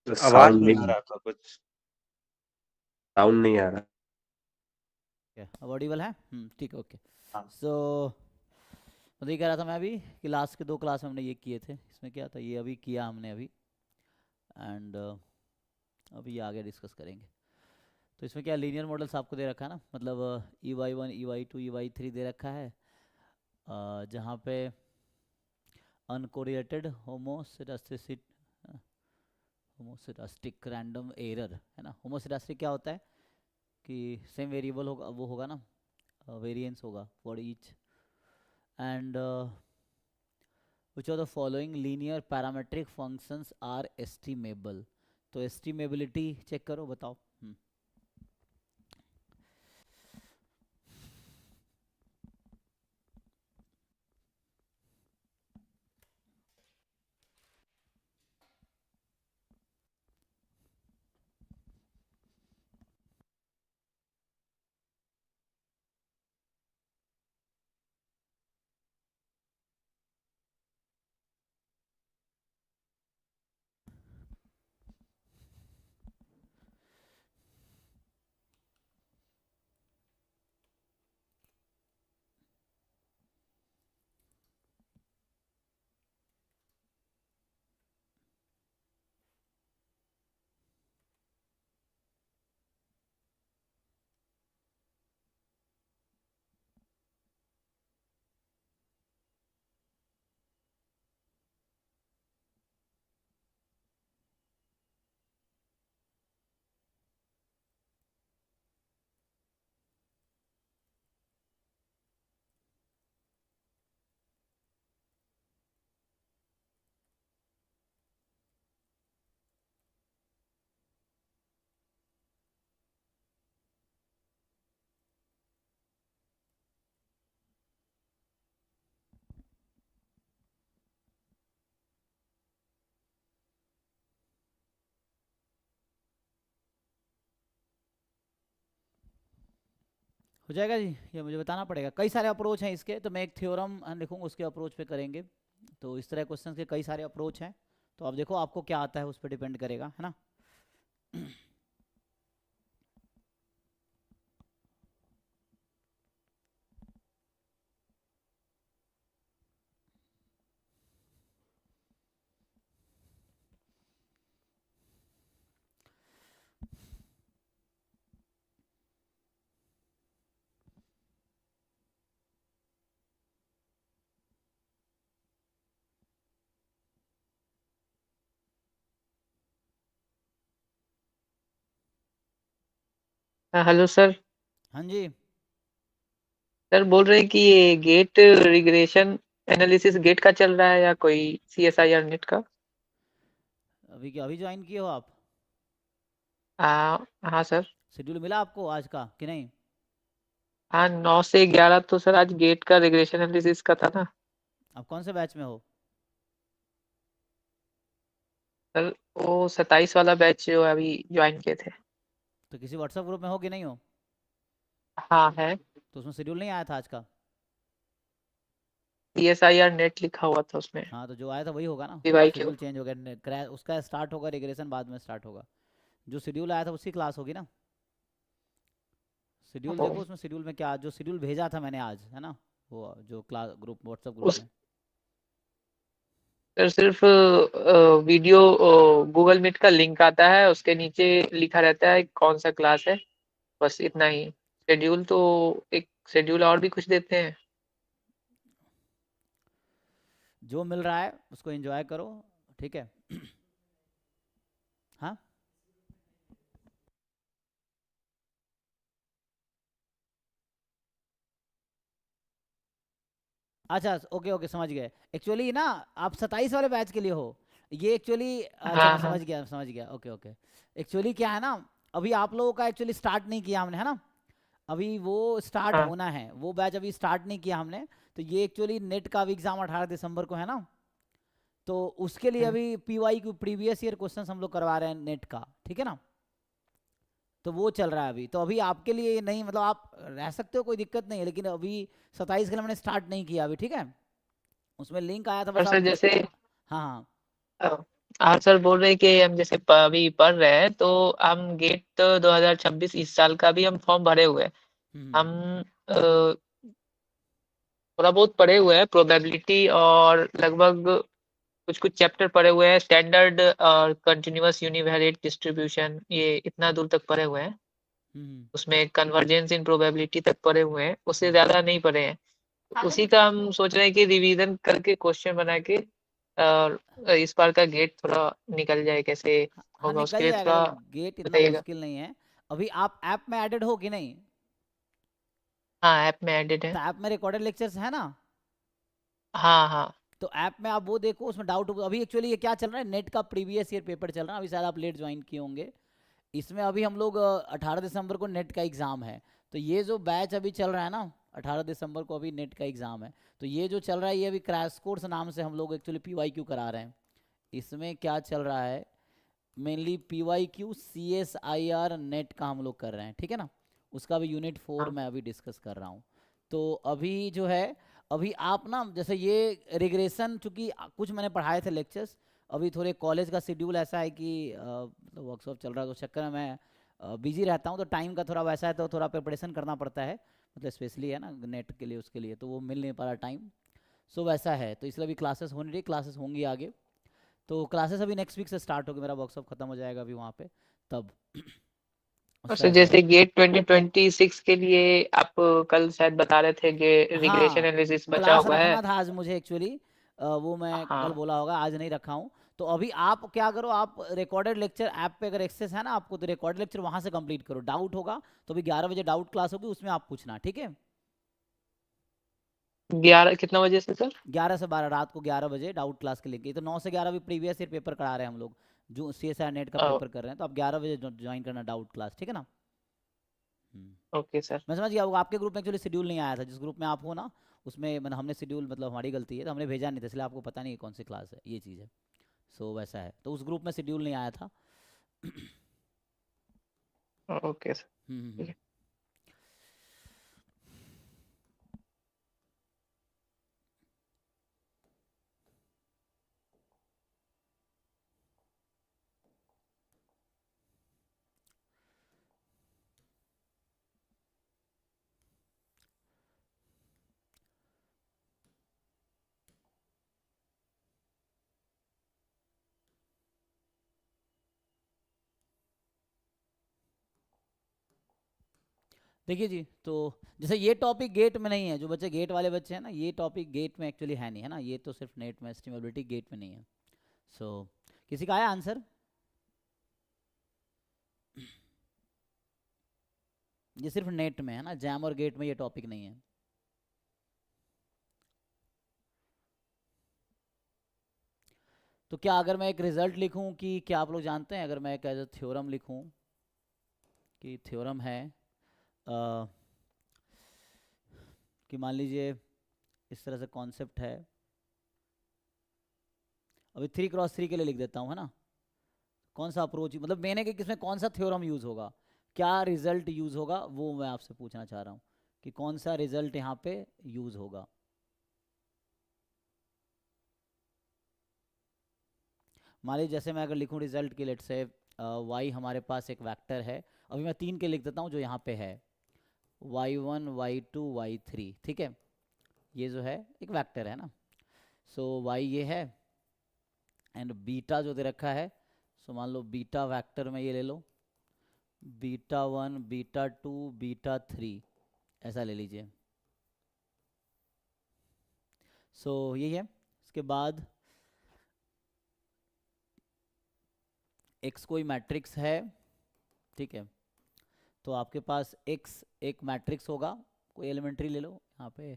आवाज साउंड नहीं आ नहीं, रहा आपका कुछ। साउंड नहीं आ रहा। अब ऑडिबल है? ठीक है, ओके। हाँ। सो तो ये कह रहा था मैं अभी कि लास्ट के 2 क्लास में हमने ये किए थे, इसमें क्या था, ये अभी किया हमने अभी, एंड अभी आगे डिस्कस करेंगे। तो इसमें क्या लीनियर मॉडल्स आपको दे रखा है ना, मतलब EY1 EY2 EY3 दे रखा है, जहाँ पे अनकोरिलेटेड होमोसेडास्टिक रैंडम एरर है ना। होमोसेडास्टिक क्या होता है कि सेम वेरिएबल होगा, वो होगा ना, वेरिएंस होगा for each, and which of the following linear parametric functions are estimable। तो estimability चेक करो, बताओ। हो जाएगा जी, ये मुझे बताना पड़ेगा। कई सारे अप्रोच हैं इसके, तो मैं एक थ्योरम लिखूंगा, उसके अप्रोच पे करेंगे। तो इस तरह क्वेश्चन के कई सारे अप्रोच हैं, तो अब देखो आपको क्या आता है, उस पर डिपेंड करेगा, है ना। हाँ, हेलो सर। हाँ जी। सर बोल रहे हैं कि ये गेट रिग्रेशन एनालिसिस गेट का चल रहा है या कोई CSIR नेट का? अभी क्या अभी ज्वाइन किए हो आप? हाँ सर। शेड्यूल मिला आपको आज का कि नहीं? हाँ, 9 से 11 तो सर आज गेट का रिग्रेशन एनालिसिस का था ना। आप कौन से बैच में हो? सर वो 27 वाला बैच जो अभी ज्वाइन किए थे। तो किसी व्हाट्सएप ग्रुप में हो कि नहीं हो? हाँ है। तो उसमें शेड्यूल नहीं आया था आज का? CSIR नेट लिखा हुआ था उसमें। हाँ, तो जो आया था वही होगा ना। DYQ। शेड्यूल चेंज हो गया, उसका स्टार्ट होगा रिग्रेशन, बाद में स्टार्ट होगा। जो शेड्यूल आया था उसी क्लास होगी ना। शेड्यूल ओ, देखो, उसमें शेड्यूल में क्या, जो शेड्यूल भेजा था मैंने आज, है ना, वो जो क्लास ग्रुप व्हाट्सएप ग्रुप उस में। सर सिर्फ वीडियो गूगल मीट का लिंक आता है, उसके नीचे लिखा रहता है कौन सा क्लास है, बस इतना ही। शेड्यूल तो एक शेड्यूल और भी कुछ देते हैं। जो मिल रहा है उसको एंजॉय करो, ठीक है। हाँ, अच्छा, ओके ओके, समझ गए। एक्चुअली ना, आप 27 वाले बैच के लिए हो ये एक्चुअली। अच्छा, हाँ मैं हाँ समझ गया, ओके ओके। एक्चुअली क्या है ना, अभी आप लोगों का एक्चुअली स्टार्ट नहीं किया हमने, है ना। अभी वो स्टार्ट हाँ। होना है, वो बैच अभी स्टार्ट नहीं किया हमने। तो ये एक्चुअली नेट का भी एग्जाम 18 दिसंबर को है ना। तो उसके लिए हम्म। अभी PY की प्रीवियस ईयर क्वेश्चन हम लोग करवा रहे हैं नेट का, ठीक है ना। तो वो चल रहा है अभी, तो अभी आपके लिए ये नहीं, मतलब आप रह सकते हो, कोई दिक्कत नहीं है, लेकिन अभी 27 के लिए मैंने स्टार्ट नहीं किया अभी, ठीक है। उसमें लिंक आया था, और बस सर आप। जैसे हाँ हाँ। अ, आप सर बोल रहे हैं कि हम जैसे अभी पढ़ रहे हैं तो हम गेट 2026 इस साल का भी हम फॉर्म भरे हुए हैं। हम थोड़ा बहुत पढ़े हुए हैं प्रोबेबिलिटी और लगभग कुछ कुछ चैप्टर पढ़े हुए हैं, स्टैंडर्ड और कंटिन्यूअस यूनिवेरिएट डिस्ट्रीब्यूशन, ये इतना दूर तक पढ़े हुए हैं। उसमें कन्वर्जेंस इन प्रोबेबिलिटी तक पढ़े हुए हैं, उससे ज्यादा नहीं पढ़े हैं। उसी का हम सोच रहे हैं कि रिवीजन करके क्वेश्चन बना के और इस बार का गेट थोड़ा निकल जाए, कैसे हाँ होगा उसके निकल लिए जाएगा, थोड़ा देखो गेट इतना बताइएगा। मुश्किल नहीं है। अभी आप ऐप में एडेड हो कि नहीं? हाँ, ऐप में एडिट है। तो ऐप में रिकॉर्डेड लेक्चर्स है ना? हाँ हाँ। तो ऐप में आप वो देखो, उसमें डाउट अभी एक्चुअली ये क्या चल रहा है, नेट का प्रीवियस ईयर पेपर चल रहा है, अभी शायद आप लेट ज्वाइन किए होंगे। इसमें अभी हम लोग 18 दिसंबर को नेट का एग्ज़ाम है। तो ये जो बैच अभी चल रहा है ना, 18 दिसंबर को अभी नेट का एग्ज़ाम है। तो ये जो चल रहा है ये अभी क्रैश कोर्स नाम से हम लोग एक्चुअली PYQ करा रहे हैं। इसमें क्या चल रहा है, मेनली PYQ CSIR नेट का हम लोग कर रहे हैं, ठीक है ना। उसका भी यूनिट 4 हाँ मैं अभी डिस्कस कर रहा हूँ। तो अभी जो है, अभी आप ना जैसे ये रिग्रेशन, चूँकि कुछ मैंने पढ़ाए थे लेक्चर्स, अभी थोड़े कॉलेज का शेड्यूल ऐसा है कि वर्कशॉप चल रहा है, तो चक्कर में मैं बिजी रहता हूँ, तो टाइम का थोड़ा वैसा है, तो थोड़ा प्रिपरेशन करना पड़ता है, मतलब स्पेशली है ना नेट के लिए, उसके लिए तो वो मिल नहीं पा रहा टाइम। सो वैसा है, तो इसलिए अभी क्लासेस हो नहीं रही, क्लासेस होंगी आगे। तो क्लासेस अभी नेक्स्ट वीक से स्टार्ट होगी, मेरा वर्कशॉप खत्म हो जाएगा अभी वहाँ पे, तब उसका और ऐसा है। जैसे गेट 2026 के लिए आप कल शायद बता रहे थे कि रिग्रेशन हाँ, एनालिसिस बचा क्लास हुआ है। रखना था आज मुझे एक्चुअली, वो मैं कल हाँ। बोला होगा, आज नहीं रखा हूँ। तो अभी आप क्या करो, आप रिकॉर्डेड लेक्चर ऐप पे अगर एक्सेस है ना आपको, तो रिकॉर्डेड लेक्चर वहाँ से कंप्लीट करो। डाउट होगा तो अभी 11 बजे डाउट क्लास होगी, उसमें आप पूछना, ठीक है। 11 कितना बजे से सर? 11 से 12, रात को 11 बजे डाउट क्लास के लिए। तो 9 से 11 भी प्रीवियस ईयर पेपर करा रहे हैं हम लोग, जो CSIR नेट का पेपर कर रहे हैं, तो आप 11 बजे ज्वाइन करना डाउट क्लास, ठीक है ना। Okay sir. मैं समझ गया, वो आपके ग्रुप में एक्चुअली शेड्यूल नहीं आया था, जिस ग्रुप में आप हो ना, उसमें मैंने हमने शेड्यूल, मतलब हमारी गलती है, तो हमने भेजा नहीं था, इसलिए आपको पता नहीं है कौन सी क्लास है, ये चीज़ है। सो वैसा है, तो उस ग्रुप में शेड्यूल नहीं आया था। Okay sir. ठीक हम्म। है। देखिए जी, तो जैसे ये टॉपिक गेट में नहीं है, जो बच्चे गेट वाले बच्चे हैं ना, ये टॉपिक गेट में एक्चुअली है नहीं, है ना, ये तो सिर्फ नेट में, एस्टिमेबिलिटी गेट में नहीं है। सो किसी का आया आंसर? ये सिर्फ नेट में है ना, जैम और गेट में ये टॉपिक नहीं है। तो क्या अगर मैं एक रिजल्ट लिखूं, कि क्या आप लोग जानते हैं, अगर मैं एक एज अ थ्योरम लिखूं कि थ्योरम है कि मान लीजिए इस तरह से कॉन्सेप्ट है, अभी 3x3 के लिए लिख देता हूँ, है ना। कौन सा अप्रोच, मतलब मैंने कि किसमें कौन सा थ्योरम यूज़ होगा, क्या रिजल्ट यूज़ होगा, वो मैं आपसे पूछना चाह रहा हूँ कि कौन सा रिजल्ट यहाँ पे यूज़ होगा। मान लीजिए जैसे मैं अगर लिखूँ रिजल्ट की, लेट से y हमारे पास एक वेक्टर है, अभी मैं 3 के लिख देता हूँ जो यहाँ पे है, y1 y2 y3, ठीक है। ये जो है एक वेक्टर है ना, सो y ये है, एंड बीटा जो दे रखा है, सो मान लो बीटा वेक्टर में ये ले लो, β1 β2 β3, ऐसा ले लीजिए। सो यही है। इसके बाद x कोई मैट्रिक्स है, ठीक है। तो आपके पास x एक मैट्रिक्स होगा, कोई एलिमेंट्री ले लो यहाँ पे,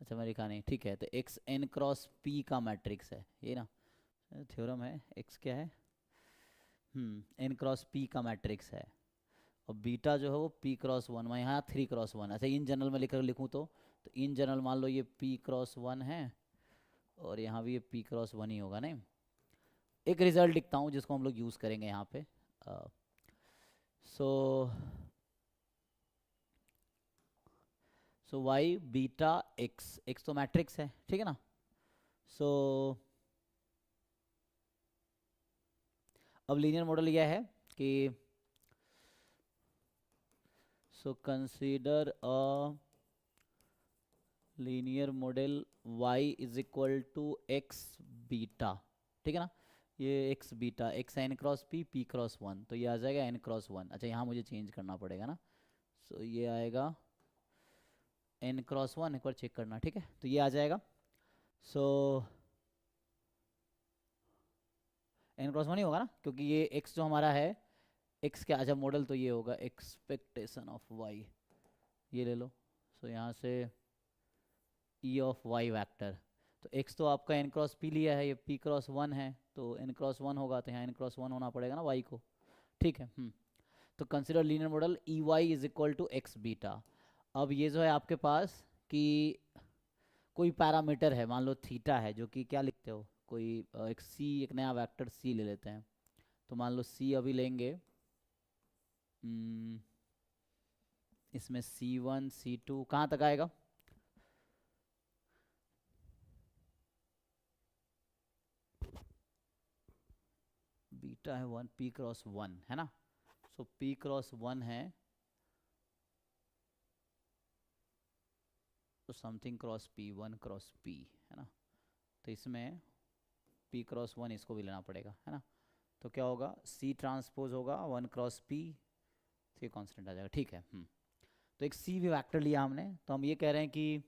अच्छा मैं लिखा नहीं, ठीक है। तो x n क्रॉस p का मैट्रिक्स है, ये ना थ्योरम है, x क्या है, n क्रॉस p का मैट्रिक्स है, और बीटा जो है वो p×1, मैं यहाँ 3×1, ऐसे इन जनरल में लिखूँ तो इन जनरल मान लो ये p×1 है, और यहाँ भी ये p×1 ही होगा नहीं। एक रिजल्ट लिखता हूँ जिसको हम लोग यूज़ करेंगे यहाँ पे। सो y बीटा x तो मैट्रिक्स है, ठीक है ना। सो अब लीनियर मॉडल यह है कि so consider a linear model y is equal to X beta, ठीक है ना। ये x beta x n cross p cross 1, तो ये आ जाएगा n क्रॉस 1। अच्छा यहाँ मुझे चेंज करना पड़ेगा ना, सो ये आएगा n क्रॉस 1, एक बार चेक करना, ठीक है। तो ये आ जाएगा, सो n क्रॉस 1 ही होगा ना, क्योंकि ये x जो हमारा है x क्या, अच्छा मॉडल तो ये होगा एक्सपेक्टेशन ऑफ y, ये ले लो। सो यहाँ से e ऑफ y वैक्टर, तो x तो आपका n क्रॉस p लिया है, ये p क्रॉस 1 है, तो n क्रॉस 1 होगा, तो यहाँ n क्रॉस 1 होना पड़ेगा ना y को, ठीक है। तो consider linear model E Y is equal to X beta. अब ये जो है आपके पास कि कोई पैरामीटर है, मान लो थीटा है, जो कि क्या लिखते हो, कोई एक सी, एक नया वेक्टर सी ले लेते हैं। तो मान लो सी अभी लेंगे, इसमें C1 C2 कहाँ तक आएगा, बीटा है 1 p क्रॉस 1 है ना, सो p क्रॉस 1 है, तो something cross p 1 cross p है ना, तो इसमें p क्रॉस 1 इसको भी लेना पड़ेगा है ना। तो क्या होगा, c ट्रांसपोज होगा 1 क्रॉस p, तो ये कांस्टेंट आ जाएगा, ठीक है। तो एक c भी वेक्टर लिया हमने, तो हम ये कह रहे हैं कि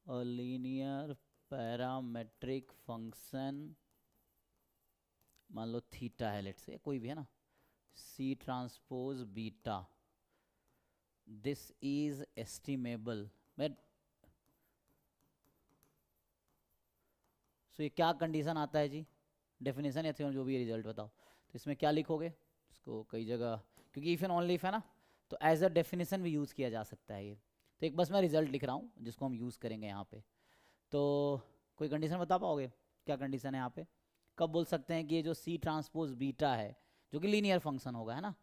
a linear पैरामेट्रिक फंक्शन, मान लो थीटा है, लेट्स से कोई भी है ना, c transpose beta, this is estimable. So ये क्या कंडीशन आता है जी, डेफिनेशन या थ्योरम, जो भी रिजल्ट बताओ। तो इसमें क्या लिखोगे, इसको कई जगह, क्योंकि इफ एंड ओनली इफ है ना, तो एज अ डेफिनेशन भी यूज़ किया जा सकता है ये। तो एक बस मैं रिजल्ट लिख रहा हूँ जिसको हम यूज़ करेंगे यहाँ पे। तो कोई कंडीशन बता पाओगे, क्या कंडीशन है यहाँ पे, कब बोल सकते हैं कि ये जो सी ट्रांसपोज बीटा है, जो कि लीनियर फंक्शन होगा है ना,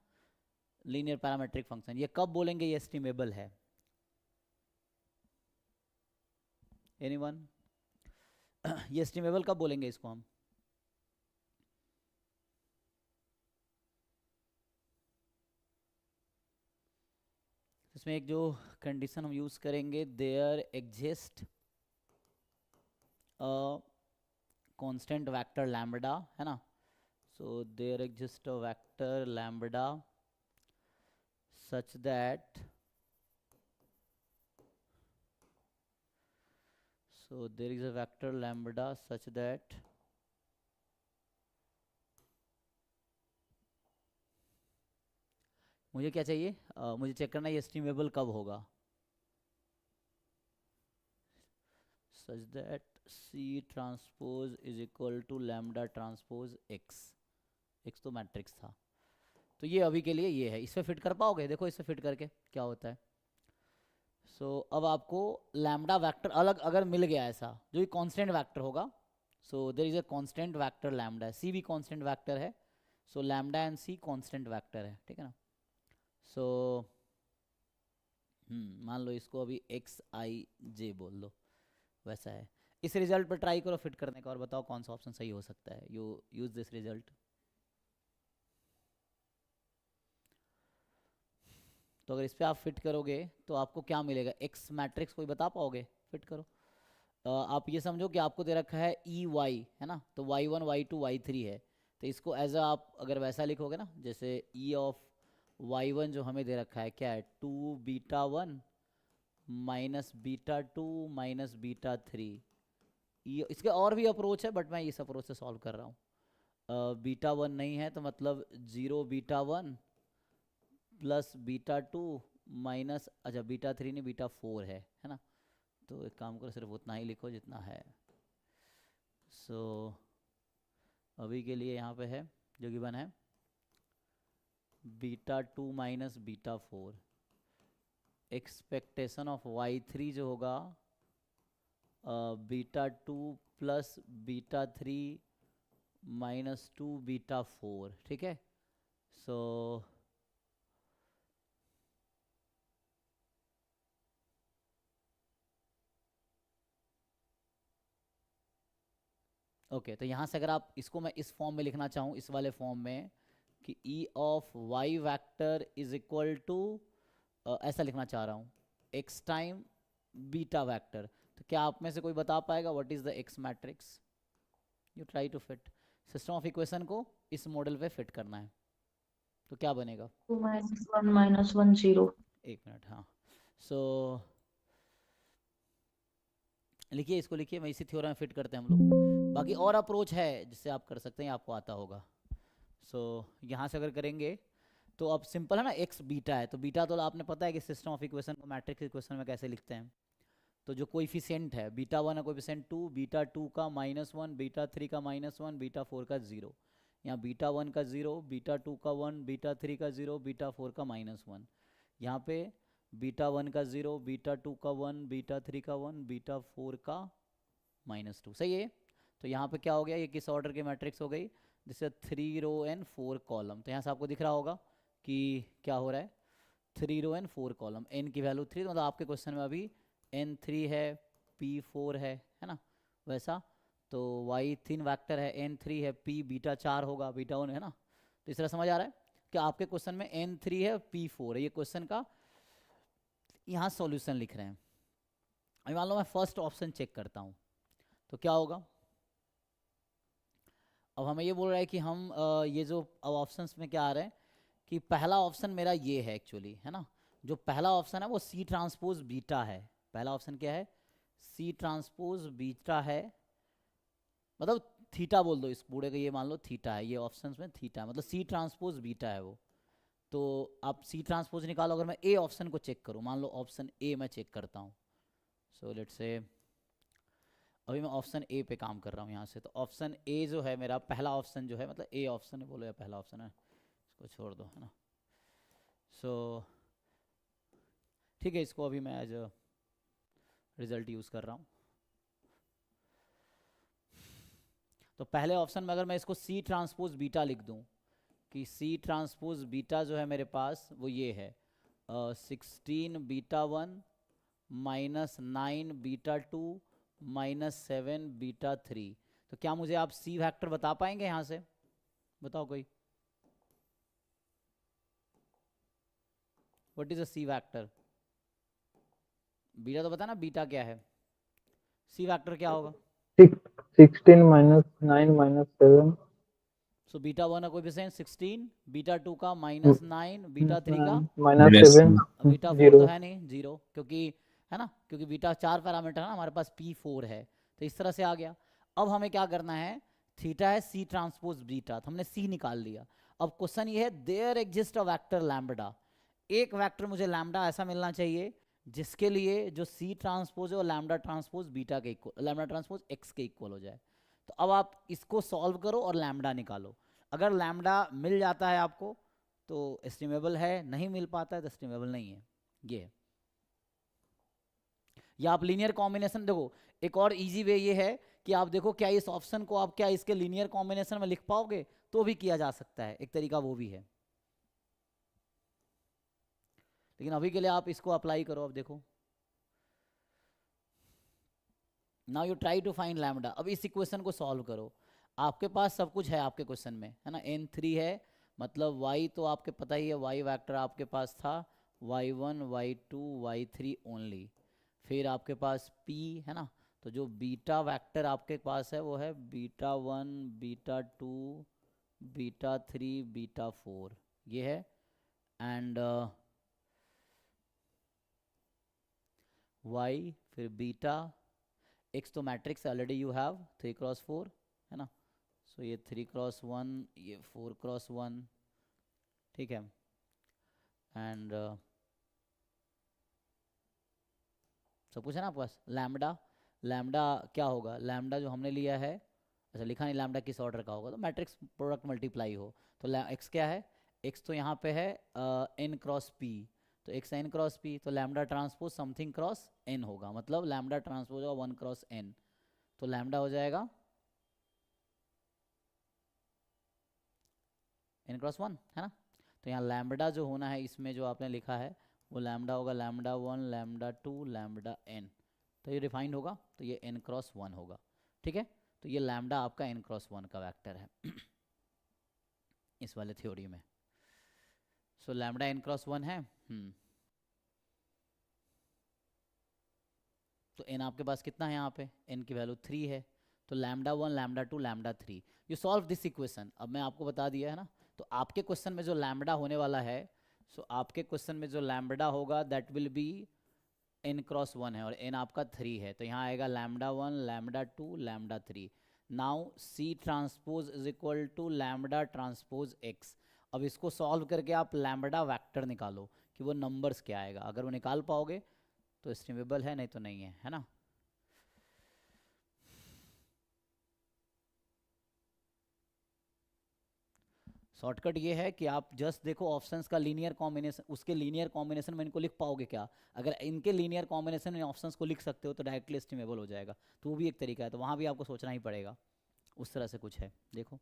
लीनियर पैरामेट्रिक फंक्शन, ये कब बोलेंगे ये एस्टिमेबल है, एनीवन? ये एस्टिमेबल कब बोलेंगे इसको हम, इसमें एक जो कंडीशन हम यूज करेंगे, there exist constant vector lambda है ना, so there exist a vector lambda such that so there is a vector lambda such that मुझे क्या चाहिए, मुझे चेक करना है एस्टिमेबल कब होगा, such that C transpose is equal to lambda transpose x, x तो मैट्रिक्स था, तो ये अभी के लिए ये है, इससे फिट कर पाओगे, देखो इससे फिट करके क्या होता है। सो अब आपको लैम्बडा वेक्टर अलग अगर मिल गया ऐसा, जो कि कांस्टेंट वेक्टर होगा, so there is a constant vector lambda, C भी कांस्टेंट वेक्टर है, so lambda and C constant vector है, ठीक है ना। सो मान लो इसको अभी एक्स आई जे बोल दो, वैसा है। इस रिजल्ट पर ट्राई करो फिट करने का, और बताओ कौन सा ऑप्शन सही हो सकता है, यू यूज दिस रिजल्ट। तो अगर इस पर आप फिट करोगे तो आपको क्या मिलेगा, एक्स मैट्रिक्स कोई बता पाओगे, फिट करो। आप ये समझो कि आपको दे रखा है ई वाई है ना, तो y1 y2 y3 है, तो इसको एज अ आप अगर वैसा लिखोगे ना, जैसे ई ऑफ y1 जो हमें दे रखा है क्या है, 2 beta 1 minus beta 2 minus beta 3, इसके और भी अप्रोच है बट मैं इस अप्रोच से सॉल्व कर रहा हूँ। बीटा 1 नहीं है तो मतलब 0 बीटा 1 प्लस बीटा 2 माइनस, अच्छा बीटा 3 नहीं बीटा 4 है ना, तो एक काम करो सिर्फ उतना ही लिखो जितना है। सो अभी के लिए यहाँ पे है जो गिवन है, beta 2 minus beta 4, expectation of y3 जो होगा beta 2 plus beta 3 minus 2 beta 4, ठीक है। सो ओके, तो यहाँ से अगर आप इसको मैं इस फॉर्म में लिखना चाहूँ, इस वाले फॉर्म में, कि E of Y vector is equal to, ऐसा लिखना चाह रहा हूँ, एक्स टाइम बीटा वैक्टर, तो क्या आप में से कोई बता पाएगा what is the X matrix? You try to fit system of equation को इस मॉडल पे फिट करना है, तो क्या बनेगा? 2 - 1 - 1 0। एक मिनट, हाँ, सो लिखिए, इसको लिखिए, मैं इसी थ्योरम में फिट करते हैं हम लोग। बाकी और अप्रोच है जिससे आप कर सकते हैं, आपको आता होगा। सो यहाँ से अगर करेंगे तो अब सिंपल है ना, एक्स बीटा है, तो बीटा तो आपने पता है कि सिस्टम ऑफ इक्वेशन को मैट्रिक्स इक्वेशन में कैसे लिखते हैं। तो जो कोएफिशिएंट है, बीटा 1 है कोएफिशिएंट 2, बीटा 2 का -1, बीटा 3 का -1, बीटा 4 का 0। यहाँ बीटा 1 का 0, बीटा 2 का 1, बीटा 3 का 0, बीटा 4 का -1। यहाँ पे बीटा 1 का 0, बीटा 2 का 1, बीटा 3 का 1, बीटा 4 का -2। सही है। तो यहाँ पे क्या हो गया, ये किस ऑर्डर की मैट्रिक्स हो गई? जिससे 3 रो एंड 4 कॉलम। तो यहाँ से आपको दिख रहा होगा कि क्या हो रहा है, 3 रो एंड 4 कॉलम, n की वैल्यू 3, मतलब आपके क्वेश्चन में अभी n3 है, p4 है ना, वैसा। तो y3 वैक्टर है, n3 है, p बीटा 4 होगा, बीटा 1 है ना। तो इस तरह समझ आ रहा है कि आपके क्वेश्चन में n3 है, p4 है, ये क्वेश्चन का यहाँ सॉल्यूशन लिख रहे हैं। अभी मान लो मैं फर्स्ट ऑप्शन चेक करता हूँ, तो क्या होगा? अब हमें ये बोल रहा है कि हम ये जो अब ऑप्शंस में क्या आ रहे हैं कि पहला ऑप्शन मेरा ये है एक्चुअली, है ना। जो पहला ऑप्शन है वो सी ट्रांसपोज बीटा है। पहला ऑप्शन क्या है? सी ट्रांसपोज बीटा है, मतलब थीटा बोल दो इस पूरे का, ये मान लो थीटा है, ये ऑप्शंस में थीटा है, मतलब सी ट्रांसपोज बीटा है वो। तो आप सी ट्रांसपोज निकालो। अगर मैं ए ऑप्शन को चेक करूँ, मान लो ऑप्शन ए मैं चेक करता हूँ, सो लेट्स से अभी मैं ऑप्शन ए पे काम कर रहा हूँ यहाँ से। तो ऑप्शन ए जो है मेरा पहला ऑप्शन जो है, मतलब ए ऑप्शन बोलो या पहला ऑप्शन है, इसको छोड़ दो, है ना। सो ठीक है, इसको अभी मैं एज अ रिजल्ट यूज़ कर रहा हूँ। तो पहले ऑप्शन में अगर मैं इसको सी ट्रांसपोज बीटा लिख दूँ कि सी ट्रांसपोज बीटा जो है मेरे पास वो ये है 16 बीटा 1 -9 बीटा 2 -7 बीटा 3। तो क्या मुझे आप सी वेक्टर बता पाएंगे यहाँ से? बताओ कोई, what is a C vector? Beta तो बता ना, बीटा क्या है, सी वेक्टर क्या होगा? 16 - 9 - 7। सो बीटा 1 का कोएफिशिएंट 16, बीटा 2 का -9, बीटा 3 का -7 बीटा 4 तो 0। है नहीं, 0, क्योंकि है ना, क्योंकि बीटा 4 पैरामीटर है ना हमारे पास, p4 है, तो इस तरह से आ गया। अब हमें क्या करना है, थीटा है सी ट्रांसपोज बीटा, तो हमने सी निकाल लिया। अब क्वेश्चन ये है, there exist a vector lambda, एक वेक्टर मुझे लैम्बडा ऐसा मिलना चाहिए जिसके लिए जो सी ट्रांसपोज है वो लैम्बडा ट्रांसपोज बीटा के इक्वल, लैम्बडा ट्रांसपोज एक्स के इक्वल हो जाए। तो अब आप इसको सॉल्व करो और लैम्बडा निकालो। अगर लैम्बडा मिल जाता है आपको तो एस्टिमेबल है, नहीं मिल पाता है तो एस्टिमेबल नहीं है। ये है, या आप लीनियर कॉम्बिनेशन देखो। एक और इजी वे ये है कि आप देखो क्या इस ऑप्शन को आप क्या इसके लीनियर कॉम्बिनेशन में लिख पाओगे, तो भी किया जा सकता है, एक तरीका वो भी है। लेकिन अभी के लिए आप इसको अप्लाई करो। अब देखो, now you try to find lambda. अब इस इक्वेशन को सॉल्व करो। आपके पास सब कुछ है आपके क्वेश्चन में, है ना। n3 है, मतलब y तो आपके पता ही है, y वेक्टर आपके पास था y1 y2 y3 ओनली। फिर आपके पास p है ना, तो जो बीटा वेक्टर आपके पास है वो है बीटा 1 बीटा 2 बीटा 3 बीटा 4, ये है। एंड y फिर बीटा, x तो matrix already you have 3x4, है ना। सो ये 3x1, ये 4x1, ठीक है। एंड सब कुछ है ना आपके पास। लैम्बडा, लैम्बडा क्या होगा, लैम्बडा जो हमने लिया है, अच्छा लिखा नहीं लैम्बडा किस ऑर्डर का होगा, तो मैट्रिक्स प्रोडक्ट मल्टीप्लाई हो। तो x क्या है, x तो यहाँ पे है n क्रॉस p, तो x n क्रॉस p, तो lambda transpose something cross n होगा, मतलब लैम्बडा ट्रांसपोज होगा 1 क्रॉस n, तो लैम्बडा हो जाएगा n क्रॉस 1, है ना। तो यहाँ लैम्बडा जो होना है इसमें जो आपने लिखा है वो लैम्बडा होगा लैम्बडा 1 लैम्बडा 2 लैम्बडा n, तो ये रिफाइंड होगा, तो ये n क्रॉस 1 होगा, ठीक है। तो ये लैम्डा आपका n क्रॉस 1 का वेक्टर है इस वाले थ्योरी में। सो लैम्डा n क्रॉस 1 है। तो n आपके पास कितना है यहाँ पे, n की वैल्यू 3 है, तो lambda 1 lambda 2 lambda 3। You solve this equation. अब मैं आपको बता दिया है ना, तो आपके क्वेश्चन में जो लैम्डा होने वाला है, सो आपके क्वेश्चन में जो लैम्डा होगा that will be n cross 1 है और n आपका 3 है, तो यहाँ आएगा lambda 1 lambda 2 lambda 3। Now C transpose is equal to lambda transpose x। अब इसको सॉल्व करके आप लैम्डा वेक्टर निकालो कि वो नंबर्स क्या आएगा। अगर वो निकाल पाओगे तो एस्टिमेबल है, नहीं तो नहीं है ना। शॉर्टकट ये है कि आप जस्ट देखो ऑप्शंस का लीनियर कॉम्बिनेशन, उसके लीनियर कॉम्बिनेशन में इनको लिख पाओगे क्या। अगर इनके लीनियर कॉम्बिनेशन में ऑप्शंस को लिख सकते हो तो डायरेक्टली एस्टिमेबल हो जाएगा, तो वो भी एक तरीका है। तो वहाँ भी आपको सोचना ही पड़ेगा, उस तरह से कुछ है, देखो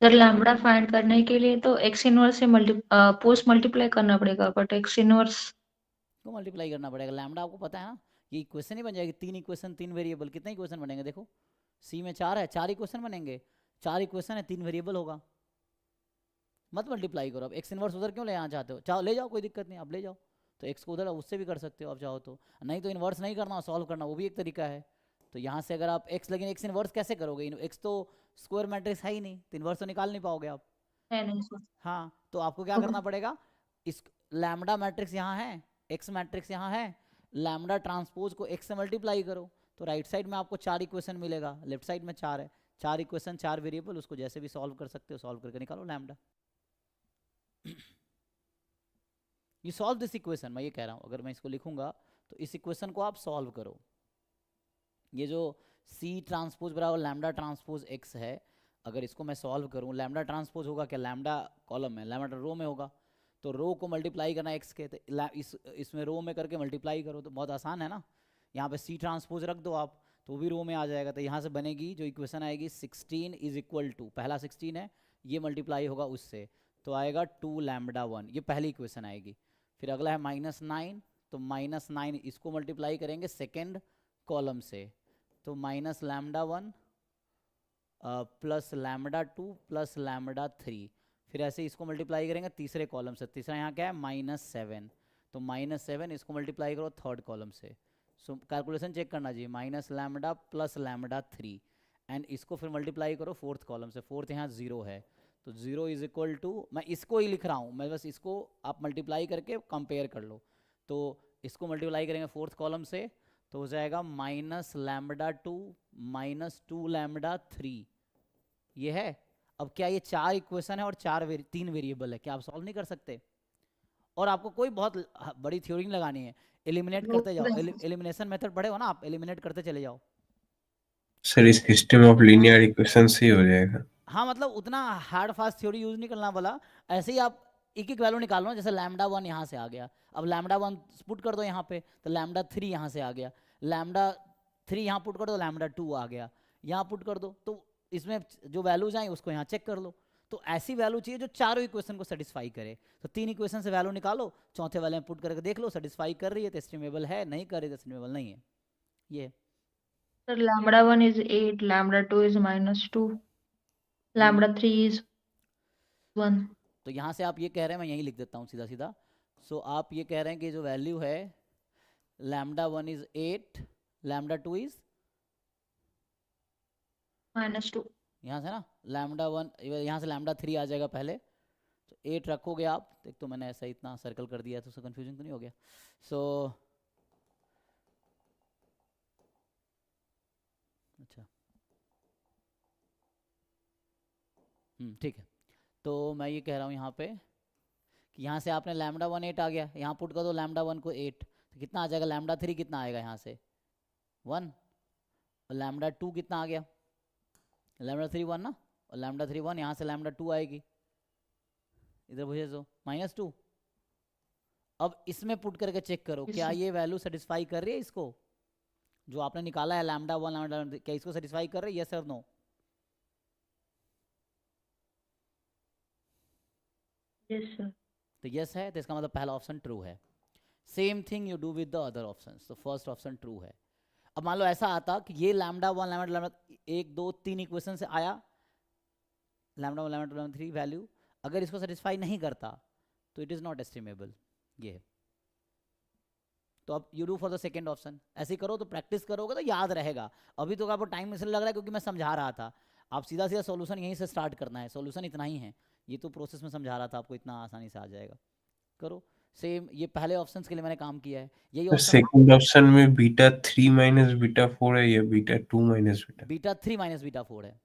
सर लैम्बडा फाइंड करने के लिए तो एक्स इनवर्स से पोस्ट मल्टीप्लाई करना पड़ेगा, बट एक्स इनवर्स को मल्टीप्लाई करना पड़ेगा। लैम्डा आपको पता है ना, ये इक्वेशन ही बन जाएगी। 3 इक्वेशन 3 वेरिएबल, कितने इक्वेशन बनेंगे देखो, सी में 4 है, 4 इक्वेशन बनेंगे। 4 इक्वेशन है, 3 वेरिएबल होगा। मत मल्टीप्लाई करो। अब एक्स इनवर्स उधर क्यों ले आना चाहते हो, चाहो ले जाओ, कोई दिक्कत नहीं, आप ले जाओ। तो एक्स को उधर उससे भी कर सकते हो आप चाहो तो, नहीं तो इन्वर्स नहीं करना, सॉल्व करना, वो भी एक तरीका है। तो यहाँ से अगर आप एक्स, लेकिन एक्स इन्वर्स कैसे करोगे, एक्स तो स्क्वायर मैट्रिक्स है ही नहीं, तो इन्वर्स तो निकाल नहीं पाओगे आप। है नहीं सर। हाँ, तो आपको क्या करना पड़ेगा, इस लैम्डा मैट्रिक्स यहाँ है, एक्स मैट्रिक्स यहाँ है, लैम्डा ट्रांसपोज को एक्स से मल्टीप्लाई करो, तो राइट साइड में आपको 4 इक्वेशन मिलेगा, लेफ्ट साइड में 4 है। 4 इक्वेशन 4 वेरिएबल, उसको जैसे भी सॉल्व कर सकते हो, सॉल्व करके निकालो lambda. You solve this equation, मैं ये कह रहा हूँ, अगर मैं इसको लिखूंगा तो इस इक्वेशन को आप सॉल्व करो। ये जो C ट्रांसपोज बराबर लैम्डा ट्रांसपोज x है, अगर इसको मैं सॉल्व करूँ, लैम्डा ट्रांसपोज होगा क्या, लैम्डा कॉलम में, लैम्डा रो में होगा, तो रो को मल्टीप्लाई करना x के, तो इसमें रो में करके मल्टीप्लाई करो, तो बहुत आसान है ना। यहाँ पे C ट्रांसपोज रख दो आप, तो भी रो में आ जाएगा। तो यहाँ से बनेगी जो इक्वेशन आएगी 16 इज इक्वल टू, पहला 16 है, ये मल्टीप्लाई होगा उससे, तो आएगा 2 लैम्डा 1, ये पहली इक्वेशन आएगी। फिर अगला है -9, तो -9 इसको मल्टीप्लाई करेंगे सेकेंड कॉलम से, तो minus lambda 1 plus lambda 2 plus lambda 3, फिर ऐसे इसको मल्टीप्लाई करेंगे तीसरे कॉलम से, तीसरा यहाँ क्या है -7, तो -7 इसको मल्टीप्लाई करो थर्ड कॉलम से। सो कैलकुलेशन चेक करना जी, minus lambda plus lambda 3, and इसको फिर मल्टीप्लाई करो फोर्थ कॉलम से, फोर्थ यहाँ 0 है, तो 0 इज इक्वल टू, मैं इसको ही लिख रहा हूँ, मैं बस इसको आप मल्टीप्लाई करके कंपेयर कर लो, तो इसको मल्टीप्लाई करेंगे फोर्थ कॉलम से, तो हो जाएगा माइनस लैम्डा 2 माइनस 2 लैम्डा 3, ये है। अब क्या ये 4 इक्वेशन है और 3 वेरिएबल है, क्या आप सॉल्व नहीं कर सकते। और आपको कोई बहुत बड़ी थ्योरी नहीं लगानी है, एलिमिनेट करते जाओ, एलिमिनेशन मेथड पढ़े हो ना आप, एलिमिनेट करते चले जाओ। सर इस सिस्टम ऑफ लीनियर इक्वेशन से ही हो जाएगा। हाँ, मतलब उतना हार्ड फास्ट थ्योरी यूज नहीं करना बोला, ऐसे ही आप एक एक वैल्यू निकाल लो। जैसे लैम्डा 1 यहाँ से आ गया, अब लैम्डा 1 पुट कर दो यहाँ पे, तो लैम्डा 3 यहाँ से आ गया, लैम्डा 3 यहाँ पुट कर दो, लैम्डा 2 आ गया, यहाँ पुट कर दो, तो इसमें जो वैल्यूज आए उसको यहाँ चेक कर लो। तो ऐसी वैल्यू चाहिए जो चारों इक्वेशन को सेटिस्फाई करे। तो 3 इक्वेशन से वैल्यू निकालो, चौथे वाले में पुट करके देख लो, सेटिस्फाई कर रही है तो एस्टिमेबल है, नहीं कर रही तो एस्टिमेबल नहीं है। ये sir lambda 1 is 8, lambda 2 is -2, lambda 3 is 1। तो यहाँ से आप ये कह रहे हैं, मैं यही लिख देता हूँ सीधा सीधा। सो आप ये कह रहे हैं कि जो वैल्यू है λ1 इज 8, λ2 इज -2। यहाँ से ना λ1, यहाँ से λ3 आ जाएगा पहले, तो 8 रखोगे आप। एक तो मैंने ऐसा इतना सर्कल कर दिया है तो उससे कंफ्यूजन तो नहीं हो गया। सो अच्छा, ठीक है। तो मैं ये कह रहा हूँ यहाँ पे कि यहाँ से आपने λ1 8 आ गया, यहाँ पुट कर दो λ1 को 8, तो कितना आ जाएगा, λ3 कितना आएगा यहाँ से 1, और λ2 कितना आ गया, λ3 1 ना, और λ3 1, यहाँ से λ2 आएगी, इधर भेज दो -2। अब इसमें पुट करके चेक करो क्या ये वैल्यू सेटिस्फाई कर रही है इसको, जो आपने निकाला है λ1 λ2, क्या इसको सेटिस्फाई कर रही है, यस और नो? Yes sir. तो यस है, तो इसका मतलब पहला ऑप्शन ट्रू है। Same thing you do with the other options, तो फर्स्ट ऑप्शन ट्रू है। अब मान लो ऐसा आता कि ये λ1 λ2 1 2 3 इक्वेशन से आया, λ1 λ2 λ3 वैल्यू अगर इसको सेटिस्फाई नहीं करता तो इट इज नॉट एस्टिमेबल, ये है। तो अब you do for the second option, ऐसे ही करो तो प्रैक्टिस करोगे तो याद रहेगा। अभी तो आपको टाइम इसलिए लग रहा है क्योंकि मैं समझा रहा था, आप सीधा सीधा सॉल्यूशन यहीं से स्टार्ट करना है, सॉल्यूशन इतना ही है, ये तो प्रोसेस में समझा रहा था आपको, इतना आसानी से आ जाएगा। करो सेम, ये पहले ऑप्शंस के लिए मैंने काम किया है, यही तो ऑप्शन सेकंड ऑप्शन में β3 - β4 है या β2 - β? β3 - β4 है।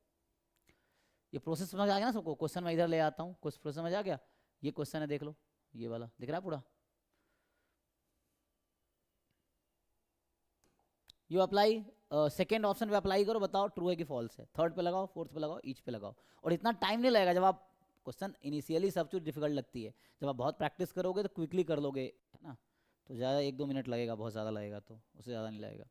ये प्रोसेस समझ आ गया ना सबको? क्वेश्चन मैं इधर ले आता हूँ, कुछ प्रोसेस समझ आ गया? ये क्वेश्चन है, देख लो, ये वाला दिख रहा है पूरा। यू अप्लाई, सेकेंड ऑप्शन पे अप्लाई करो, बताओ ट्रू है कि फॉल्स है, थर्ड पे लगाओ, फोर्थ पे लगाओ, ईच पे लगाओ। और इतना टाइम नहीं लगेगा, जब आप क्वेश्चन इनिशियली सब कुछ डिफिकल्ट लगती है, जब आप बहुत प्रैक्टिस करोगे तो क्विकली कर लोगे, है ना? तो ज़्यादा 1 2 मिनट लगेगा, बहुत ज़्यादा लगेगा तो उससे ज़्यादा नहीं लगेगा।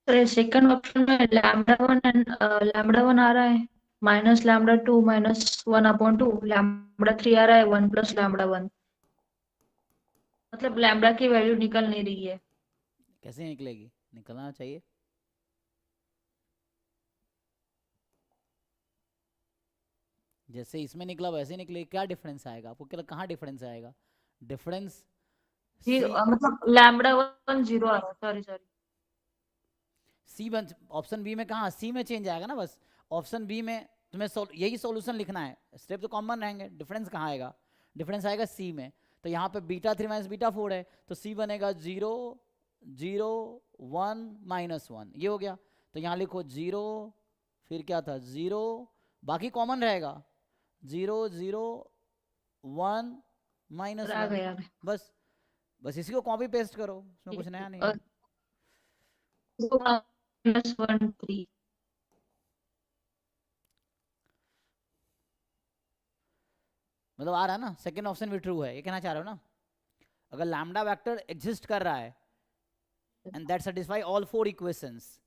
सर सेकंड ऑप्शन में λ1 एंड λ1 आ रहा है -λ2 -1/2, λ3 आ रहा है 1 + λ1, मतलब लैम्बडा की वैल्यू निकल नहीं रही है। कैसे निकलेगी, निकलना चाहिए। जैसे इसमें निकला वैसे निकले, क्या डिफरेंस आएगा आपको, क्या कहाँ डिफरेंस आएगा? डिफरेंस मतलब लैम्बडा 1 0 आ रहा है, सॉरी सॉरी। सी बन ऑप्शन बी में कहाँ, सी में चेंज आएगा ना बस। ऑप्शन बी में तुम्हें यही सॉल्यूशन लिखना है, स्टेप तो कॉमन रहेंगे, डिफरेंस कहाँ आएगा, डिफरेंस आएगा सी में। तो यहाँ पे बीटा 3 माइनस बीटा 4 है, तो सी बनेगा 0 0 1 -1, ये हो गया। तो यहाँ लिखो 0, फिर क्या था 0, बाकी कॉमन रहेगा 0 0 1 आ -1, गया। बस बस इसी को कॉपी पेस्ट करो, उसमें कुछ नया नहीं है। -1 3 मतलब आ रहा है ना, सेकंड ऑप्शन भी ट्रू है, ये कहना चाह रहे हो ना। अगर लैम्डा वेक्टर एग्जिस्ट कर रहा है and that satisfy all 4 equations,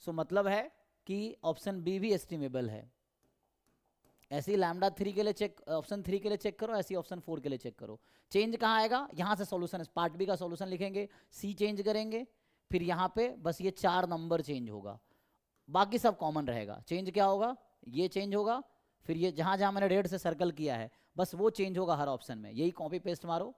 so मतलब है कि ऑप्शन बी भी एस्टिमेबल है। ऐसे ही लैम्डा 3 के लिए चेक, ऑप्शन 3 के लिए चेक करो, ऐसे ही ऑप्शन 4 के लिए चेक करो। चेंज कहाँ आएगा, यहाँ से सॉल्यूशन, पार्ट बी का सॉल्यूशन लिखेंगे, सी चेंज करेंगे, फिर यहाँ पे बस ये 4 नंबर चेंज होगा, बाकी सब कॉमन रहेगा। चेंज क्या होगा, ये चेंज होगा, फिर ये जहाँ जहाँ मैंने रेड से सर्कल किया है बस वो चेंज होगा हर ऑप्शन में, यही कॉपी पेस्ट मारो।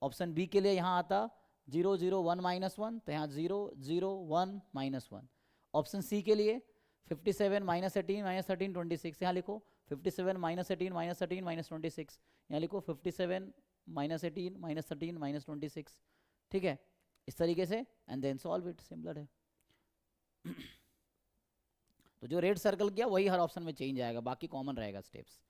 ऑप्शन बी के लिए यहाँ आता 0 0 1 -1, तो यहाँ 0 0 1 -1। ऑप्शन सी के लिए 57 -18 -13 26, यहाँ लिखो 57 -18 -13 -26, यहाँ लिखो 57 -18 -13 -26, ठीक है, इस तरीके से and then solve it, simple है। तो जो रेड सर्कल किया वही हर ऑप्शन में चेंज आएगा, बाकी कॉमन रहेगा स्टेप्स।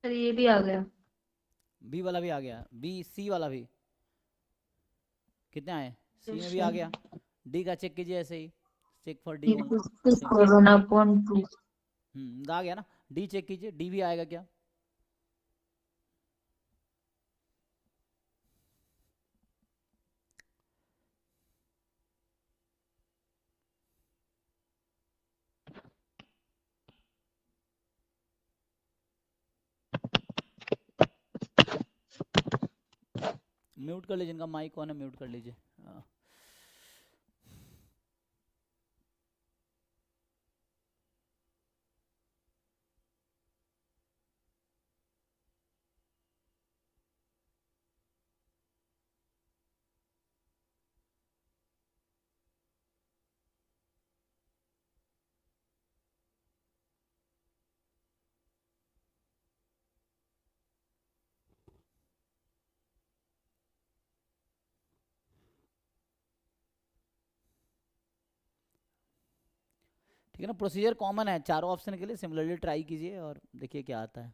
सर ये भी आ गया। बी वाला भी आ गया, बी सी वाला भी कितने आए, सी में भी आ गया। डी का चेक कीजिए ऐसे ही, चेक फॉर डी ओनली। 7/2। आ गया ना, डी चेक कीजिए, डी भी आएगा क्या? म्यूट कर लीजिए, इनका माइक ऑन है, म्यूट कर लीजिए। ठीक है ना, प्रोसीजर कॉमन है चारों ऑप्शन के लिए, सिमिलरली ट्राई कीजिए और देखिए क्या आता है।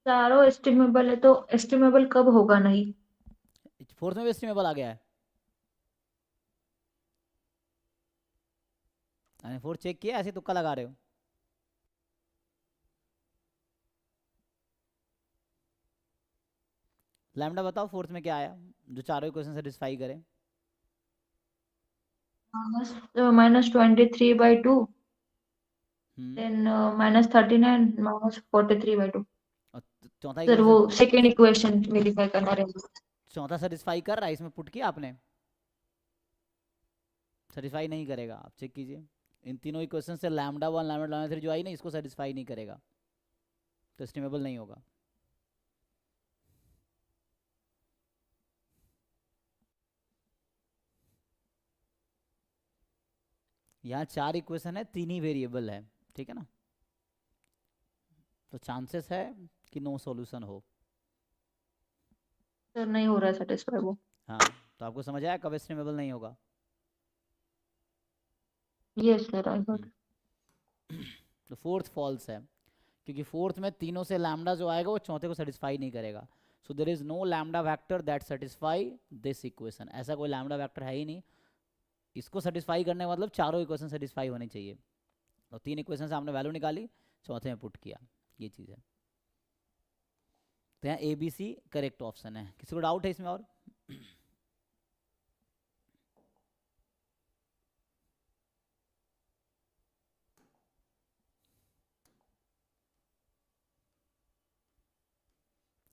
चारों एस्टिमेबल है तो एस्टिमेबल कब होगा नहीं? फोर्थ में भी एस्टिमेबल आ गया है, यानी फोर्थ चेक किया, ऐसे तुक्का लगा रहे हो। लैम्डा बताओ फोर्थ में क्या आया जो चारों इक्वेशन सेटिस्फाई करे। -23/2, हम्म then -39 -43/2। और चौथा सर वो इक्वेशन, सेकेंड इक्वेशन वेरीफाई करना रहेगा। चौथा सेटिस्फाई कर रहा है, इसमें पुट किया आपने, सेटिस्फाई नहीं करेगा, आप चेक कीजिए। इन तीनों इक्वेशन से लैम्डा 1 लैम्डा 3 जो आई ना, इसको सेटिस्फाई नहीं करेगा तो एस्टिमेबल नहीं होगा। यहाँ 4 इक्वेशन है, 3 ही वेरिएबल है, ठीक है ना, तो चांसेस है कि नो सॉल्यूशन हो। सर नहीं हो रहा है सेटिस्फाई वो। हाँ, तो आपको समझ आया कब एस्टिमेबल नहीं होगा। Yes sir I got. तो फोर्थ फॉल्स है, क्योंकि फोर्थ में तीनों से लैम्डा जो आएगा वो चौथे को सेटिस्फाई नहीं करेगा। So there is no lambda vector that satisfy this equation, ऐसा कोई लैम्डा वेक्टर है ही नहीं। इसको सेटिस्फाई करने का मतलब चारों इक्वेशन सेटिस्फाई होनी चाहिए, और 3 इक्वेशन से हमने वैल्यू निकाली, चौथे में पुट किया, ये चीज़ है। तो यहाँ A B C correct option है। किसी को डाउट है इसमें और?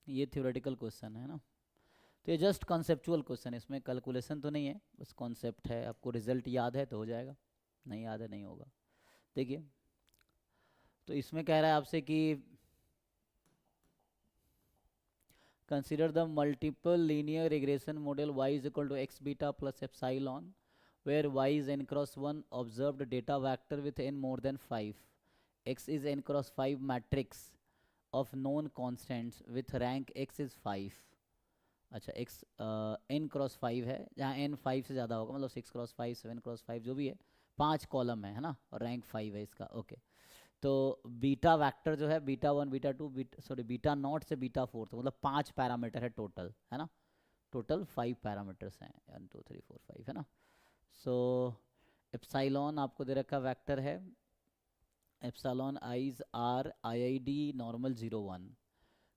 ये थ्योरेटिकल क्वेश्चन है ना, तो ये जस्ट कॉन्सेप्चुअल क्वेश्चन है, इसमें कैलकुलेशन तो नहीं है, बस कॉन्सेप्ट है। आपको रिजल्ट याद है तो हो जाएगा, नहीं याद है नहीं होगा। देखिए, तो इसमें कह रहा है आपसे कि consider the multiple linear regression model y is equal to x beta plus epsilon where y is n cross 1 observed data vector with n more than 5, x is n cross 5 matrix of known constants with rank x is 5। अच्छा, x n cross 5 है, जहाँ n 5 से ज़्यादा होगा, मतलब 6 cross 5 7 cross 5 जो भी है, 5 कॉलम है ना, और रैंक 5 है इसका। ओके, तो बीटा वेक्टर जो है बीटा 1 बीटा 2 बीटा नॉट से बीटा 4, तो मतलब 5 पैरामीटर है टोटल, है ना। टोटल 5 पैरामीटर्स हैं, 1 2 3 4 5, है ना। सो एप्सिलॉन आपको दे रखा वेक्टर है, epsilon i's are IID normal 0 1।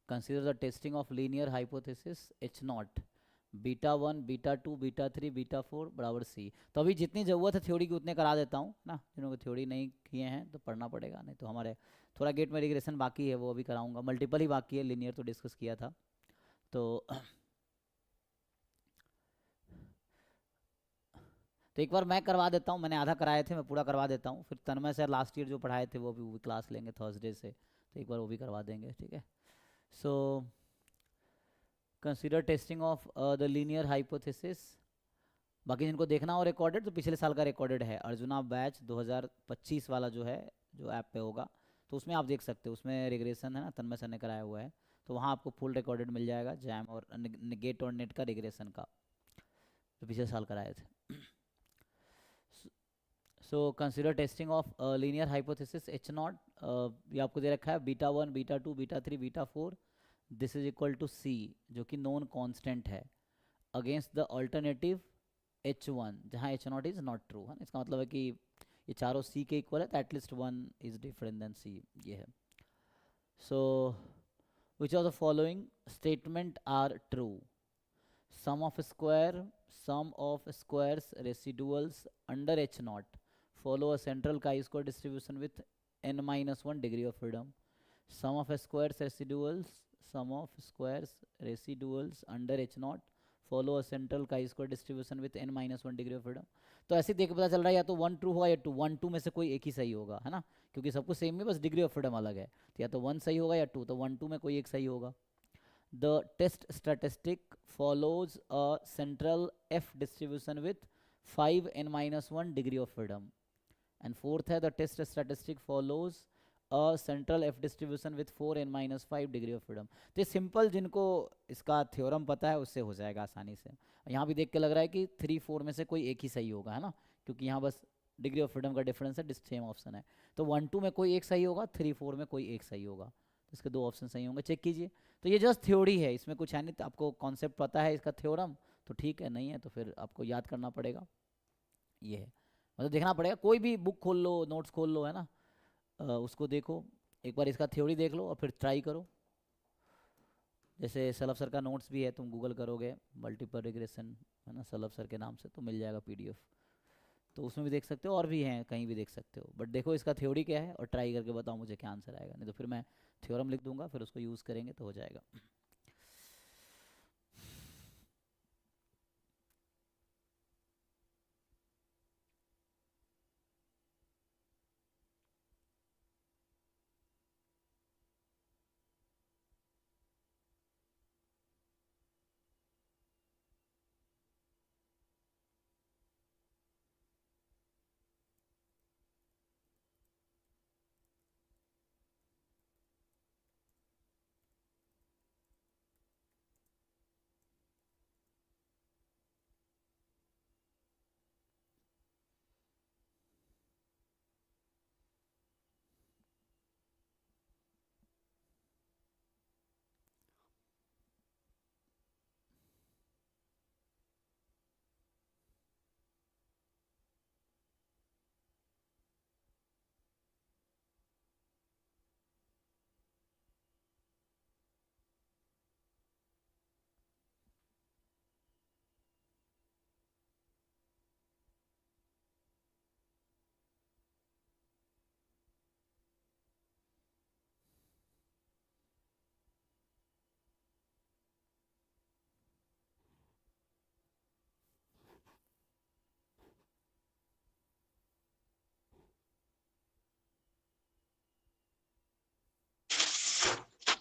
Consider the testing of linear hypothesis H naught beta 1 beta 2 beta 3 beta 4 बराबर C। तो अभी जितनी ज़रूरत है थ्योरी की उतने करा देता हूँ ना, जिन्होंने थ्योरी नहीं किए हैं तो पढ़ना पड़ेगा, नहीं तो हमारे थोड़ा गेट में रिग्रेशन बाकी है वो अभी कराऊंगा, मल्टीपल ही बाकी है, लीनियर तो डिस्कस किया था। तो एक बार मैं करवा देता हूँ, मैंने आधा कराए थे, मैं पूरा करवा देता हूँ, फिर तन्मय सर लास्ट ईयर जो पढ़ाए थे वो भी क्लास लेंगे थर्सडे से, तो एक बार वो भी करवा देंगे, ठीक है। So consider testing of the linear hypothesis. बाकी जिनको देखना हो रिकॉर्डेड, तो पिछले साल का रिकॉर्डेड है, अर्जुना बैच 2025 वाला जो है, जो ऐप पे होगा, तो उसमें आप देख सकते हो, उसमें रिग्रेशन है ना, तन्मय सर ने कराया हुआ है, तो वहाँ आपको फुल रिकॉर्डेड मिल जाएगा जैम और गेट और नेट का रिग्रेशन का, जो पिछले साल कराए थे। So consider testing of linear hypothesis H naught, ये आपको दे रखा है beta 1 beta 2 beta 3 beta 4, this is equal to C, जो कि नॉन कांस्टेंट है, अगेंस्ट द अल्टरनेटिव H1 जहाँ H naught is not true, है ना। इसका मतलब है कि ये चारों C के इक्वल है, तो at least 1 is different than C, ये है। So which of the following statement are true? Sum of squares residuals under H not follow a central chi-square distribution with n-1 degree of freedom. Sum of squares residuals under H naught follow a central chi-square distribution with n-1 degree of freedom. तो ऐसे देख के पता चल रहा है या तो 1 ट्रू होगा या 2, 1 2 में से कोई एक ही सही होगा, है ना, क्योंकि सब कुछ सेम है, बस डिग्री ऑफ फ्रीडम अलग है, तो या तो 1 सही होगा या 2, तो 1 2 में कोई एक सही होगा। The test statistic follows a central F distribution with 5 n-1 degree of freedom. And fourth है the test statistic follows a central F distribution with 4 n-5 degree of freedom. तो सिंपल, जिनको इसका थ्योरम पता है उससे हो जाएगा आसानी से। यहाँ भी देख के लग रहा है कि 3 4 में से कोई एक ही सही होगा, है ना, क्योंकि यहाँ बस डिग्री ऑफ फ्रीडम का डिफरेंस है, सेम ऑप्शन है, तो 1 2 में कोई एक सही होगा, 3 4 में कोई एक सही होगा, तो इसके 2 ऑप्शन सही होंगे, चेक कीजिए। तो ये जस्ट थ्योरी है, इसमें कुछ है नहीं, तो आपको कॉन्सेप्ट पता है इसका थ्योरम तो ठीक है, नहीं है तो फिर आपको याद करना पड़ेगा, ये है, मतलब देखना पड़ेगा, कोई भी बुक खोल लो, नोट्स खोल लो, है ना, उसको देखो एक बार, इसका थ्योरी देख लो और फिर ट्राई करो। जैसे सलभ सर का नोट्स भी है, तुम गूगल करोगे मल्टीपल रिग्रेशन, है ना, सलभ सर के नाम से, तो मिल जाएगा PDF, तो उसमें भी देख सकते हो, और भी हैं कहीं भी देख सकते हो, बट देखो इसका थ्योरी क्या है और ट्राई करके बताओ मुझे क्या आंसर आएगा, नहीं तो फिर मैं थ्योरम लिख दूंगा, फिर उसको यूज़ करेंगे तो हो जाएगा।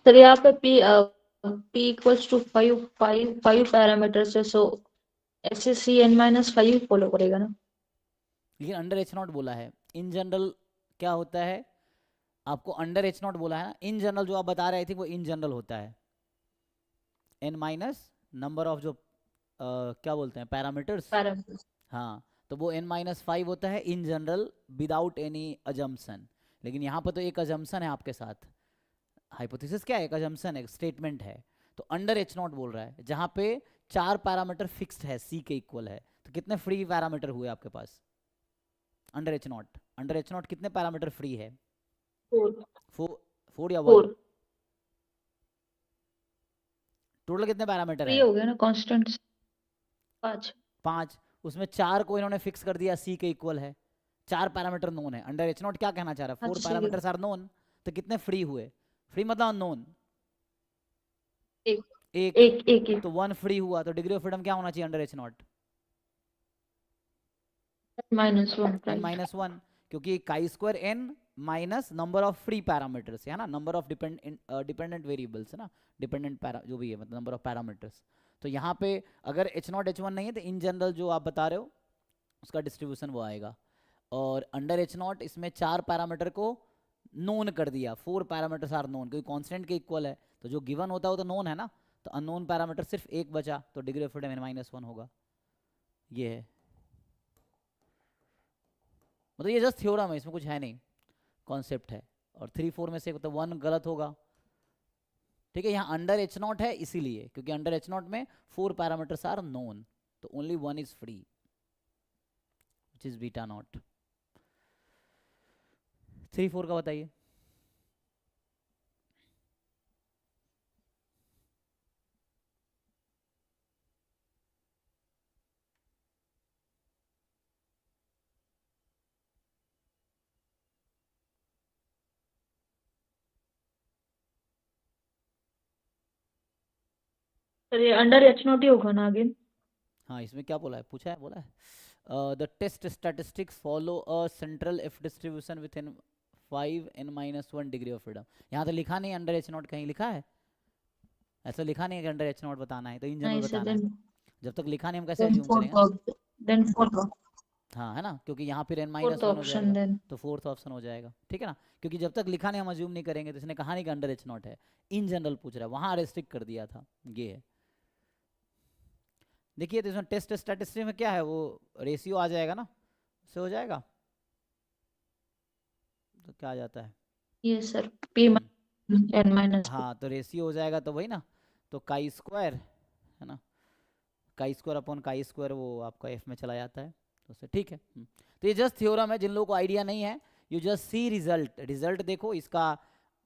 सर यहाँ पे P इक्वल्स टू 5 पैरामीटर्स है, सो SC n-5 फॉलो करेगा ना। लेकिन अंडर H नॉट बोला है, इन जनरल क्या होता है, आपको अंडर H नॉट बोला है ना, इन जनरल जो आप बता रहे थे वो इन जनरल होता है, n- नंबर ऑफ जो क्या बोलते हैं पैरामीटर्स, हाँ, तो वो n-5 होता है in general without any assumption. लेकिन यहाँ पर तो एक अजम्पशन है आपके साथ, हाइपोथेसिस क्या है, एक अजम्पशन है, स्टेटमेंट है। तो अंडर h0 बोल रहा है, जहाँ पे 4 पैरामीटर फिक्स्ड है, c के इक्वल है, तो कितने फ्री पैरामीटर हुए आपके पास अंडर h0? अंडर h0 कितने पैरामीटर फ्री है? 4 या 1? 4 टोटल कितने पैरामीटर फ्री है? हो गया ना, कांस्टेंट 5। 5। उसमें 4 को इन्होंने फिक्स कर दिया, c के इक्वल है, 4 पैरामीटर नोन है। अंडर h0 क्या कहना चाह रहा है? 4 अच्छा, पैरामीटर्स आर नोन। तो कितने फ्री हुए? फ्री मतलब अननोन, एक एक। एक एक एक तो 1 फ्री हुआ, तो डिग्री ऑफ फ्रीडम क्या होना चाहिए अंडर h0? -1, n right. -1, क्योंकि chi square n minus number of free parameters है ना, नंबर ऑफ डिपेंडेंट वेरिएबल्स है ना, डिपेंडेंट पैरा जो भी है, मतलब नंबर ऑफ पैरामीटर्स। तो यहाँ पे अगर h0 h1 नहीं है तो इन जनरल जो आप बता रहे हो उसका डिस्ट्रीब्यूशन वो आएगा। और अंडर h0 इसमें 4 पैरामीटर को नोन कर दिया, 4 पैरामीटर्स आर नोन, क्योंकि कांस्टेंट के इक्वल है, तो जो गिवन होता है वो तो नोन है ना, तो अननोन पैरामीटर सिर्फ एक बचा, तो डिग्री ऑफ फ्रीडम n-1 होगा। ये है, मतलब ये जस्ट थ्योरम है, इसमें कुछ है नहीं, कॉन्सेप्ट है। और 3 4 में से मतलब 1 गलत होगा, ठीक है। यहाँ अंडर h0 है इसीलिए, क्योंकि अंडर h0 में 4 पैरामीटर्स आर नोन, तो only 1 is free which is beta not. 3 4 का बताइए। सर ये अंडर h0 ही होगा ना अगेन? हाँ, इसमें क्या बोला है, पूछा है, बोला है the test statistics follow a central F distribution within 5 n-1 degree of freedom. यहाँ तो लिखा नहीं अंडर h0, कहीं लिखा है ऐसा? लिखा नहीं है कि अंडर h0 बताना है, तो इन जनरल नहीं सर, बताना है। देन जब तक लिखा नहीं हम कैसे देन एज्यूम फोर्थ करेंगे? देन फोर्थ हाँ, है ना, क्योंकि यहाँ फिर n-1 फोर्थ हो ऑप्शन जाएगा, देन। तो फोर्थ ऑप्शन हो जाएगा, ठीक है ना, क्योंकि जब तक लिखा नहीं हम अज्यूम नहीं करेंगे। तो इसने कहा नहीं कि अंडर h0 है, इन जनरल पूछ रहा है, वहाँ रेस्ट्रिक्ट कर दिया था, ये है। देखिए तो इसमें टेस्ट स्टैटिस्टिक्स में क्या है, वो रेशियो आ जाएगा ना, उससे हो जाएगा। तो क्या आ जाता है? ये सर p n-2। हाँ, तो रेशियो हो जाएगा, तो वही ना, तो काई स्क्वायर है ना, chi square upon chi square वो आपका एफ में चला जाता है, तो उससे ठीक है। तो ये जस्ट थ्योरम है, जिन लोगों को आइडिया नहीं है you just see result, result देखो, इसका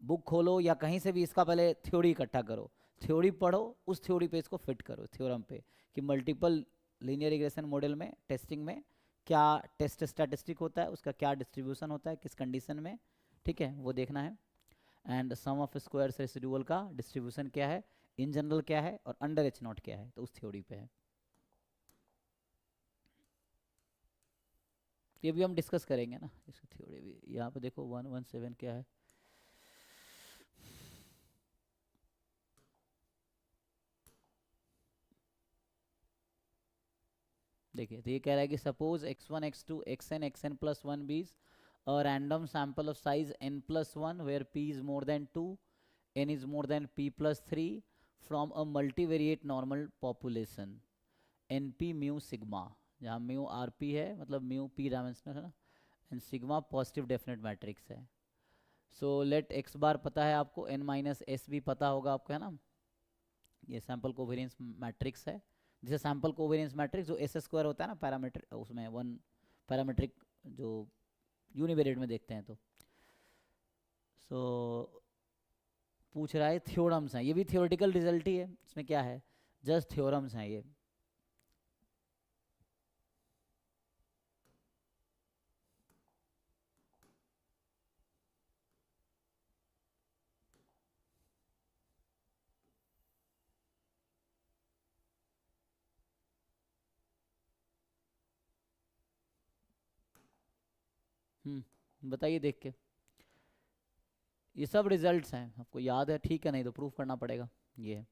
बुक खोलो या कहीं से भी इसका पहले थ्योरी इकट्ठा करो, थ्योरी पढ़ो, उस थ्योरी पे इसको फिट करो थ्योरम पे, कि मल्टीपल लीनियर रिग्रेशन मॉडल में टेस्टिंग में क्या टेस्ट स्टैटिस्टिक होता है, उसका क्या डिस्ट्रीब्यूशन होता है, किस कंडीशन में, ठीक है, वो देखना है। And sum of squares residual का डिस्ट्रीब्यूशन क्या है, इन जनरल क्या है, और अंडर h0 क्या है, तो उस थ्योरी पे है। ये भी हम डिस्कस करेंगे ना, इसकी थ्योरी भी। यहाँ पे देखो 117 क्या है, देखिए, तो ये कह रहा है कि suppose x1 x2 xn xn plus 1 b is a random sample of size n+1 where p is more than 2, n is more than p plus 3 from a multivariate normal population np mu sigma, जहाँ mu rp है, मतलब mu p dimensional है ना, and sigma positive definite matrix है। So late x बार पता है आपको, n minus S भी पता होगा आपको, है ना, ये सैम्पल कोवेरियंस मैट्रिक्स है। जैसे सैम्पल कोवेरियंस मैट्रिक्स जो एस स्क्वायर होता है ना पैरामीटर, उसमें 1 पैरामीट्रिक जो यूनिवेरिएट में देखते हैं, तो पूछ रहा है थ्योरम्स हैं, ये भी थ्योरेटिकल रिजल्ट ही है, इसमें क्या है, जस्ट थ्योरम्स हैं ये। बताइए देख के, ये सब रिजल्ट्स हैं, आपको याद है, ठीक है, नहीं तो प्रूफ करना पड़ेगा, ये है।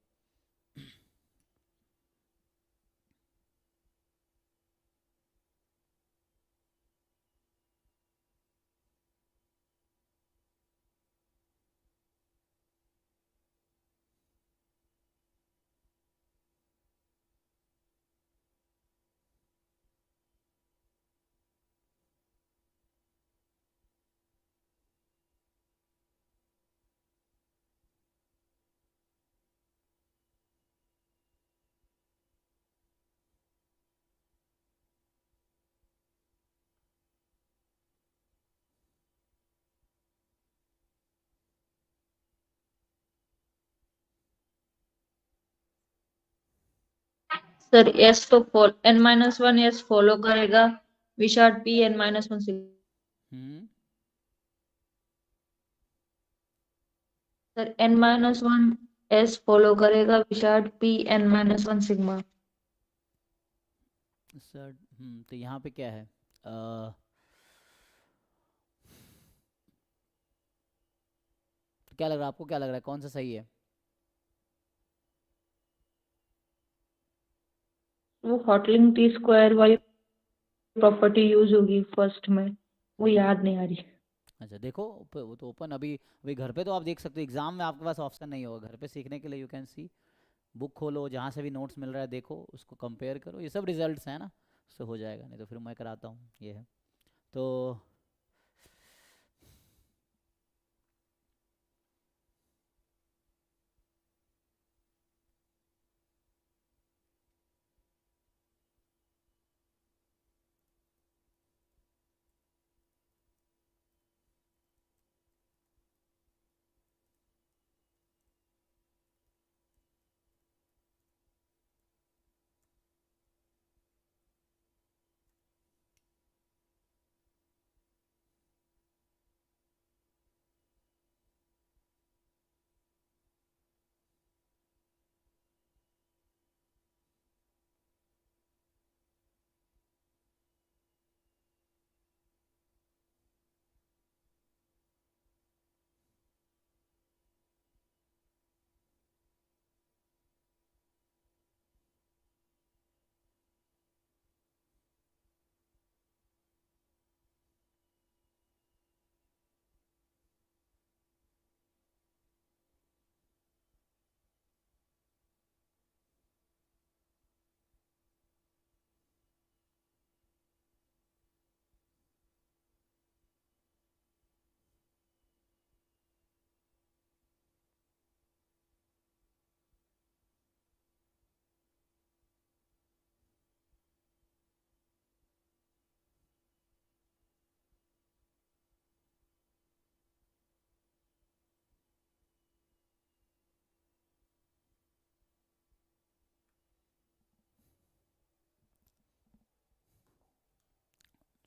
सर एस तो n minus one S follow करेगा Wishart p n minus one hmm sir n minus one S follow करेगा Wishart p n minus one sigma. Sir तो यहाँ पे क्या है क्या लग रहा है आपको, क्या लग रहा है कौन सा सही है? वो हॉटलिंग टी स्क्वायर वाली प्रॉपर्टी यूज होगी फर्स्ट में, वो याद नहीं आ रही। अच्छा देखो, वो तो ओपन अभी अभी घर पे तो आप देख सकते हो, एग्जाम में आपके पास ऑप्शन नहीं होगा, घर पे सीखने के लिए यू कैन सी, बुक खोलो जहाँ से भी नोट्स मिल रहा है देखो, उसको कंपेयर करो, ये सब रिजल्ट्स हैं ना, उससे हो जाएगा, नहीं तो फिर मैं कराता हूँ, ये है तो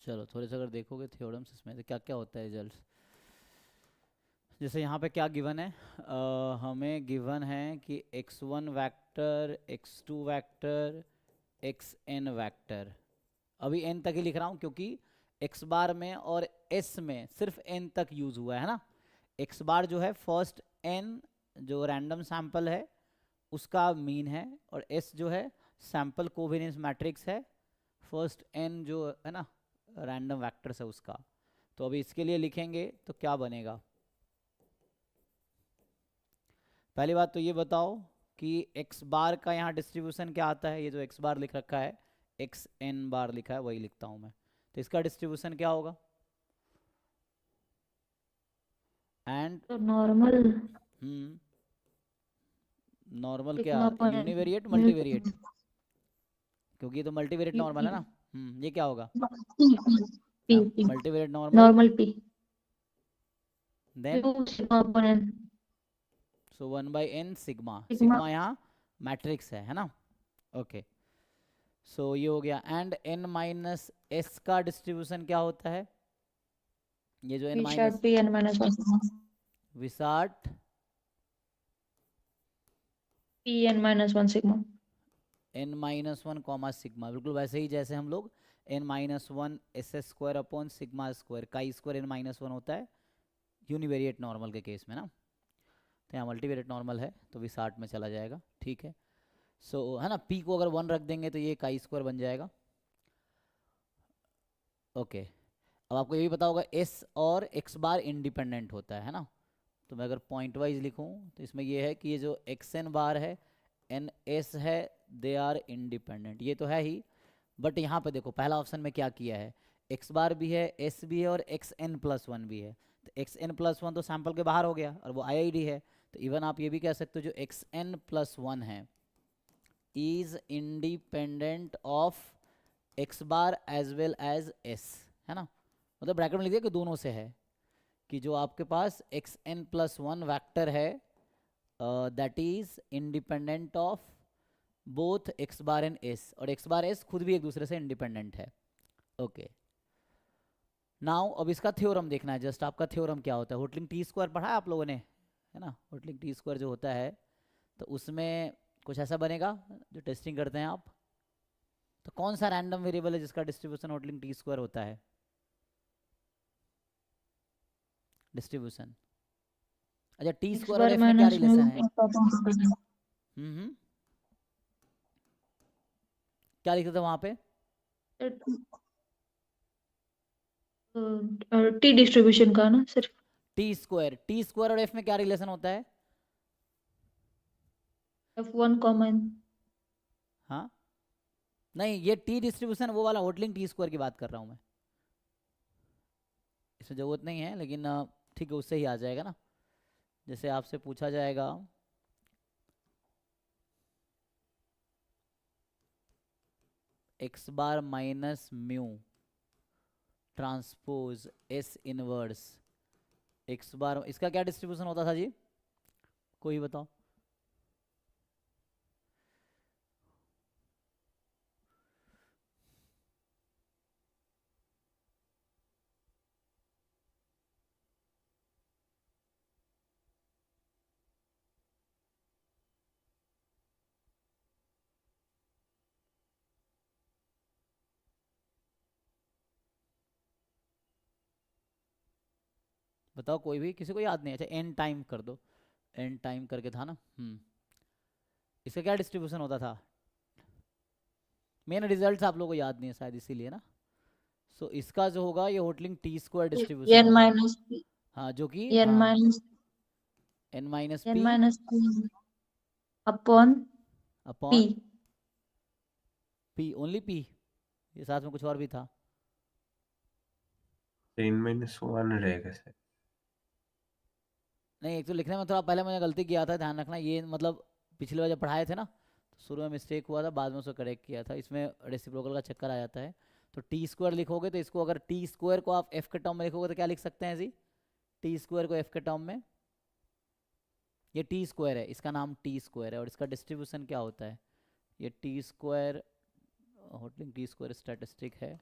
चलो थोड़े से अगर देखोगे थ्योरम्स इसमें से क्या क्या होता है रिजल्ट, जैसे यहाँ पे क्या गिवन है, हमें गिवन है कि x1 vector, x2 vector, xn vector, अभी n तक ही लिख रहा हूँ क्योंकि x बार में और s में सिर्फ n तक यूज हुआ है ना, x बार जो है फर्स्ट n जो रैंडम सैंपल है उसका मीन है, और s जो है सैंपल कोवेरिएंस मैट्रिक्स है, फर्स्ट n जो है ना रैंडम वेक्टर्स है उसका। तो अभी इसके लिए लिखेंगे तो क्या बनेगा, पहली बात तो ये बताओ कि x बार का यहाँ डिस्ट्रीब्यूशन क्या आता है, ये जो x बार लिख रखा है x n बार लिखा है वही लिखता हूँ मैं, तो इसका डिस्ट्रीब्यूशन क्या होगा, एंड तो नॉर्मल नॉर्मल क्या, सिग्मा पर यूनिवेरिएट मल्टीवेरिएट, क्योंकि ये तो मल्टीवेरिएट नॉर्मल है ना, ये क्या होगा p multivariate normal, normal p then sigma upon n so 1/n sigma, sigma sigma यहाँ मैट्रिक्स है ना, ओके सो ये हो गया, एंड n माइनस s का डिस्ट्रीब्यूशन क्या होता है, ये जो n Wishart minus p n minus one sigma Wishart p n minus one sigma n minus one comma sigma, बिल्कुल वैसे ही जैसे हम लोग n minus one S square upon sigma square, chi square n minus one होता है univariate normal के case में ना, तो यहाँ मल्टीवेरिएट नॉर्मल है तो विसार्ट में चला जाएगा, ठीक है सो है ना, p को अगर 1 रख देंगे तो ये काई स्क्वायर बन जाएगा, ओके अब आपको ये भी पता होगा s और x बार इंडिपेंडेंट होता है ना, तो मैं अगर पॉइंट वाइज लिखूं तो इसमें ये है कि ये जो xn बार है एन एस है दे आर इंडिपेंडेंट, ये तो है ही, बट यहाँ पे देखो पहला ऑप्शन में क्या किया है, x बार भी है s भी है और xn प्लस वन भी है, तो xn प्लस वन तो सैंपल के बाहर हो गया और वो IID है, तो इवन आप ये भी कह सकते हो जो xn प्लस वन है is independent of x bar as well as s, है ना, मतलब ब्रैकेट में लिख दिया कि दोनों से है, कि जो आपके पास xn प्लस वन वैक्टर है that is independent of both x bar and S, और एक्स बार एस खुद भी एक दूसरे से इंडिपेंडेंट है। ओके, नाउ अब इसका थ्योरम देखना है। जस्ट आपका थ्योरम क्या होता है, होटलिंग टी स्क्वायर पढ़ा है आप लोगों ने, है ना। होटलिंग टी स्क्वायर जो होता है तो उसमें कुछ ऐसा बनेगा जो टेस्टिंग करते हैं आप। तो कौन सा रैंडम वेरिएबल है जिसका डिस्ट्रीब्यूशन होटलिंग टी स्क्वायर होता है? डिस्ट्रीब्यूशन, अच्छा टी एक्स स्क्वायर और बार एफ में क्या माइनस रिलेशन है? म्यू हम्म, क्या लिखते थे वहां पे? टी डिस्ट्रीब्यूशन का ना सिर्फ। टी स्क्वायर और एफ में क्या रिलेशन होता है? F1 common. हाँ नहीं, ये टी डिस्ट्रीब्यूशन वो वाला होटलिंग टी स्क्वायर की बात कर रहा हूँ मैं, इसमें जरूरत नहीं है लेकिन ठीक है, उससे ही आ जाएगा ना। जैसे आपसे पूछा जाएगा X bar minus mu transpose S inverse X bar, इसका क्या डिस्ट्रीब्यूशन होता था जी, कोई बताओ? बताओ कोई भी, किसी को याद नहीं? अच्छा एन टाइम कर दो, एन टाइम करके था ना। इसका क्या डिस्ट्रीब्यूशन होता था? मेन रिजल्ट्स आप लोगों को याद नहीं है शायद, इसीलिए ना। सो इसका जो होगा ये Hotelling T square distribution N होगा। माइनस हाँ जो कि एन हाँ minus N minus N P minus upon P. Upon P, only P, ये साथ में कुछ और भी था? n-1 रहेगा सर। नहीं, एक तो लिखने में थोड़ा पहले मैंने गलती किया था, ध्यान रखना। ये मतलब पिछले बार जब पढ़ाए थे ना तो शुरू में मिस्टेक हुआ था, बाद में उसको करेक्ट किया था। इसमें रेसिप्रोकल का चक्कर आ जाता है। तो टी स्क्वायर लिखोगे तो इसको, अगर टी स्क्वायर को आप एफ के टर्म में लिखोगे तो क्या लिख सकते हैं जी? टी स्क्वायर को एफ के टर्म में, ये टी स्क्वायर है, इसका नाम टी स्क्वायर है, और इसका डिस्ट्रीब्यूशन क्या होता है? ये T square होटलिंग T square statistic है,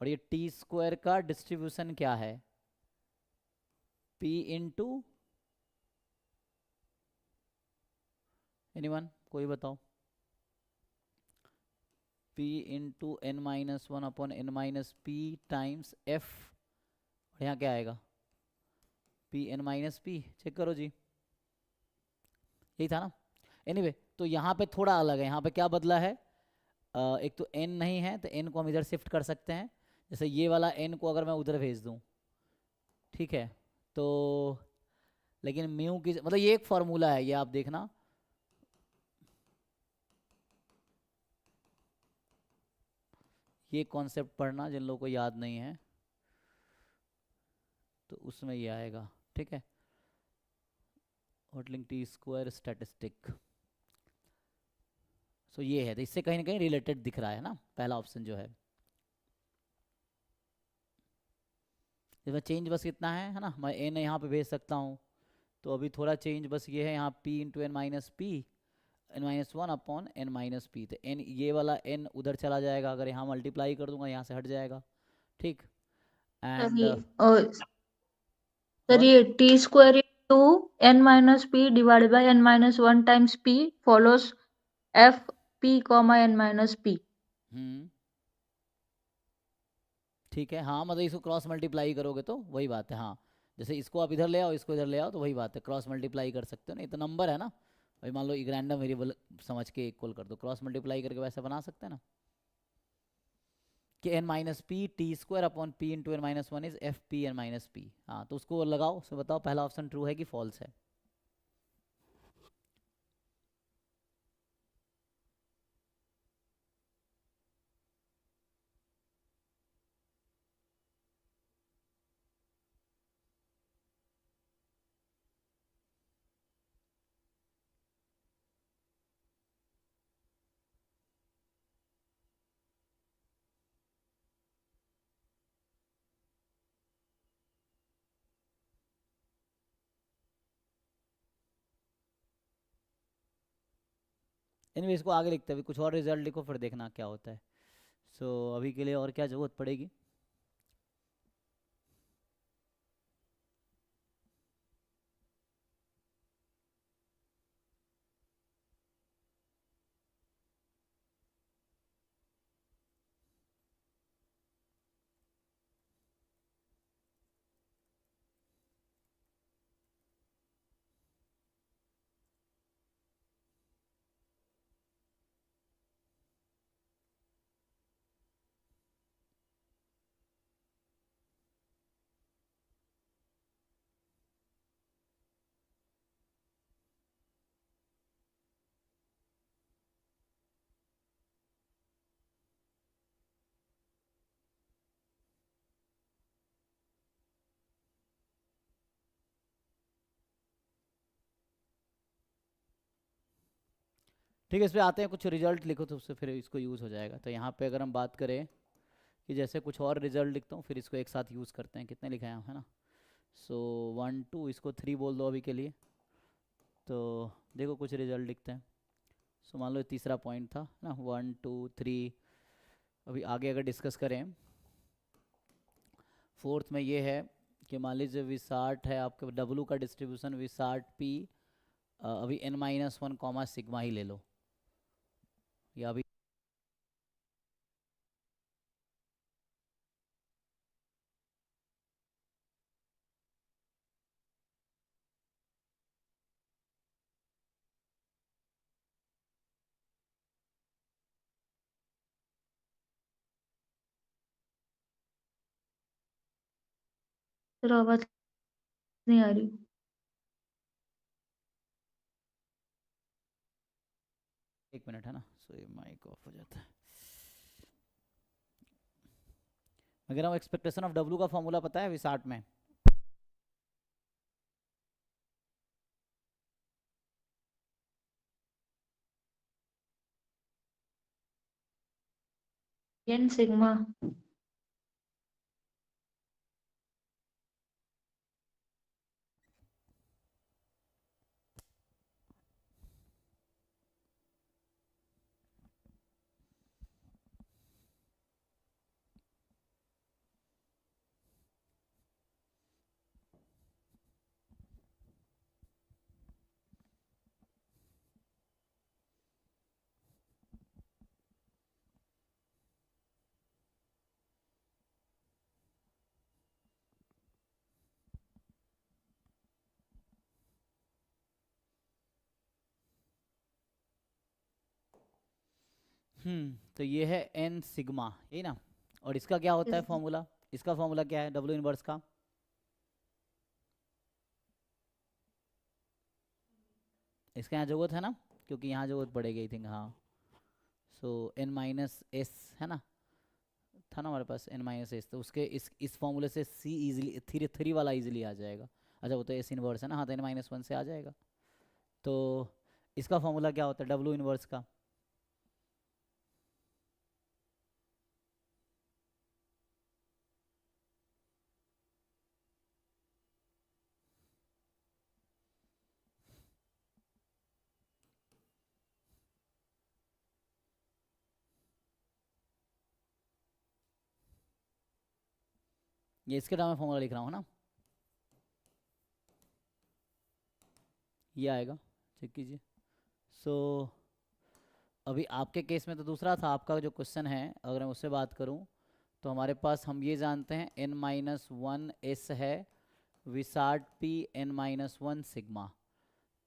और ये टी स्क्वायर का डिस्ट्रीब्यूशन क्या है? पी इंटू, एनीवन कोई बताओ? p into N minus one upon N minus P times F, और यहाँ क्या आएगा? p n minus P, check करो जी, यही था ना। एनीवे तो यहाँ पे थोड़ा अलग है, यहाँ पे क्या बदला है? एक तो n नहीं है तो n को हम इधर शिफ्ट कर सकते हैं। जैसे ये वाला n को अगर मैं उधर भेज दूँ, ठीक है, तो लेकिन म्यू की मतलब ये एक फॉर्मूला है, ये आप देखना, ये कॉन्सेप्ट पढ़ना जिन लोगों को याद नहीं है तो उसमें ये आएगा, ठीक है। होटलिंग टी स्क्वायर स्टैटिस्टिक, सो ये है, तो इससे कहीं ना कहीं रिलेटेड दिख रहा है ना पहला ऑप्शन जो है। इसमें चेंज बस कितना है ना, मैं एन यहाँ पे भेज सकता हूँ, तो अभी थोड़ा चेंज बस ये है, यहाँ p into N minus P N minus one upon N minus P, तो एन ये वाला n उधर चला जाएगा, अगर यहाँ मल्टीप्लाई कर दूंगा यहाँ से हट जाएगा, ठीक। एंड सर ये T square into N minus P divided by N minus one times P follows F P comma N minus P. ठीक है, हाँ मतलब इसको क्रॉस मल्टीप्लाई करोगे तो वही बात है। हाँ जैसे इसको आप इधर ले आओ, इसको इधर ले आओ, तो वही बात है, क्रॉस मल्टीप्लाई कर सकते हो ना, ये तो नंबर है ना भाई, मान लो एक रैंडम वेरिएबल समझ के इक्वल कर दो, क्रॉस मल्टीप्लाई करके वैसे बना सकते हैं ना कि N minus P T square upon P into N minus one is F P N minus P. हाँ तो उसको लगाओ, उसमें बताओ पहला ऑप्शन ट्रू है कि फॉल्स है? एनीवे इसको आगे लिखते हैं, अभी कुछ और रिजल्ट लिखो फिर देखना क्या होता है। सो अभी के लिए और क्या ज़रूरत पड़ेगी? ठीक है, इस पे आते हैं, कुछ रिजल्ट लिखो तो उससे फिर इसको यूज़ हो जाएगा। तो यहाँ पे अगर हम बात करें कि जैसे कुछ और रिजल्ट लिखता हूँ फिर इसको एक साथ यूज़ करते हैं। कितने लिखा है ना? सो 1 2, इसको 3 बोल दो अभी के लिए। तो देखो कुछ रिजल्ट लिखते हैं। सो मान लो तीसरा पॉइंट था ना, 1 2 3। अभी आगे अगर डिस्कस करें, फोर्थ में ये है कि मान लीजिए विसार्ट है आपके, डब्लू का डिस्ट्रीब्यूशन विसार्ट पी, अभी n-1 कॉमा सिग्मा ही ले लो, या अभी सर आवाज नहीं आ रही। एक मिनट है ना, सो ये माइक ऑफ हो जाता है। मैं कह रहा हूँ एक्सपेक्टेशन ऑफ डब्लू का फॉर्मूला पता है विसार्ट में? n sigma. तो ये है n सिग्मा, यही ना? और इसका क्या होता है फॉर्मूला? इसका फॉर्मूला क्या है डब्ल्यू इनवर्स का? इसका यहाँ जरूरत है ना, क्योंकि यहाँ जरूरत पड़ेगी आई थिंक। हाँ, सो n-s है ना, था ना हमारे पास n-s, तो उसके इस फॉर्मूले से c इजीली 3 वाला इजीली आ जाएगा। अच्छा वो तो s इनवर्स है ना, हाँ तो n-1 से आ जाएगा। तो इसका फॉर्मूला क्या होता है डब्ल्यू इनवर्स का? ये इसके टाइम में फॉर्मूला लिख रहा हूँ ना, ये आएगा, चेक कीजिए। सो अभी आपके केस में तो दूसरा था, आपका जो क्वेश्चन है अगर मैं उससे बात करूं तो हमारे पास हम ये जानते हैं n-1 s है विसार्ट p n-1 सिग्मा।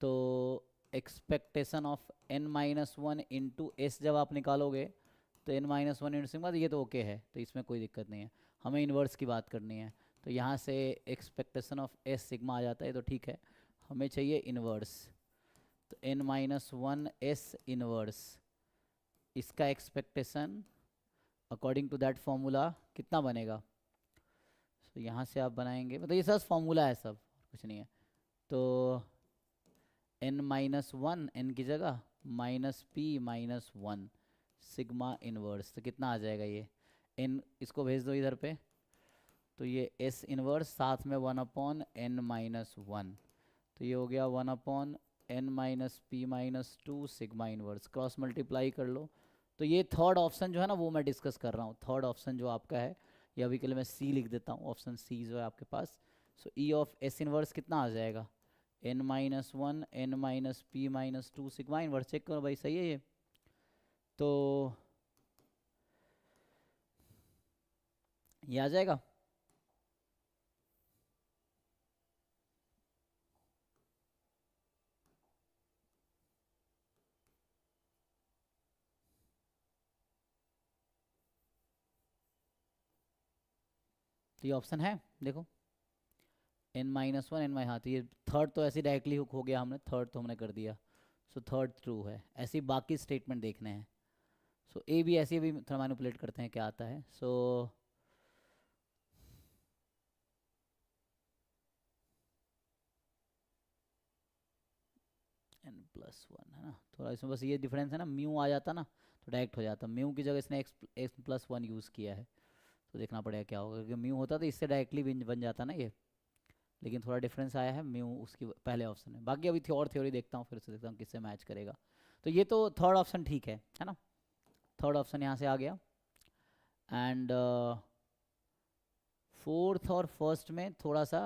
तो expectation of n-1 into S जब आप निकालोगे तो n-1 इंटू सिग्मा, तो ये तो ओके है, तो इसमें कोई दिक्कत नहीं है। हमें इन्वर्स की बात करनी है, तो यहाँ से एक्सपेक्टेशन ऑफ एस सिग्मा आ जाता है, तो ठीक है। हमें चाहिए इन्वर्स, तो n-1 एस इन्वर्स, इसका expectation according to that formula कितना बनेगा? तो यहाँ से आप बनाएंगे, मतलब ये सब फॉर्मूला है, सब कुछ नहीं है। तो n-1 n की जगह -p-1 सिग्मा इनवर्स, तो कितना आ जाएगा ये n, इसको भेज दो इधर पे, तो ये s इनवर्स साथ में 1/n-1, तो ये हो गया 1/n n माइनस पी minus 2 sigma inverse, cross multiply कर लो। तो ये थर्ड ऑप्शन जो है ना वो मैं डिस्कस कर रहा हूँ। थर्ड ऑप्शन जो आपका है, ये अभी के लिए मैं सी लिख देता हूँ, ऑप्शन सी जो है आपके पास। So E of S inverse कितना आ जाएगा, n माइनस 1 n माइनस पी माइनस 2 सिग्मा इनवर्स। चेक करो भाई, सही है ये? तो ये आ जाएगा। तो ये ऑप्शन है, देखो n माइनस 1 n माइनस, हाँ तो ये थर्ड तो ऐसे डायरेक्टली हो गया, हमने थर्ड तो हमने कर दिया। सो थर्ड ट्रू है। ऐसे ही बाकी स्टेटमेंट देखने हैं। सो ए भी ऐसे भी थोड़ा मैनिपुलेट करते हैं क्या आता है। सो n प्लस 1 है ना, थोड़ा इसमें बस ये डिफरेंस है ना, म्यू आ जाता ना तो डायरेक्ट हो जाता, म्यू की जगह इसने x प्लस 1 यूज़ किया है। तो देखना पड़ेगा क्या होगा, क्योंकि म्यू होता तो इससे डायरेक्टली बन जाता ना ये, लेकिन थोड़ा डिफरेंस आया है म्यू उसकी पहले ऑप्शन में। बाकी अभी और थ्योरी देखता हूँ, फिर से देखता हूँ किससे मैच करेगा। तो ये तो थर्ड ऑप्शन ठीक है ना, थर्ड ऑप्शन यहाँ से आ गया। एंड फोर्थ और फर्स्ट में थोड़ा सा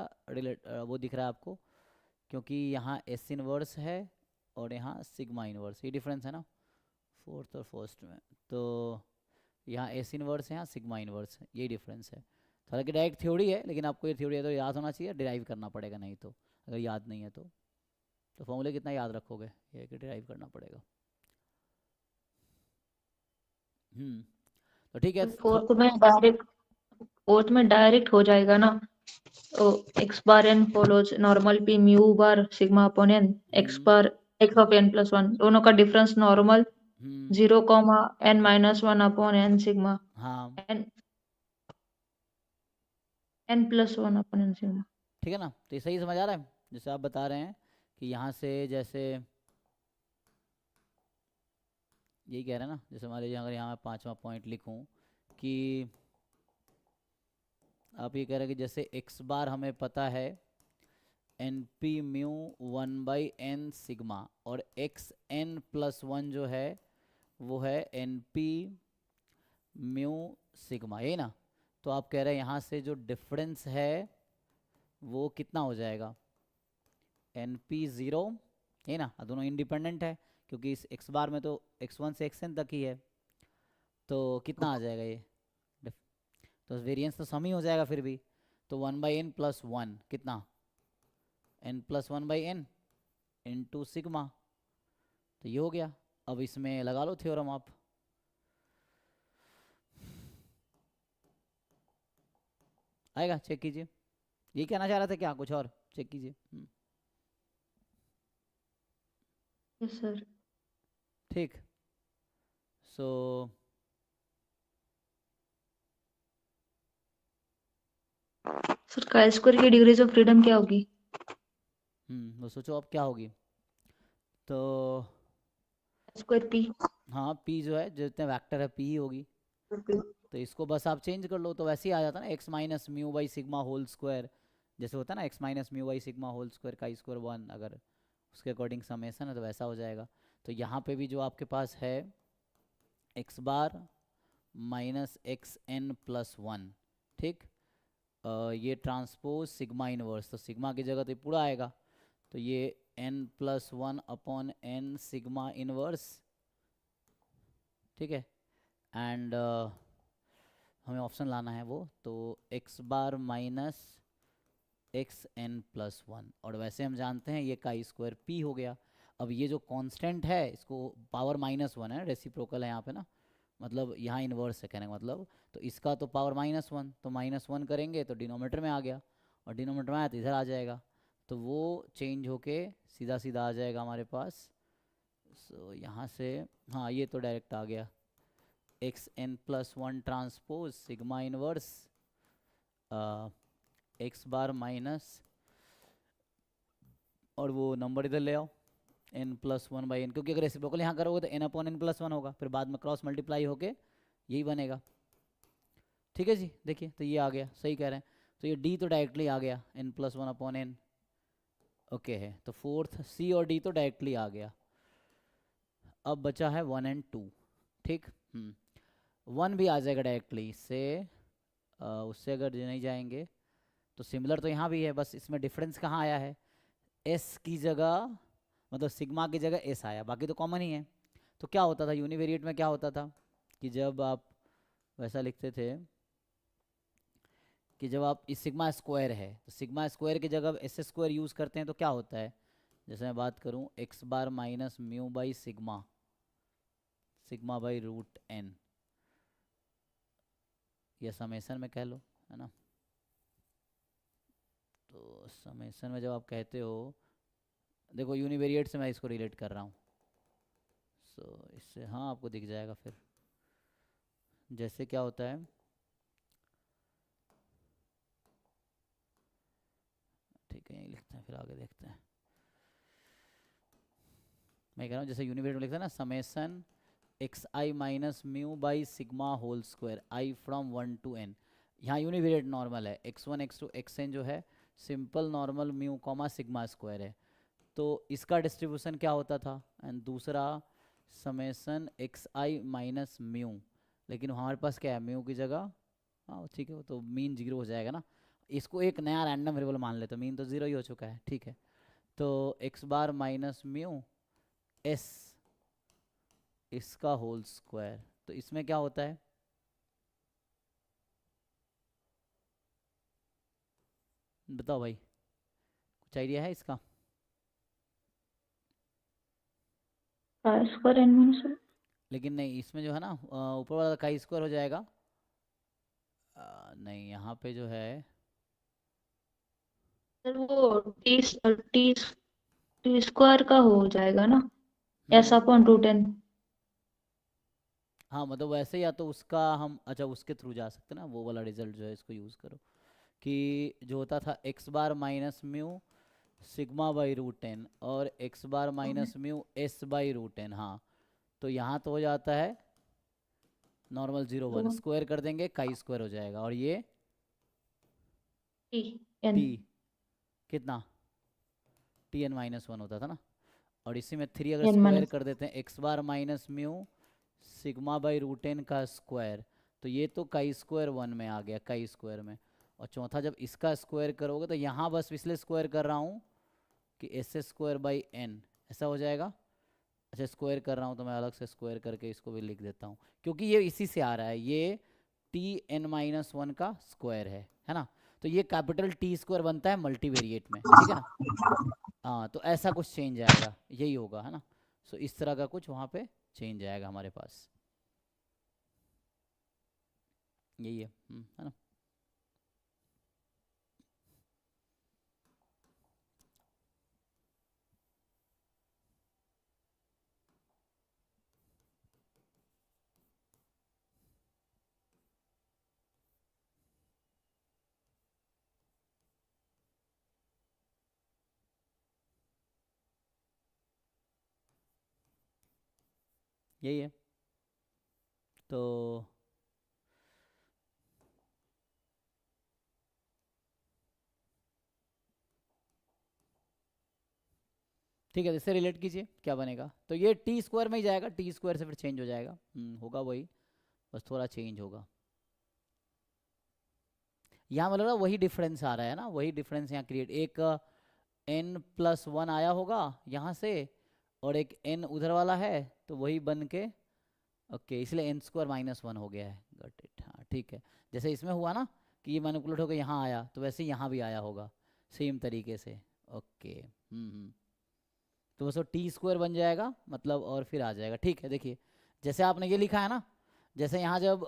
वो दिख रहा है आपको, क्योंकि यहाँ एस इनवर्स है और यहाँ सिग्मा इनवर्स, ये डिफरेंस है ना फोर्थ और फर्स्ट में। तो यहाँ एस इनवर्स है, यहाँ सिग्मा इनवर्स है, ये डिफरेंस है। हालांकि डायरेक्ट थ्योरी है, लेकिन आपको ये थ्योरी है तो याद होना चाहिए, डिराइव करना पड़ेगा, नहीं तो अगर याद नहीं है तो फॉर्मूले कितना याद रखोगे, ये कि डिराइव करना पड़ेगा। तो ठीक है। फोर्थ में डायरेक्ट हो जाएगा ना, तो x bar n follows normal p mu bar sigma upon n, x bar x of n plus 1, दोनों का difference normal 0, n minus 1 upon n sigma, हाँ n plus 1 upon n sigma. ठीक है ना, तो ये सही समझ आ रहा है? जैसे आप बता रहे हैं कि यहाँ से जैसे यही कह रहे हैं ना, जैसे मान लीजिए अगर यहाँ मैं 5वां पॉइंट लिखूँ कि आप ये कह रहे हैं कि जैसे x बार हमें पता है N P mu 1/n sigma, और एक्स n प्लस 1 जो है वो है एन पी म्यू सिग्मा, यही ना। तो आप कह रहे हैं यहाँ से जो डिफरेंस है वो कितना हो जाएगा, एन पी 0, यही ना। दोनों इंडिपेंडेंट है, क्योंकि इस x बार में तो x1 से xn तक ही है, तो कितना आ जाएगा ये, तो वेरिएंस तो सम ही हो जाएगा फिर भी। तो 1/n प्लस 1 कितना, n plus 1/n into sigma, तो ये हो गया। अब इसमें लगा लो थ्योरम आप, आएगा, चेक कीजिए। ये कहना चाह रहा था क्या, कुछ और चेक कीजिए। Yes sir. ठीक, सो सर chi स्क्वायर की डिग्रीज ऑफ फ्रीडम क्या होगी? वो सोचो अब क्या होगी। तो स्क्वायर p, हाँ p जो है, जितने वेक्टर है p ही होगी। तो इसको बस आप चेंज कर लो तो वैसे ही आ जाता ना, x minus mu by sigma whole square, जैसे होता है ना x minus mu by sigma whole square का स्क्वायर 1, अगर उसके अकॉर्डिंग समेशन है तो वैसा हो जाएगा। तो यहाँ पे भी जो आपके पास है x bar minus X N plus 1, ठीक, ये ट्रांसपोज सिग्मा इनवर्स, तो सिग्मा की जगह तो ये पूरा आएगा, तो ये n plus 1 upon n sigma inverse, ठीक है। एंड हमें ऑप्शन लाना है वो, तो x bar minus X N plus 1, और वैसे हम जानते हैं ये काई स्क्वायर p हो गया। अब ये जो कांस्टेंट है इसको पावर -1 है, रेसिप्रोकल है यहाँ पे ना, मतलब यहाँ इन्वर्स है कहने का मतलब, तो इसका तो पावर -1, तो -1 करेंगे तो डिनोमीटर में आ गया, और डिनोमीटर में आया तो इधर आ जाएगा, तो वो चेंज होके सीधा सीधा आ जाएगा हमारे पास। सो यहाँ से हाँ ये तो डायरेक्ट आ गया, X N plus 1 transpose sigma inverse X bar minus, और वो नंबर इधर ले आओ n प्लस 1/n, क्योंकि अगर रेसिप्रोकल यहाँ करोगे तो n अपॉन n प्लस 1 होगा, फिर बाद में क्रॉस मल्टीप्लाई होके यही बनेगा। ठीक है जी, देखिए तो ये आ गया, सही कह रहे हैं। तो ये d तो डायरेक्टली आ गया n plus 1 upon n, okay है, तो फोर्थ सी और डी तो डायरेक्टली आ गया। अब बचा है 1 एंड 2, ठीक। 1 भी आ जाएगा डायरेक्टली इससे, उससे अगर नहीं जाएंगे तो सिमिलर तो यहाँ भी है, बस इसमें डिफरेंस कहाँ आया है, एस की जगह, मतलब सिग्मा की जगह एस आया, बाकी तो कॉमन ही है। तो क्या होता था यूनिवेरिएट में, क्या होता था कि जब आप वैसा लिखते थे कि जब आप इस सिग्मा स्क्वायर है तो सिग्मा स्क्वायर की जगह एस स्क्वायर यूज़ करते हैं तो क्या होता है, जैसे मैं बात करूँ X bar minus mu by sigma, sigma by root N, या समेसन में कह लो, है ना। तो समेसन में जब आप कहते हो, देखो यूनिवेरिएट से मैं इसको रिलेट कर रहा हूँ, सो इससे हाँ आपको दिख जाएगा फिर। जैसे क्या होता है, ठीक है यही लिखते हैं फिर आगे देखते हैं। मैं कह रहा हूँ जैसे यूनिवेरिएट में लिखते हैं ना, summation X I minus mu by sigma whole square I from 1 to n। यहाँ यूनिवेरिएट नॉर्मल है, x1 x2 xn जो है simple normal mu comma sigma square है, तो इसका डिस्ट्रीब्यूशन क्या होता था। एंड दूसरा summation X I minus mu, लेकिन हमारे पास क्या है म्यू की जगह, हाँ ठीक है वो तो मीन 0 हो जाएगा ना, इसको एक नया रैंडम वेरिएबल मान लेते, मीन तो 0 ही हो चुका है, ठीक है। तो X bar minus mu S इसका होल स्क्वायर, तो इसमें क्या होता है, बताओ भाई कुछ आइडिया है इसका। स्क्वायर एन माइनस, लेकिन नहीं इसमें जो है ना ऊपर वाला काई स्क्वायर हो जाएगा, नहीं यहाँ पे जो है सर वो टी टी स्क्वायर का हो जाएगा ना, एस अपॉन रूट एन। हाँ मतलब वैसे, या तो उसका हम अच्छा उसके थ्रू जा सकते ना, वो वाला रिजल्ट जो है इसको यूज़ करो कि जो होता था X bar minus mu sigma by root N और X bar minus mu S by root N, हाँ तो यहाँ तो हो जाता है नॉर्मल 0 1, स्क्वायर कर देंगे काई स्क्वायर हो जाएगा, और ये टी एन, टी कितना टी एन माइनस 1 होता था ना, और इसी में 3 अगर एन स्क्वायर माइनस, कर देते हैं X bar minus mu sigma by root N का स्क्वायर, तो ये तो काई स्क्वायर 1 में आ गया काई स्क्वायर में, और चौथा जब इसका स्क्वायर करोगे तो यहाँ बस इसलिए स्क्वायर कर रहा हूँ कि एस स्क्वायर बाई एन ऐसा हो जाएगा। अच्छा स्क्वायर कर रहा हूँ तो मैं अलग से स्क्वायर करके इसको भी लिख देता हूँ, क्योंकि ये इसी से आ रहा है, ये टी एन माइनस 1 का स्क्वायर है ना, तो ये कैपिटल टी स्क्वायर बनता है मल्टीवेरिएट में, ठीक है ना। हाँ तो ऐसा कुछ चेंज आएगा, यही होगा, है ना। सो इस तरह का कुछ वहाँ पे चेंज आएगा हमारे पास, यही है ना। यही है तो ठीक है, इससे रिलेट कीजिए क्या बनेगा, तो ये टी स्क्वायर में ही जाएगा, टी स्क्वायर से फिर चेंज हो जाएगा, होगा वही, बस थोड़ा चेंज होगा। यहाँ मतलब ना वही डिफरेंस आ रहा है ना, वही डिफरेंस यहाँ क्रिएट, एक n+1 आया होगा यहाँ से और एक n उधर वाला है, तो वही बन के ओके, इसलिए n स्क्वायर माइनस 1 हो गया है, गॉट इट। हाँ ठीक है, जैसे इसमें हुआ ना कि ये मैनिपुलेट होकर यहाँ आया, तो वैसे यहाँ भी आया होगा सेम तरीके से, ओके। तो बस वो टी स्क्वायर बन जाएगा मतलब, और फिर आ जाएगा, ठीक है। देखिए जैसे आपने ये लिखा है ना, जैसे यहाँ जब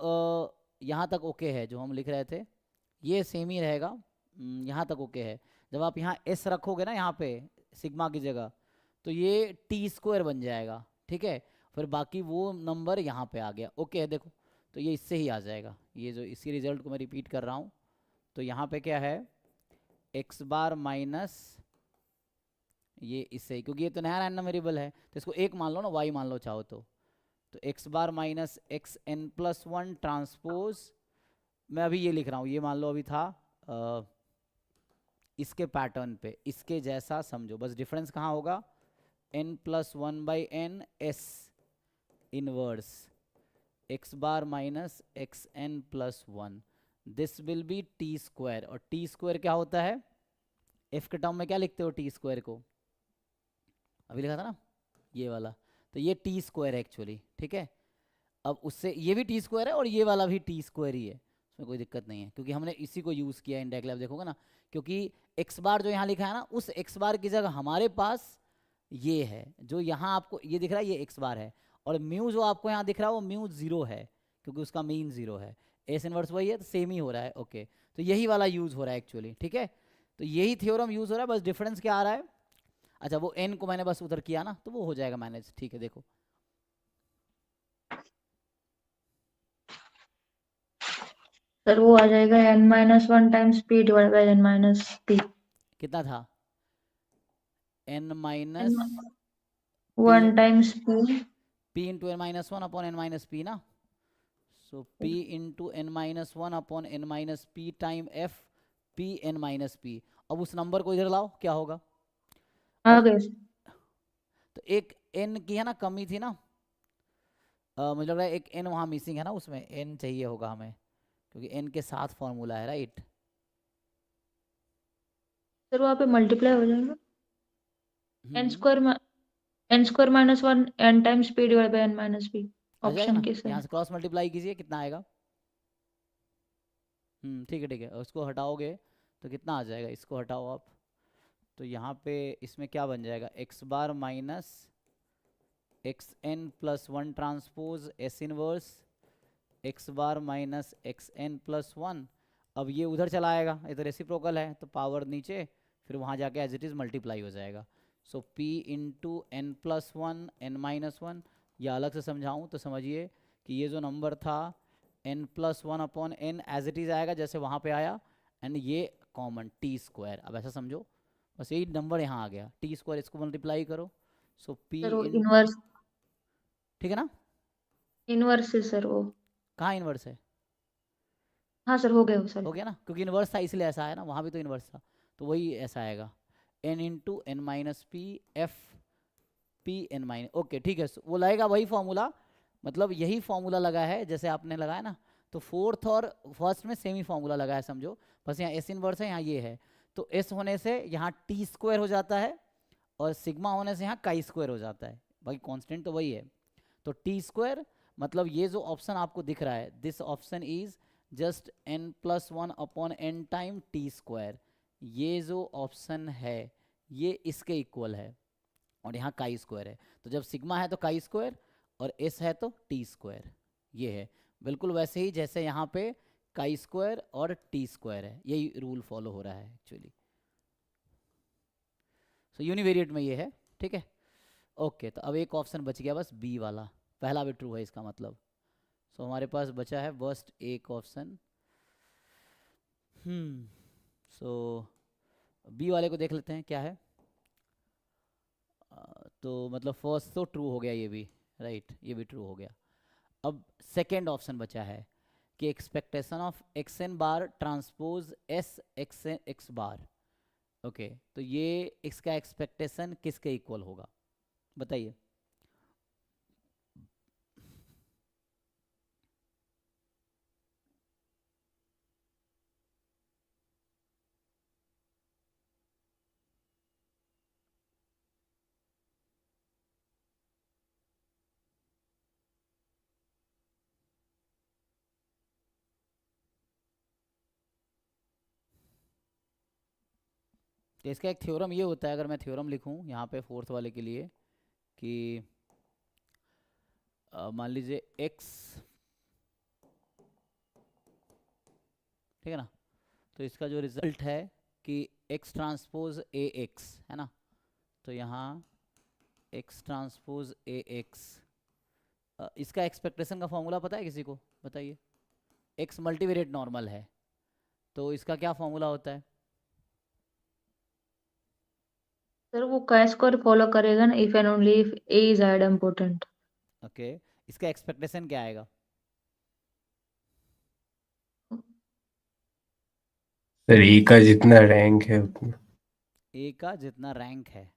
यहाँ तक ओके है जो हम लिख रहे थे, ये सेम ही रहेगा, यहाँ तक ओके है। जब आप यहाँ एस रखोगे ना यहाँ पे सिग्मा की जगह, तो ये टी स्क्वायर बन जाएगा, ठीक है। फिर बाकी वो नंबर यहाँ पे आ गया, ओके है। देखो तो ये इससे ही आ जाएगा, ये जो इसी रिजल्ट को मैं रिपीट कर रहा हूँ, तो यहाँ पे क्या है एक्स बार माइनस ये इससे ही, क्योंकि ये तो नया रैंडम वेरिएबल है तो इसको एक मान लो ना, वाई मान लो चाहो तो X bar minus X N plus 1 transpose, मैं अभी ये लिख रहा हूँ, ये मान लो अभी था इसके पैटर्न पे, इसके जैसा समझो, बस डिफरेंस कहाँ होगा, n+1/n s inverse x bar minus xn+1, this will be T square. और टी स्क्वायर क्या होता है, f के टर्म में क्या लिखते हो टी स्क्वायर को, अभी लिखा था ना ये वाला, तो ये टी स्क्वायर है एक्चुअली, ठीक है। अब उससे ये भी टी स्क्वायर है और ये वाला भी टी स्क्वायर ही है, उसमें कोई दिक्कत नहीं है, क्योंकि हमने इसी को यूज़ किया इनडायरेक्टली। आप देखोगे ना, क्योंकि एक्स बार जो यहाँ लिखा है ना, उस एक्स बार की जगह हमारे पास ये है, जो यहाँ आपको ये दिख रहा है, ये एक्स बार है, और म्यू जो आपको यहाँ दिख रहा है वो म्यू 0 है, क्योंकि उसका मीन 0 है। एस इनवर्स वही है, तो सेम ही हो रहा है। ओके, तो यही वाला यूज़ हो रहा है एक्चुअली, ठीक है। तो यही थ्योरम यूज़ हो रहा है, बस डिफरेंस क्या आ रहा है, अच्छा वो n को मैंने बस उधर किया ना, तो वो हो जाएगा मैनेज, ठीक है। देखो सर वो आ जाएगा n-1 times p divide by n-p। कितना था, n-1 1 times p। p into n-1 upon n-p ना, सो p into n-1 upon n-p time f p n-p। अब उस नंबर को इधर लाओ, क्या होगा, आ गए। तो एक n की है ना कमी थी ना, मुझे लग रहा है एक n वहाँ मिसिंग है ना, उसमें n चाहिए होगा हमें, क्योंकि n के साथ फॉर्मूला है, राइट। सर वहाँ पे मल्टीप्लाई हो जाएगा n hmm, square minus 1 n times p divide by n-p। आ जाएगा ऑप्शन ना, किस है? यहाँ से क्रॉस मल्टीप्लाई कीजिए, कितना आएगा, ठीक है ठीक है, उसको हटाओगे तो कितना आ जाएगा, इसको हटाओ आप, तो यहाँ पे इसमें क्या बन जाएगा, X bar minus xn+1 transpose s inverse x bar minus xn+1। अब ये उधर चला आएगा, ये तो रेसिप्रोकल है, तो पावर नीचे, फिर वहाँ जाके एज इट इज़ मल्टीप्लाई हो जाएगा। सो p इंटू n+1 n-1, या अलग से समझाऊँ तो समझिए कि ये जो नंबर था n+1 upon n as it is आएगा जैसे वहाँ पे आया, एंड ये कॉमन टी स्क्वायर। अब ऐसा समझो, बस यही नंबर यहाँ आ गया, टी स्क्वायर, इसको मल्टीप्लाई करो, सो p सर वो इन, इनवर्स, ठीक है ना, इनवर्स है सर वो। कहाँ इनवर्स है, हाँ सर हो गया वो सर। हो गया ना, क्योंकि इनवर्स था इसलिए ऐसा है ना, वहाँ भी तो इनवर्स था, तो वही ऐसा आएगा, n into n-p f p n-, okay ठीक है, वो लगेगा वही फॉर्मूला, मतलब यही फॉर्मूला लगा है जैसे आपने लगाया ना, तो फोर्थ और फर्स्ट में सेम ही फॉर्मूला लगा है समझो, बस यहाँ s इनवर्स है, यहाँ ये है, तो s होने से यहाँ t स्क्वायर हो जाता है, और सिग्मा होने से यहाँ काई स्क्वायर हो जाता है, भाई कांस्टेंट तो वही है। तो टी स्क्वायर मतलब ये जो ऑप्शन आपको दिख रहा है, this option is just n+1 upon n time T square, ये जो ऑप्शन है ये इसके इक्वल है, और यहाँ काई स्क्वायर है, तो जब सिग्मा है तो काई स्क्वायर और s है तो टी स्क्वायर, ये है बिल्कुल वैसे ही जैसे यहाँ पे काई स्क्वायर और टी स्क्वायर है, यही रूल फॉलो हो रहा है एक्चुअली। सो यूनिवेरिएट में ये है, ठीक है। ओके, तो अब एक ऑप्शन बच गया बस बी वाला, पहला भी ट्रू है इसका मतलब, सो हमारे पास बचा है बस्ट एक ऑप्शन। सो बी वाले को देख लेते हैं क्या है। तो मतलब फर्स्ट तो ट्रू हो गया ये भी, राइट, ये भी ट्रू हो गया। अब सेकेंड ऑप्शन बचा है कि expectation of xn bar transpose s x bar, okay, तो ये इसका एक्सपेक्टेशन किसके इक्वल होगा बताइए। तो इसका एक थ्योरम ये होता है, अगर मैं थ्योरम लिखूं यहाँ पे फोर्थ वाले के लिए, कि मान लीजिए x, ठीक है ना, तो इसका जो रिजल्ट है कि x ट्रांसपोज ए एक्स है ना, तो यहाँ x ट्रांसपोज ए एक्स, इसका एक्सपेक्टेशन का फॉर्मूला पता है किसी को, बताइए। x मल्टीवेरिएट नॉर्मल है, तो इसका क्या फॉर्मूला होता है, सर वो काई स्क्वायर फॉलो करेगा ना, if and only if a is idempotent. Okay, इसका एक्सपेक्टेशन क्या आएगा, सर ए का जितना रैंक है उतना। ए का जितना रैंक है,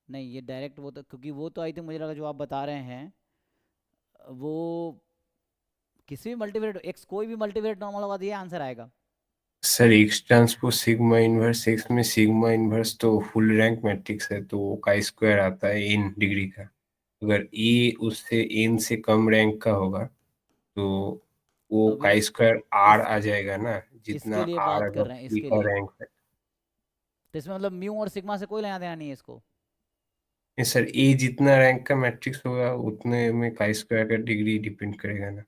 नहीं ये डायरेक्ट वो तो, क्योंकि वो तो आई थिंक मुझे लगा जो आप बता रहे हैं वो किसी भी मल्टीवेरिएट एक्स, कोई भी मल्टीवेरिएट नॉर्मल होगा तो ये आंसर आएगा। Sir x transpose sigma inverse x में सिग्मा इनवर्स तो फुल रैंक मैट्रिक्स है, तो वो का स्क्वायर आता है एन डिग्री का। अगर ए उससे एन से कम रैंक का होगा तो वो अभी का स्क्वायर आर इस आ जाएगा ना, जितना इसके लिए आर बात कर अगर रहे हैं, ए इसके का लिए। रैंक है। तो इसमें मतलब म्यू और सिग्मा से कोई लेना देना नहीं है इसको। नहीं सर, ए जितना रैंक का मैट्रिक्स होगा उतने में का स्क्वायर का डिग्री डिपेंड करेगा ना।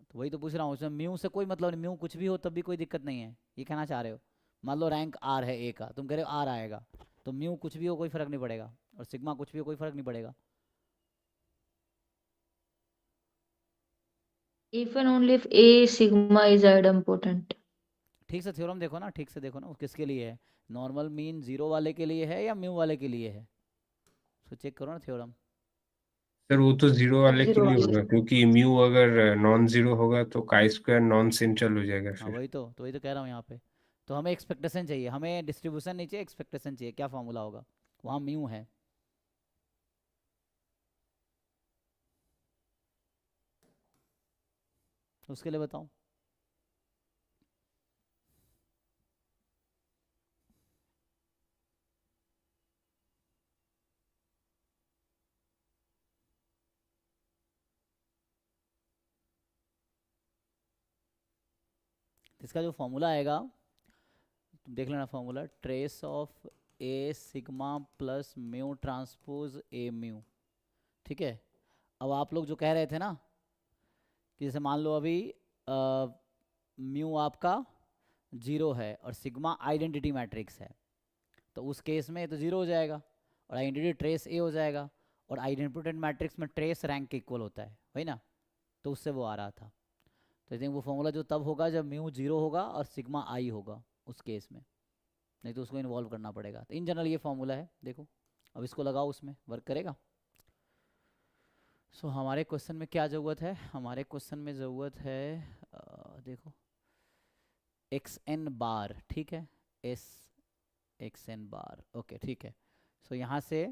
तो वही तो पूछ रहा हूँ, इसमें म्यू से कोई मतलब नहीं, म्यू कुछ भी हो तब भी कोई दिक्कत नहीं है, ये कहना चाह रहे हो। मान लो रैंक आर है ए का, तुम कह रहे हो आर आएगा, तो म्यू कुछ भी हो कोई फर्क नहीं पड़ेगा, और सिग्मा कुछ भी हो कोई फर्क नहीं पड़ेगा। If and only if A sigma is idempotent. ठीक से थ्योरम देखो ना, ठीक से देखो ना वो किसके लिए है, नॉर्मल मीन जीरो वाले के लिए है या म्यू वाले के लिए है, तो चेक करो ना थ्योरम। सर वो तो जीरो वाले के जीरो लिए वाले। होगा, क्योंकि म्यू अगर नॉन जीरो होगा तो का स्क्वायर नॉन सेंट्रल हो जाएगा हाँ फिर। वही तो कह रहा हूँ यहाँ पे। तो हमें एक्सपेक्टेशन चाहिए, हमें डिस्ट्रीब्यूशन नहीं चाहिए, एक्सपेक्टेशन चाहिए, क्या फॉर्मूला होगा, वहाँ म्यू है। उसके लिए बताओ। इसका जो फॉर्मूला आएगा तुम देख लेना, formula trace of A sigma plus mu transpose A mu. ठीक है, अब आप लोग जो कह रहे थे ना कि जैसे मान लो अभी म्यू आपका जीरो है और सिग्मा आइडेंटिटी मैट्रिक्स है, तो उस केस में तो जीरो हो जाएगा और आइडेंटिटी ट्रेस ए हो जाएगा, और आइडेंटिटी मैट्रिक्स में ट्रेस रैंक इक्वल होता है, वही ना, तो उससे वो आ रहा था। तो आई थिंक वो फॉर्मूला जो तब होगा जब म्यू जीरो होगा और सिग्मा आई होगा उस केस में, नहीं तो उसको इन्वॉल्व करना पड़ेगा। तो इन जनरल ये फॉर्मूला है, देखो अब इसको लगाओ, उसमें वर्क करेगा। सो हमारे क्वेश्चन में क्या ज़रूरत है, हमारे क्वेश्चन में ज़रूरत है देखो एक्स एन बार, ठीक है, एस एक्स एन बार, ओके ठीक है। सो यहाँ से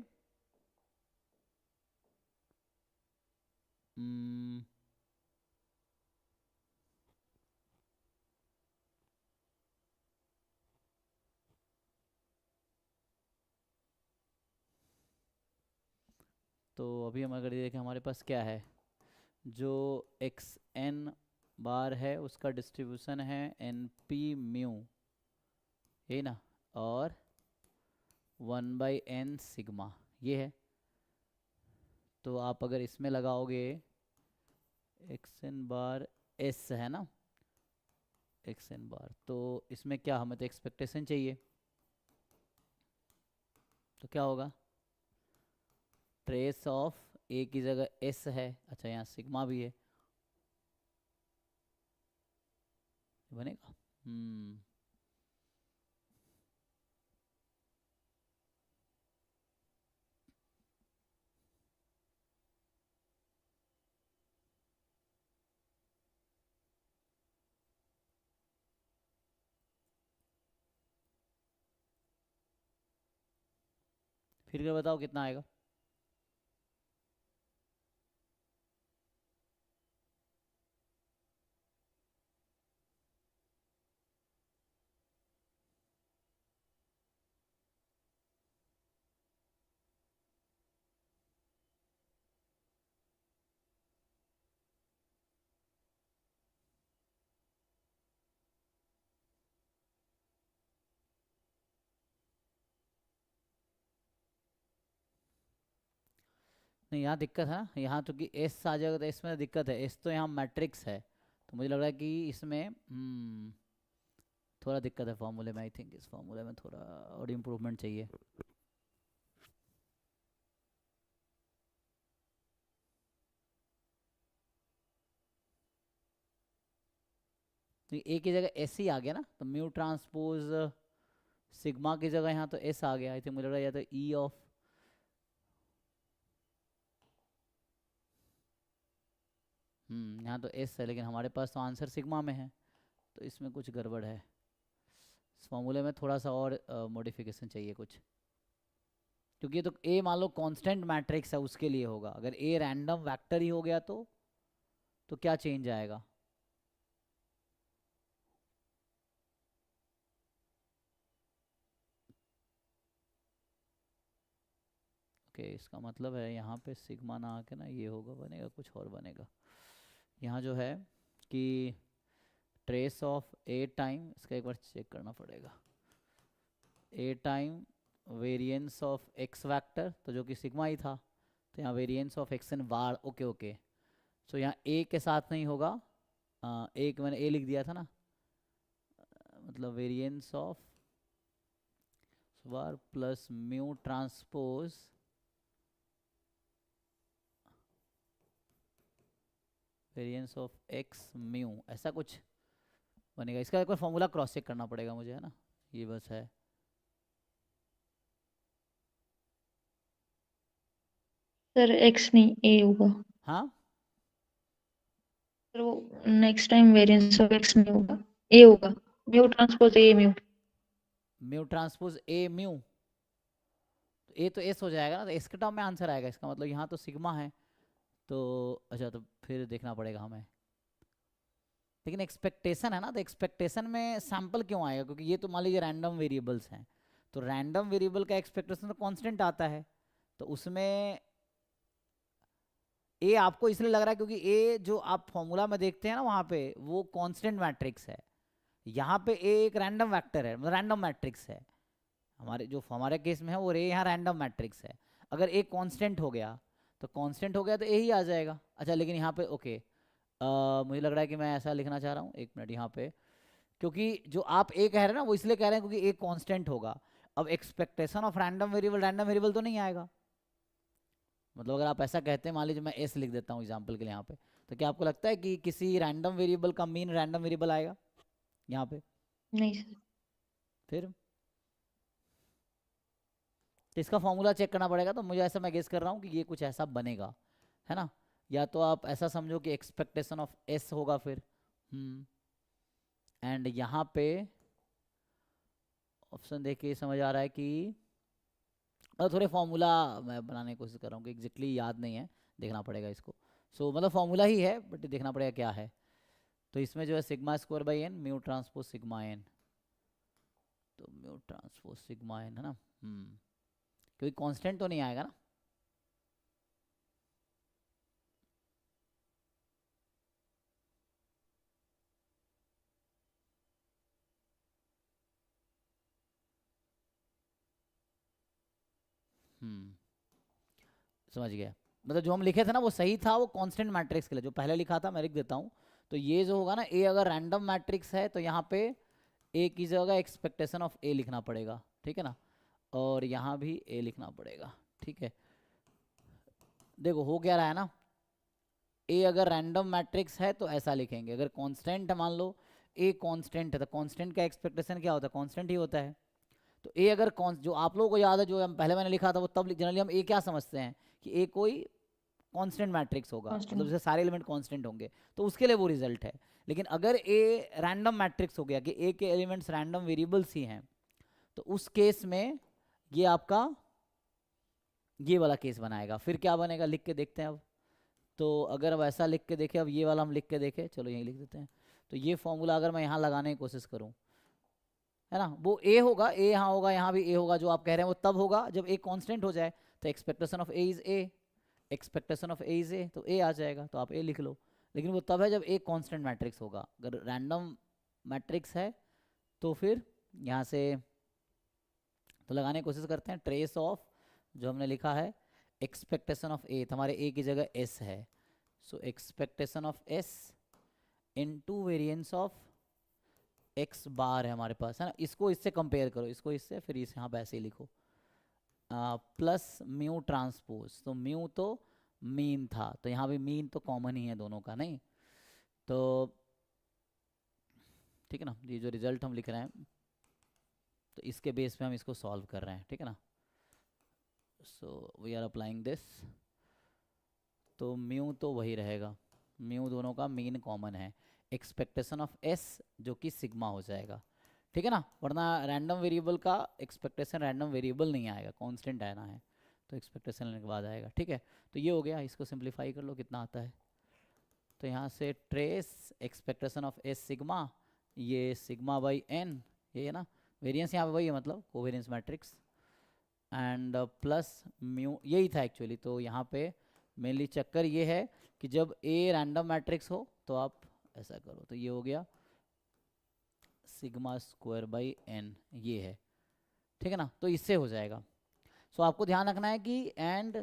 तो अभी हम अगर देखें हमारे पास क्या है, जो एक्स एन बार है उसका डिस्ट्रीब्यूशन है एन पी म्यू, ये ना, और 1/n सिग्मा ये है। तो आप अगर इसमें लगाओगे एक्स एन बार एस है ना, एक्स एन बार, तो इसमें क्या, हमें तो एक्सपेक्टेशन चाहिए, तो क्या होगा, ट्रेस ऑफ ए की जगह एस है, अच्छा यहाँ सिग्मा भी है, बनेगा। फिर क्या बताओ कितना आएगा। नहीं यहाँ दिक्कत है ना, यहाँ तो कि एस आ जाएगा तो एस में दिक्कत है, एस तो यहाँ मैट्रिक्स है, तो मुझे लग रहा है कि इसमें थोड़ा दिक्कत है फॉर्मूले में, आई थिंक इस फॉर्मूले में थोड़ा और इम्प्रूवमेंट चाहिए। तो ए की जगह एस ही आ गया ना, तो म्यू ट्रांसपोज सिग्मा की जगह यहाँ तो एस आ गया, आई थिंक मुझे लग रहा है या तो ई ऑफ यहाँ तो एस है, लेकिन हमारे पास तो आंसर सिग्मा में है, तो इसमें कुछ गड़बड़ है। इस फॉर्मूले में थोड़ा सा और मॉडिफिकेशन चाहिए कुछ, क्योंकि ये तो ए मान लो कांस्टेंट मैट्रिक्स है, उसके लिए होगा। अगर ए रैंडम वेक्टर ही हो गया तो क्या चेंज आएगा? ओके, इसका मतलब है यहाँ पे सिग्मा ना आके ना ये होगा, बनेगा कुछ और बनेगा। यहाँ जो है कि ट्रेस ऑफ ए टाइम, इसका एक बार चेक करना पड़ेगा, A time variance of X vector, तो जो कि सिग्मा ही था, तो यहाँ variance of X inverse. Okay okay, so यहाँ ए के साथ नहीं होगा, एक मैंने ए लिख दिया था ना, मतलब variance of war plus mu transpose variance of x mu, ऐसा कुछ बनेगा। इसका एक बार फॉर्मूला क्रॉस चेक करना पड़ेगा मुझे, है ना, ये बस है। सर एक्स नहीं ए होगा हाँ, सर, वो next time variance of x नहीं होगा, ए होगा, mu transpose A mu. Mu transpose A mu, तो ए तो एस हो जाएगा ना, तो एस के टर्म में आंसर आएगा। इसका मतलब यहाँ तो सिग्मा है, तो अच्छा, तो फिर देखना पड़ेगा हमें। लेकिन एक्सपेक्टेशन है ना, तो एक्सपेक्टेशन में सैंपल क्यों आएगा? क्योंकि ये तो मान लीजिए रैंडम वेरिएबल्स हैं, तो रैंडम वेरिएबल का एक्सपेक्टेशन तो कांस्टेंट आता है, तो उसमें ए आपको इसलिए लग रहा है क्योंकि ए जो आप फॉर्मूला में देखते हैं ना वहाँ पे, वो कांस्टेंट मैट्रिक्स है। यहाँ पे ए एक रैंडम वेक्टर है, मतलब रैंडम मैट्रिक्स है। हमारे केस में है वो ए यहाँ रैंडम मैट्रिक्स है। अगर ए कांस्टेंट हो गया तो ए ही आ जाएगा। अच्छा, लेकिन यहाँ पे ओके, मुझे लग रहा है कि मैं ऐसा लिखना चाह रहा हूँ, एक मिनट यहाँ पे, क्योंकि जो आप ए कह रहे हैं ना वो इसलिए कह रहे हैं क्योंकि ए कांस्टेंट होगा। अब एक्सपेक्टेशन ऑफ रैंडम वेरिएबल तो नहीं आएगा। मतलब अगर आप ऐसा कहते हैं, मान लीजिए मैं एस लिख देता हूँ एग्जाम्पल के लिए यहाँ पे, तो क्या आपको लगता है कि किसी रैंडम वेरिएबल का मीन रैंडम वेरिएबल आएगा यहाँ पे? नहीं सर। फिर तो इसका फॉर्मूला चेक करना पड़ेगा। तो मुझे ऐसा, मैं गेस कर रहा हूँ कि ये कुछ ऐसा बनेगा, है ना। या तो आप ऐसा समझो कि एक्सपेक्टेशन ऑफ एस होगा फिर, एंड यहाँ पे ऑप्शन देख के समझ आ रहा है कि, मतलब थोड़े फॉर्मूला मैं बनाने की कोशिश कर रहा हूँ कि एग्जैक्टली याद नहीं है, देखना पड़ेगा इसको। सो मतलब फॉर्मूला ही है बट देखना पड़ेगा क्या है। तो इसमें जो है sigma square by N mu transpose sigma N, तो म्यू ट्रांसपोज सिग्मा एन है ना, क्योंकि कांस्टेंट तो नहीं आएगा ना। समझ गया, मतलब जो हम लिखे थे ना वो सही था, वो कांस्टेंट मैट्रिक्स के लिए जो पहले लिखा था मैं लिख देता हूँ। तो ये जो होगा ना, ए अगर रैंडम मैट्रिक्स है तो यहाँ पे ए की जगह एक्सपेक्टेशन ऑफ ए लिखना पड़ेगा, ठीक है ना, और यहाँ भी ए लिखना पड़ेगा, ठीक है। देखो हो क्या रहा है ना, ए अगर रैंडम मैट्रिक्स है तो ऐसा लिखेंगे, अगर कांस्टेंट मान लो ए कांस्टेंट है तो कांस्टेंट का एक्सपेक्टेशन क्या होता है? कांस्टेंट ही होता है। तो ए अगर जो आप लोगों को याद है, जो हम पहले मैंने लिखा था, वो तब जनरली हम ए क्या समझते हैं कि ए कोई कांस्टेंट मैट्रिक्स होगा, मतलब जैसे सारे एलिमेंट कांस्टेंट होंगे, तो उसके लिए वो रिजल्ट है। लेकिन अगर ए रैंडम मैट्रिक्स हो गया कि ए के एलिमेंट्स रैंडम वेरिएबल्स ही हैं, तो उस केस में ये आपका ये वाला केस बनाएगा। फिर क्या बनेगा लिख के देखते हैं अब। तो अगर अब ऐसा लिख के देखें, अब ये वाला हम लिख के देखें, चलो यहीं लिख देते हैं। तो ये फॉर्मूला अगर मैं यहाँ लगाने की कोशिश करूँ, है ना, वो ए होगा, ए यहाँ होगा, यहाँ भी ए होगा। जो आप कह रहे हैं वो तब होगा जब ए कांस्टेंट हो जाए, तो expectation of A is a, expectation of A is a, तो ए आ जाएगा, तो आप ए लिख लो। लेकिन वो तब है जब ए कांस्टेंट मैट्रिक्स होगा। अगर रैंडम मैट्रिक्स है तो फिर यहाँ से तो लगाने की कोशिश करते हैं। ट्रेस ऑफ जो हमने लिखा है एक्सपेक्टेशन ऑफ ए, हमारे ए की जगह एस है, so expectation of S into variance of X bar है हमारे पास, है ना। इसको इससे कंपेयर करो, इसको इससे, फिर इस यहाँ पे ऐसे ही लिखो, प्लस म्यू ट्रांसपोज। तो म्यू तो मीन था, तो यहाँ भी मीन तो कॉमन ही है दोनों का, नहीं तो ठीक है ना। ये जो रिजल्ट हम लिख रहे हैं तो इसके बेस पे हम इसको सॉल्व कर रहे हैं, ठीक है ना। So we are applying this, तो म्यू तो वही रहेगा, म्यू दोनों का मीन कॉमन है। एक्सपेक्टेशन ऑफ एस जो कि सिग्मा हो जाएगा, ठीक है ना, वरना रैंडम वेरिएबल का एक्सपेक्टेशन रैंडम वेरिएबल नहीं आएगा, कांस्टेंट आना है, तो एक्सपेक्टेशन लेने के बाद आएगा। ठीक है, तो ये हो गया, इसको सिंप्लीफाई कर लो कितना आता है। तो यहाँ से trace expectation of S sigma, ये सिग्मा बाई एन, ये है ना, वेरिएंस यहाँ पे वही है, मतलब covariance matrix, and plus mu, यही था एक्चुअली। तो यहाँ पे मेनली चक्कर ये है कि जब ए रैंडम मैट्रिक्स हो तो आप ऐसा करो, तो ये हो गया सिग्मा स्क्वायर बाई एन, ये है। ठीक है ना, तो इससे हो जाएगा। सो आपको ध्यान रखना है कि and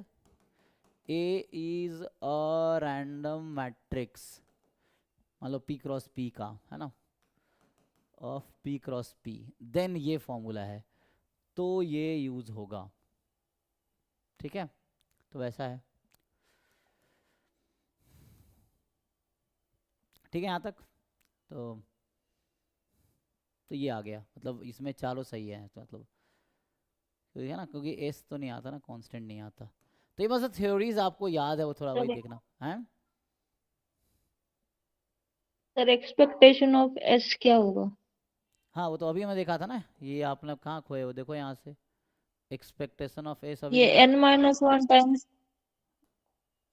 A is a random matrix, मतलब पी क्रॉस पी का, है ना, of P cross P, then ये फॉर्मूला है, तो ये यूज होगा। ठीक है, तो वैसा है। ठीक है यहाँ तक, तो ये आ गया, मतलब इसमें चारों सही है, तो मतलब तो है ना, क्योंकि एस तो नहीं आता ना, कांस्टेंट नहीं आता। तो ये बस थ्योरीज आपको याद है, वो थोड़ा वही देखना है। सर एक्सपेक्टेशन ऑफ एस क्या होगा? हाँ वो तो अभी मैं देखा था ना, ये आपने कहाँ खोए हो, देखो यहाँ से एक्सपेक्टेशन ऑफ एस अभी ये मैंने, n-1 टाइम्स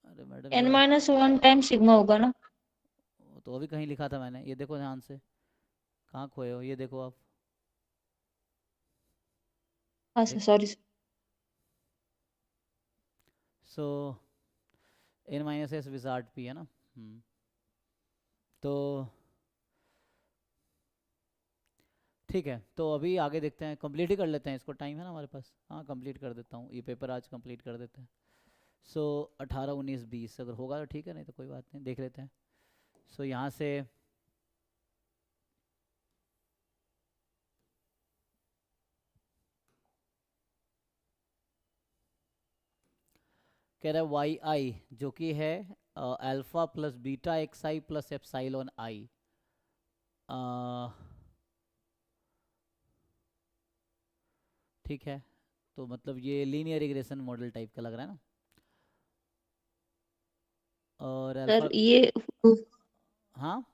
अरे मैडम ये n-1 टाइम्स सिग्मा होगा ना? वो तो अभी कहीं लिखा था मैंने, ये देखो ध्यान से, कहाँ खोए हो, ये देखो आप, हाँ सर, सॉरी सर। सो n minus S wizard P है ना। तो ठीक है, तो अभी आगे देखते हैं, कंप्लीट ही कर लेते हैं इसको, टाइम है ना हमारे पास। हाँ कंप्लीट कर देता हूँ, ये पेपर आज कंप्लीट कर देते हैं। सो 18, 19, 20 अगर होगा तो ठीक है, नहीं तो कोई बात नहीं, देख लेते हैं। सो यहाँ से कह रहा है वाई आई, जो कि है अल्फा प्लस बीटा एक्स आई प्लस एप्साइलॉन आई। ठीक है, तो मतलब ये लीनियर रिग्रेशन मॉडल टाइप का लग रहा है ना, और अल्फा, सर ये हाँ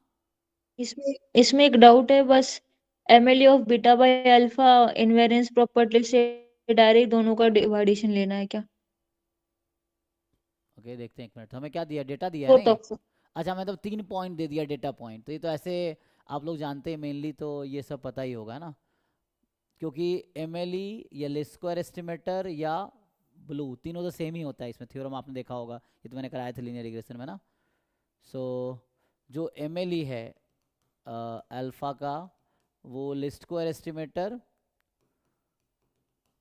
इसमें इसमें एक डाउट है बस, MLA of beta by alpha invariance property से डायरेक्ट दोनों का डिवाइडेशन लेना है क्या? ओके देखते हैं, एक मिनट, हमें क्या दिया, डेटा दिया है तो नहीं। तक अच्छा मतलब 3 पॉइंट दे दिया डेटा पॉइंट, तो ये तो ऐसे आप लोग जानते हैं मेनली, तो ये सब पता ही होगा ना, क्योंकि एमएलई या लिस्ट स्क्वायर एस्टिमेटर या ब्लू, तीनों तो सेम ही होता है इसमें, थ्योरम आपने देखा होगा, ये तो मैंने कराया था लीनियर रिग्रेशन में ना। सो जो एमएलई है अल्फा का, वो लिस्ट स्क्वायर एस्टिमेटर,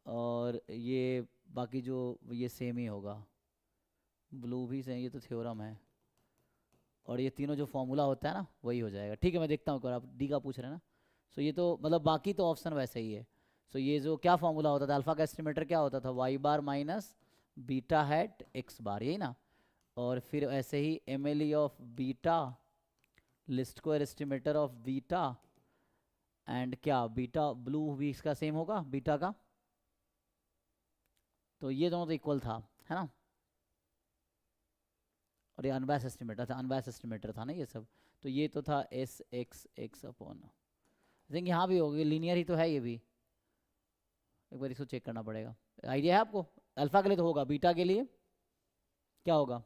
और ये बाकी जो ये सेम ही होगा, ब्लू भी सेम, ये तो थ्योरम है, और ये तीनों जो फॉर्मूला होता है ना वही हो जाएगा। ठीक है, मैं देखता हूँ एक बार, आप डी का पूछ रहे हैं ना। सो ये तो मतलब बाकी तो ऑप्शन वैसे ही है। सो ये जो क्या फॉर्मूला होता था, अल्फा का एस्टिमेटर क्या होता था, Y bar minus beta hat X bar, यही ना, और फिर ऐसे ही M L E of beta, least square estimator of beta, and क्या बीटा ब्लू भी इसका सेम होगा बीटा का, तो ये दोनों तो इक्वल था, है ना, और ये अनबायस्ड एस्टिमेटर था, अनबायस्ड एस्टिमेटर था ना ये सब, तो ये तो था S X x upon, I think यहाँ भी होगी, लीनियर ही तो है ये भी, एक बार इसको चेक करना पड़ेगा। आइडिया है आपको, अल्फा के लिए तो होगा, बीटा के लिए क्या होगा,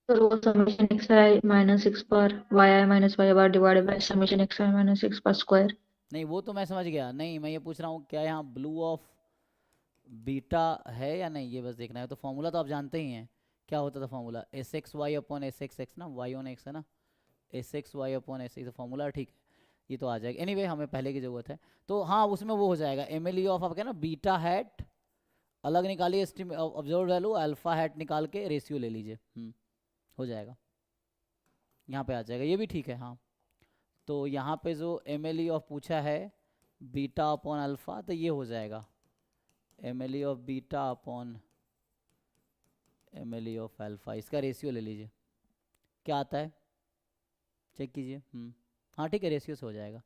सर वो summation X I minus X bar Y I minus Y bar divided by summation X I minus X bar square. नहीं वो तो मैं समझ गया, नहीं मैं ये पूछ रहा हूँ क्या यहाँ ब्लू ऑफ बीटा है या नहीं, ये बस देखना है। तो फॉर्मूला तो आप जानते ही हैं, क्या होता था formula, S X Y upon S X X ना, वाई ऑन एक्स है ना, S X Y upon S X formula, ठीक है, ये तो आ जाएगा। एनीवे हमें पहले की ज़रूरत है, तो हाँ उसमें वो हो जाएगा, एम एल ई ऑफ आपका ना बीटा हैट अलग निकालिए, ऑब्जर्व वैल्यू अल्फा हैट निकाल के रेशियो ले लीजिए, हो जाएगा, यहाँ पे आ जाएगा, ये भी ठीक है। हाँ तो यहाँ पे जो एम एल ई ऑफ पूछा है बीटा अपॉन अल्फा, तो ये हो जाएगा M L E of beta upon M L E of alpha, इसका रेशियो ले लीजिए, क्या आता है चेक कीजिए। हाँ ठीक है, रेशियो से हो जाएगा।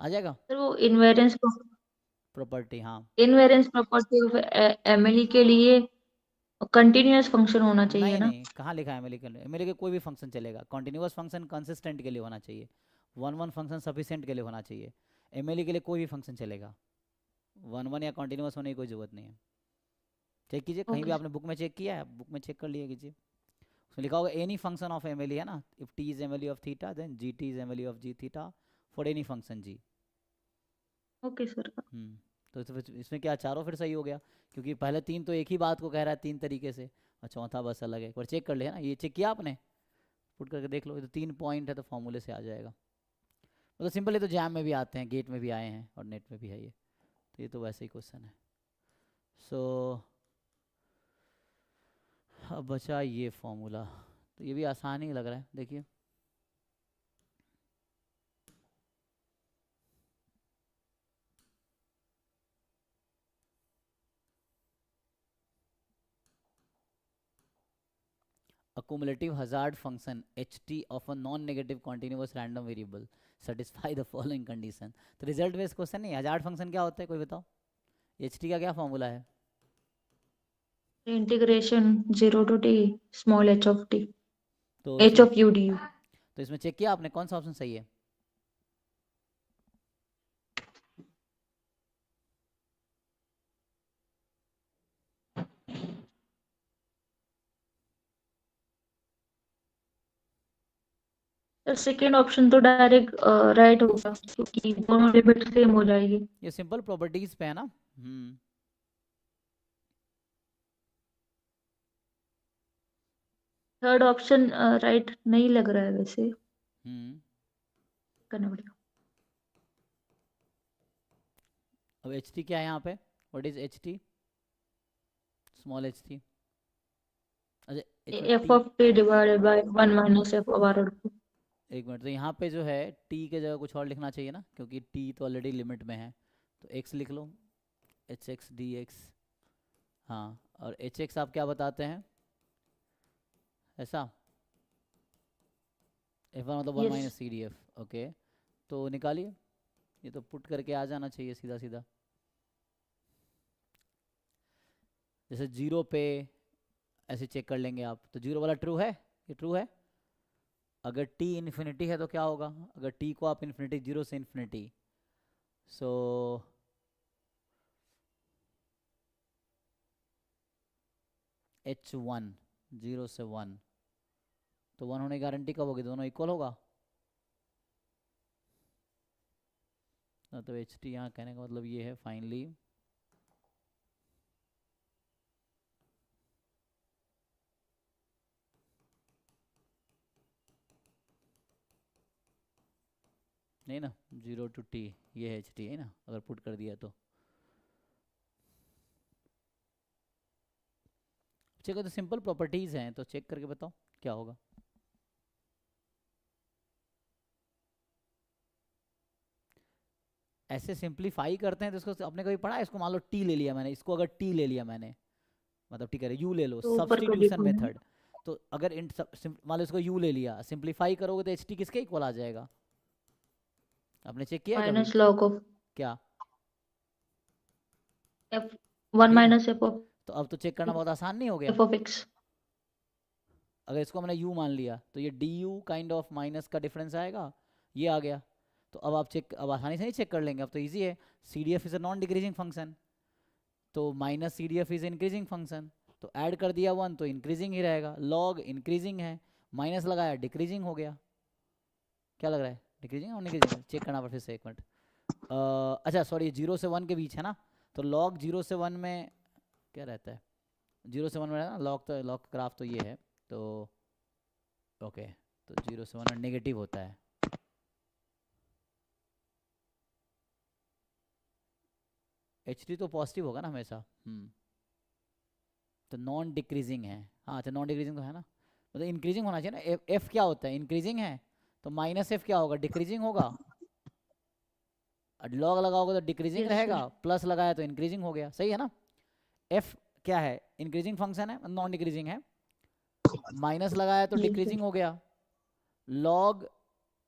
आ जाएगा सर वो इनवेरियंस प्रॉपर्टी। हाँ प्रॉपर्टी ऑफ एमएलई के लिए कंटिन्यूअस फंक्शन होना चाहिए नहीं ना? नहीं, कहाँ लिखा है एमएलए के लिए? एमएलए के कोई भी फंक्शन चलेगा, कॉन्टिन्यूस फंक्शन कंसिस्टेंट के लिए होना चाहिए, वन फंक्शन सफिशिएंट के लिए होना चाहिए। एमएलए के लिए कोई भी फंक्शन चलेगा, वन या कॉन्टिन्यूस होने की कोई ज़रूरत नहीं है। चेक कीजिए, कहीं भी ओके आपने बुक में चेक किया है? बुक में चेक कर लिया कीजिए, उसमें लिखा होगा एनी फंक्शन ऑफ एमएलए, है ना। If T is MLA of theta then G T is MLA of G theta for any function G. Okay sir. तो इसमें क्या चारों फिर सही हो गया, क्योंकि पहले तीन तो एक ही बात को कह रहा है तीन तरीके से, और चौथा बस अलग है। एक बार चेक कर ले, है ना, ये चेक किया आपने, पुट करके देख लो। ये तो 3 पॉइंट है तो फॉर्मूले से आ जाएगा। मतलब सिंपल, ये तो जैम में भी आते हैं, गेट में भी आए हैं और नेट में भी है ये, तो ये तो वैसे ही क्वेश्चन है। सो अब बचा ये फॉर्मूला, तो ये भी आसान ही लग रहा है, देखिए। Accumulative hazard function ht of a non-negative continuous random variable satisfy the following condition। तो रिजल्ट बेस्ड क्वेश्चन नहीं, हजार्ड फंक्शन क्या होता है कोई बताओ? ht का क्या फॉर्मूला है? Integration 0 to t small h of t तो h इसमें of u du। तो इसमें चेक किया आपने कौन सा ऑप्शन सही है? सर सेकेंड ऑप्शन तो डायरेक्ट राइट होगा क्योंकि दोनों लिमिट सेम हो जाएगी। ये सिंपल प्रॉपर्टीज पे है ना। थर्ड ऑप्शन राइट नहीं लग रहा है वैसे, करना पड़ेगा। अब एच टी क्या है यहाँ पे? What is H T? Small H T. अच्छा f of t divided by 1 minus f over root 2। एक मिनट, तो यहाँ पे जो है t के जगह कुछ और लिखना चाहिए ना, क्योंकि t तो ऑलरेडी लिमिट में है, तो x लिख लो, एच एक्स डी एक्स। हाँ, और एच एक्स आप क्या बताते हैं? ऐसा f1 मतलब 1 minus C D F. Okay, तो निकालिए, ये तो पुट करके आ जाना चाहिए सीधा सीधा। जैसे 0 पे ऐसे चेक कर लेंगे आप, तो 0 वाला ट्रू है, ये ट्रू है। अगर t इन्फिनिटी है तो क्या होगा? अगर t को आप इन्फिनिटी, 0 से इन्फिनिटी, सो h1 0 से 1, तो 1 होने की गारंटी कब होगी? दोनों इक्वल होगा ना। तो एच टी यहाँ कहने का मतलब ये है फाइनली नहीं ना, 0 to t, ये है एच टी, है ना, अगर पुट कर दिया तो। चेक तो सिंपल प्रॉपर्टीज हैं, तो चेक करके बताओ क्या होगा। ऐसे सिंप्लीफाई करते हैं तो इसको आपने कभी पढ़ा है? इसको मान लो t ले लिया मैंने, इसको अगर t ले लिया मैंने, मतलब ठीक है u ले लो, तो ऊपर को सब्स्टिट्यूशन लिखो। मेथड। तो अगर मान लो इसको u ले लिया, सिंप्लीफाई करोगे तो एच टी किसके इक्वल आ जाएगा? आपने चेक किया है कभी? माइनस लॉग ऑफ क्या f 1 माइनस f ऑफ तो अब तो चेक करना बहुत आसान नहीं हो गया? f of x। अगर इसको हमने u मान लिया तो ये du काइंड ऑफ माइनस का डिफरेंस आएगा, ये आ गया। तो अब आप चेक, अब आसानी से नहीं चेक कर लेंगे, अब तो इजी है। C D F is a non decreasing function, तो minus C D F is increasing function, तो ऐड कर दिया 1 तो इंक्रीजिंग ही रहेगा। लॉग इंक्रीजिंग है, माइनस लगाया डिक्रीजिंग हो गया। क्या लग रहा है, डिक्रीजिंग और इंक्रीजिंग? चेक करना फिर से एक मिनट। अच्छा सॉरी, 0 से 1 के बीच है ना, तो लॉग 0 से 1 में क्या रहता है? 0 से 1 में रहता है ना लॉग, तो लॉग ग्राफ तो ये है, तो ओके, तो 0 से 1 में नेगेटिव होता है। एच डी तो पॉजिटिव होगा ना हमेशा। तो नॉन डिक्रीजिंग है। हाँ अच्छा, नॉन डिक्रीजिंग तो है ना, मतलब इंक्रीजिंग होना चाहिए ना। एफ क्या होता है? इंक्रीजिंग है, तो माइनस एफ क्या होगा? डिक्रीजिंग होगा। लॉग लगाओगे तो डिक्रीजिंग रहेगा, प्लस लगाया तो इंक्रीजिंग हो गया, सही है ना। एफ क्या है? इंक्रीजिंग फंक्शन है, नॉन डिक्रीजिंग है, माइनस लगाया तो डिक्रीजिंग हो गया। लॉग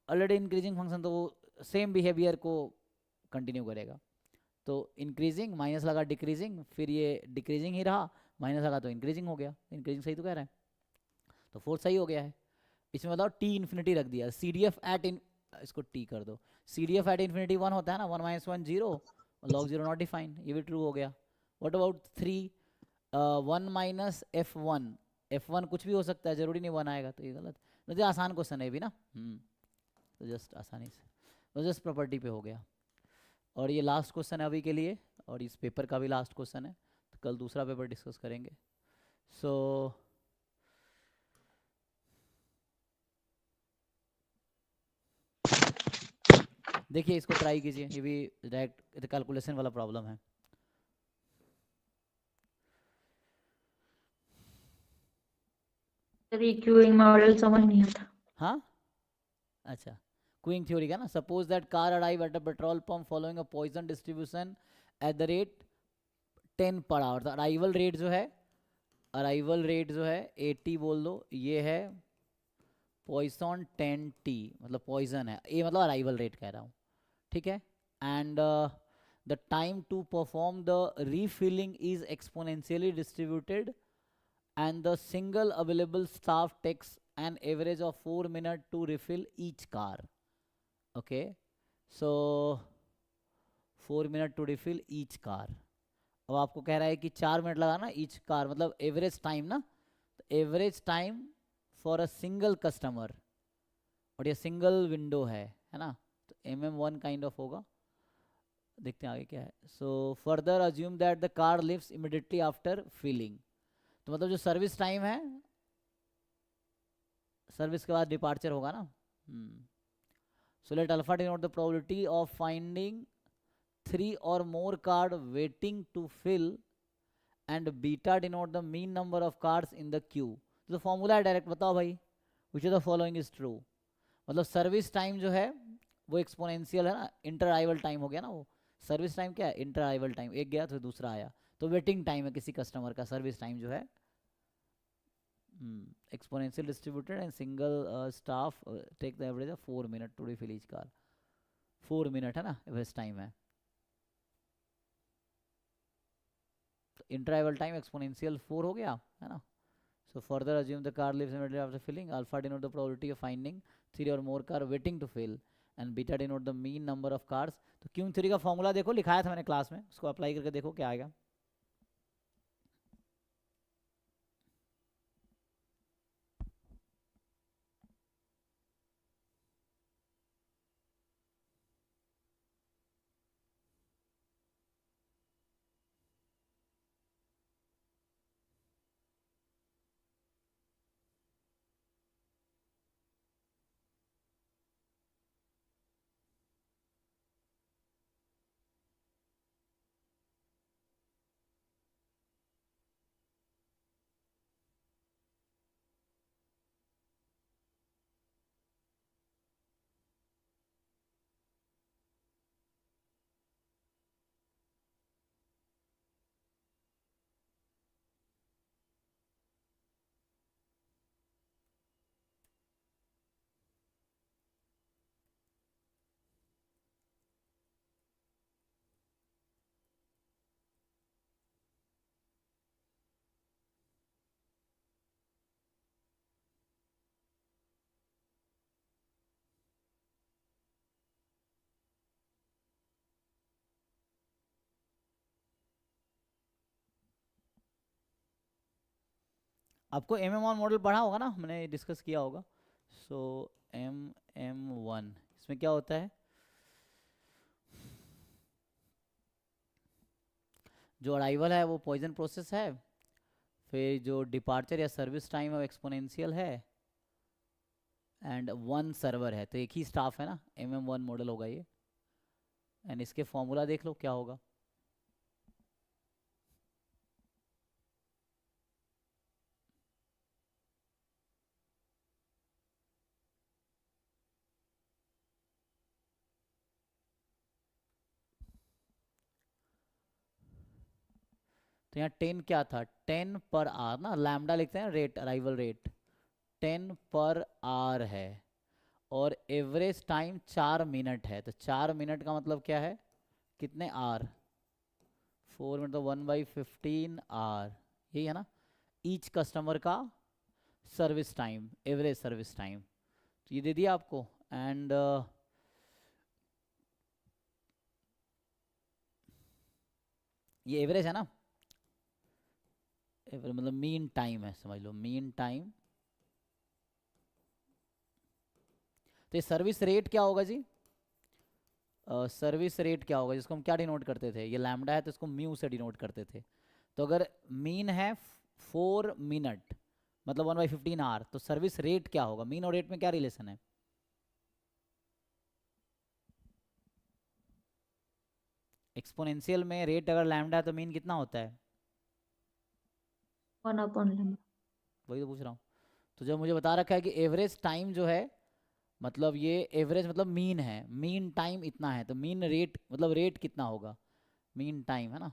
ऑलरेडी इंक्रीजिंग फंक्शन, तो वो सेम बिहेवियर को कंटिन्यू करेगा। तो इंक्रीजिंग माइनस लगा डिक्रीजिंग, फिर ये डिक्रीजिंग ही रहा, माइनस लगा तो इंक्रीजिंग हो गया। इंक्रीजिंग सही तो कह रहा है, तो 4 सही हो गया है। इसमें बताओ टी इन्फिनिटी रख दिया, सी डी एफ एट इसको टी कर दो, C D F at infinity 1 होता है ना, 1 - 1 0, लॉग 0 नॉट डिफाइंड, ये भी ट्रू हो गया। व्हाट अबाउट 3 1 - f1, f1 कुछ भी हो सकता है, जरूरी नहीं 1 आएगा, तो ये गलत। मुझे आसान क्वेश्चन है भी ना, तो जस्ट आसानी से तो जस्ट प्रॉपर्टी पे हो गया। और ये लास्ट क्वेश्चन है अभी के लिए, और इस पेपर का भी लास्ट क्वेश्चन है, तो कल दूसरा पेपर डिस्कस करेंगे। सो देखिए इसको ट्राई कीजिए, ये भी डायरेक्ट कैलकुलेशन वाला प्रॉब्लम है। क्यूइंग मॉडल समझ नहीं आता। हाँ अच्छा, क्यूइंग थ्योरी का ना, suppose that car arrive at a petrol pump following a Poisson distribution at the rate 10 per hour. तो अराइवल रेट जो है 80 बोल दो, ये है पॉइसन 10t, मतलब पॉइजन है, ये मतलब अराइवल रेट कह रहा हूँ, ठीक है। And the time to perform the refilling is exponentially distributed and the single available staff takes an average of 4 minutes to refill each car. Okay, so 4 minutes to refill each car. अब आपको कह रहा है कि 4 minute लगाना each car, मतलब average time ना, average time for a single customer, और ये सिंगल विंडो है ना, तो MM1 काइंड ऑफ होगा। देखते हैं आगे क्या है। So further assume that the car leaves immediately after filling, तो मतलब जो सर्विस टाइम है, सर्विस के बाद डिपार्चर होगा ना। So let alpha denote the probability of finding 3 और more card waiting to fill, and beta denote the mean number of cards in the queue. तो फॉर्मूला है डायरेक्ट, बताओ भाई which of the following is true. मतलब service time जो है वो exponential है ना, इंटर अराइवल टाइम हो गया ना, वो सर्विस टाइम क्या है, इंटर अराइवल टाइम, एक गया तो दूसरा आया, तो वेटिंग टाइम है किसी कस्टमर का, सर्विस टाइम जो है exponential distributed, and single staff take the average of 4 minute to refill each car. 4 minute है ना एवरेज टाइम है, तो इंटरवल टाइम एक्सपोनेंशियल 4 हो गया है ना। So further assume the car leaves immediately after filling, alpha denote the probability of finding 3 और more car waiting to fill, and beta denote the mean number of cars. तो क्यों theory का formula देखो, लिखाया था मैंने क्लास में, उसको अप्लाई करके देखो क्या आएगा। आपको MM1 मॉडल पढ़ा होगा ना, मैंने डिस्कस किया होगा। सो MM1 इसमें क्या होता है, जो अराइवल है वो पॉइजन प्रोसेस है, फिर जो डिपार्चर या सर्विस टाइम है वो एक्सपोनेंशियल है, एंड 1 सर्वर है, तो एक ही स्टाफ है ना, MM1 मॉडल होगा ये। एंड इसके फॉर्मूला देख लो क्या होगा। तो यहाँ 10 क्या था, 10 पर आवर ना, लैम्डा लिखते हैं rate, arrival rate 10 per hour है, और एवरेज टाइम 4 मिनट है, तो 4 मिनट का मतलब क्या है, कितने आर, 4 में तो 1/15 आर, यही है ना, ईच कस्टमर का service time, average service time, तो ये दे दिया आपको। एंड ये एवरेज है ना, एवरेज मतलब मीन टाइम है, समझ लो मीन टाइम। तो ये सर्विस रेट क्या होगा जी, सर्विस रेट क्या होगा जिसको हम क्या डिनोट करते थे, ये लैम्डा है तो इसको म्यू से डिनोट करते थे। तो अगर मीन है 4 मिनट मतलब 1/15 आवर, तो सर्विस रेट क्या होगा, मीन और रेट में क्या रिलेशन है? एक्सपोनेंशियल में रेट अगर लैम्डा है तो मीन कितना होता है? 1/λ। वही तो पूछ रहा हूँ। तो जब मुझे बता रखा है कि एवरेज टाइम जो है, मतलब ये एवरेज मतलब मीन है, मीन टाइम इतना है, तो मीन रेट मतलब रेट कितना होगा, मीन टाइम है ना।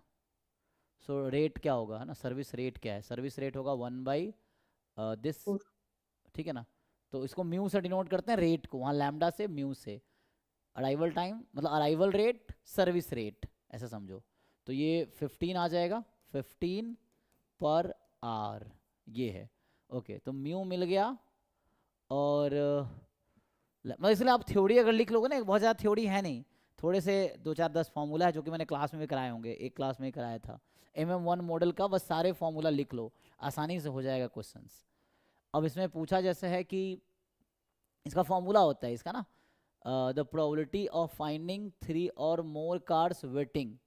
सो रेट क्या होगा, है ना, सर्विस रेट क्या है, सर्विस रेट होगा 1/दिस, Four. ठीक है ना। तो इसको म्यू से डिनोट करते हैं रेट को, वहाँ लैम्डा से म्यू से। अराइवल टाइम मतलब अराइवल रेट सर्विस रेट, ऐसा समझो। तो ये 15 आ जाएगा, 15 पर आवर, ये है। ओके, तो म्यू मिल गया। और मतलब इसलिए आप थ्योरी अगर लिख लोगे ना, बहुत ज़्यादा थ्योरी है नहीं, थोड़े से 2-4-10 फार्मूला है जो कि मैंने क्लास में भी कराए होंगे, एक क्लास में ही कराया था MM1 मॉडल का, बस सारे फार्मूला लिख लो, आसानी से हो जाएगा क्वेश्चंस। अब इसमें पूछा जैसे है कि इसका फॉर्मूला होता है इसका ना, द प्रोबेबिलिटी ऑफ फाइंडिंग 3 और मोर कार्ड्स वेटिंग,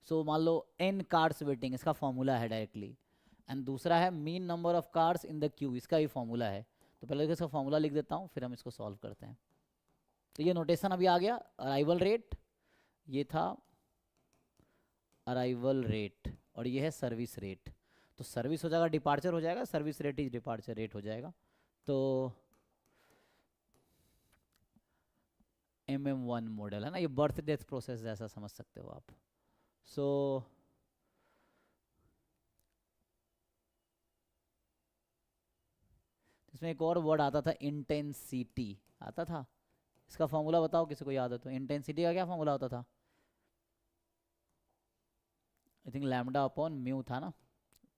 सो मान लो n कार्ड्स वेटिंग, इसका फॉर्मूला है डायरेक्टली। एंड दूसरा है mean number of cards in the Q, इसका ही फॉर्मूला है। तो पहले इसका फॉर्मूला लिख देता हूँ, फिर हम इसको सॉल्व करते हैं। तो ये नोटेशन अभी आ गया, अराइवल रेट, ये था अराइवल रेट, और ये है सर्विस रेट। तो सर्विस हो जाएगा डिपार्चर हो जाएगा, service rate is departure rate हो जाएगा। तो MM1 मॉडल है ना, ये बर्थ डेथ प्रोसेस जैसा समझ सकते हो आप। सो इसमें एक और वर्ड आता था, इंटेंसिटी आता था, इसका फॉर्मूला बताओ किसी को याद है तो। इंटेंसिटी का क्या फॉर्मूला होता था? I think lambda upon mu था ना।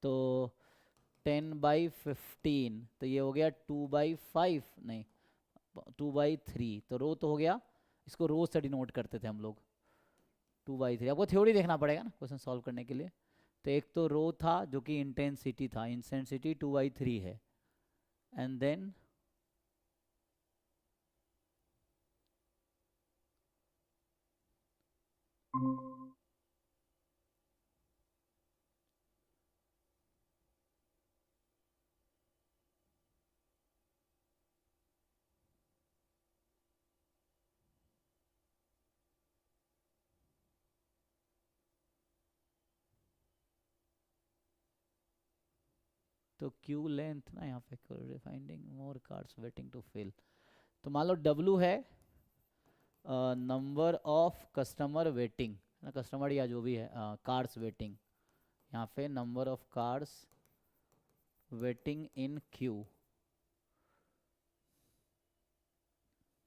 तो 10/15, तो ये हो गया 2/5, नहीं 2/3, तो रो तो हो गया, इसको रो से डिनोट करते थे हम लोग, 2/3। आपको थ्योरी देखना पड़ेगा ना क्वेश्चन सॉल्व करने के लिए। तो एक तो रो था जो कि इंटेंसिटी था, इंटेंसिटी 2/3 है, एंड देन तो क्यू लेंथ ना, यहाँ पे finding more cards waiting to fill, तो मान लो W है नंबर ऑफ कस्टमर वेटिंग, ना कस्टमर या जो भी है कार्ड्स वेटिंग, यहाँ पे number of cards waiting in queue,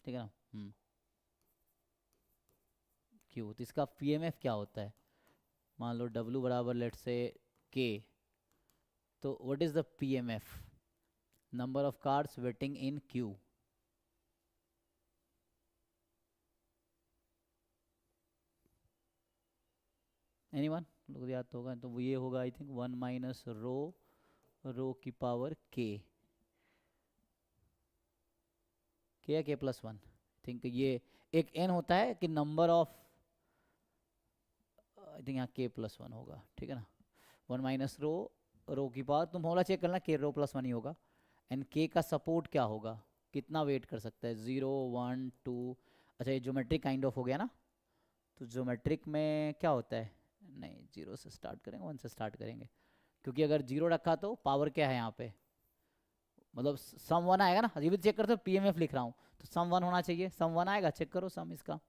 ठीक है ना। क्यू, तो इसका PMF क्या होता है, मान लो W बराबर लेट से K, तो what is the PMF, number of cards waiting in Q. Anyone लोग याद तो होगा, तो वो ये होगा आई थिंक 1 माइनस रो की पावर K, या K+1, थिंक ये एक n होता है कि नंबर ऑफ, आई थिंक यहाँ K+1 होगा, ठीक है ना। 1 माइनस रो की पावर, तुम फॉर्मूला चेक करना, K रो+1 ही होगा। एंड K का सपोर्ट क्या होगा, कितना वेट कर सकता है, 0 1 2, अच्छा ये ज्योमेट्रिक काइंड ऑफ हो गया ना। तो ज्योमेट्रिक में क्या होता है, नहीं 0 से स्टार्ट करेंगे, 1 से स्टार्ट करेंगे, क्योंकि अगर 0 रखा तो पावर क्या है यहाँ पे, मतलब सम 1 आएगा ना, ये भी चेक करते हो, PMF लिख रहा हूँ तो सम 1 होना चाहिए, सम 1 आएगा, चेक करो सम इसका।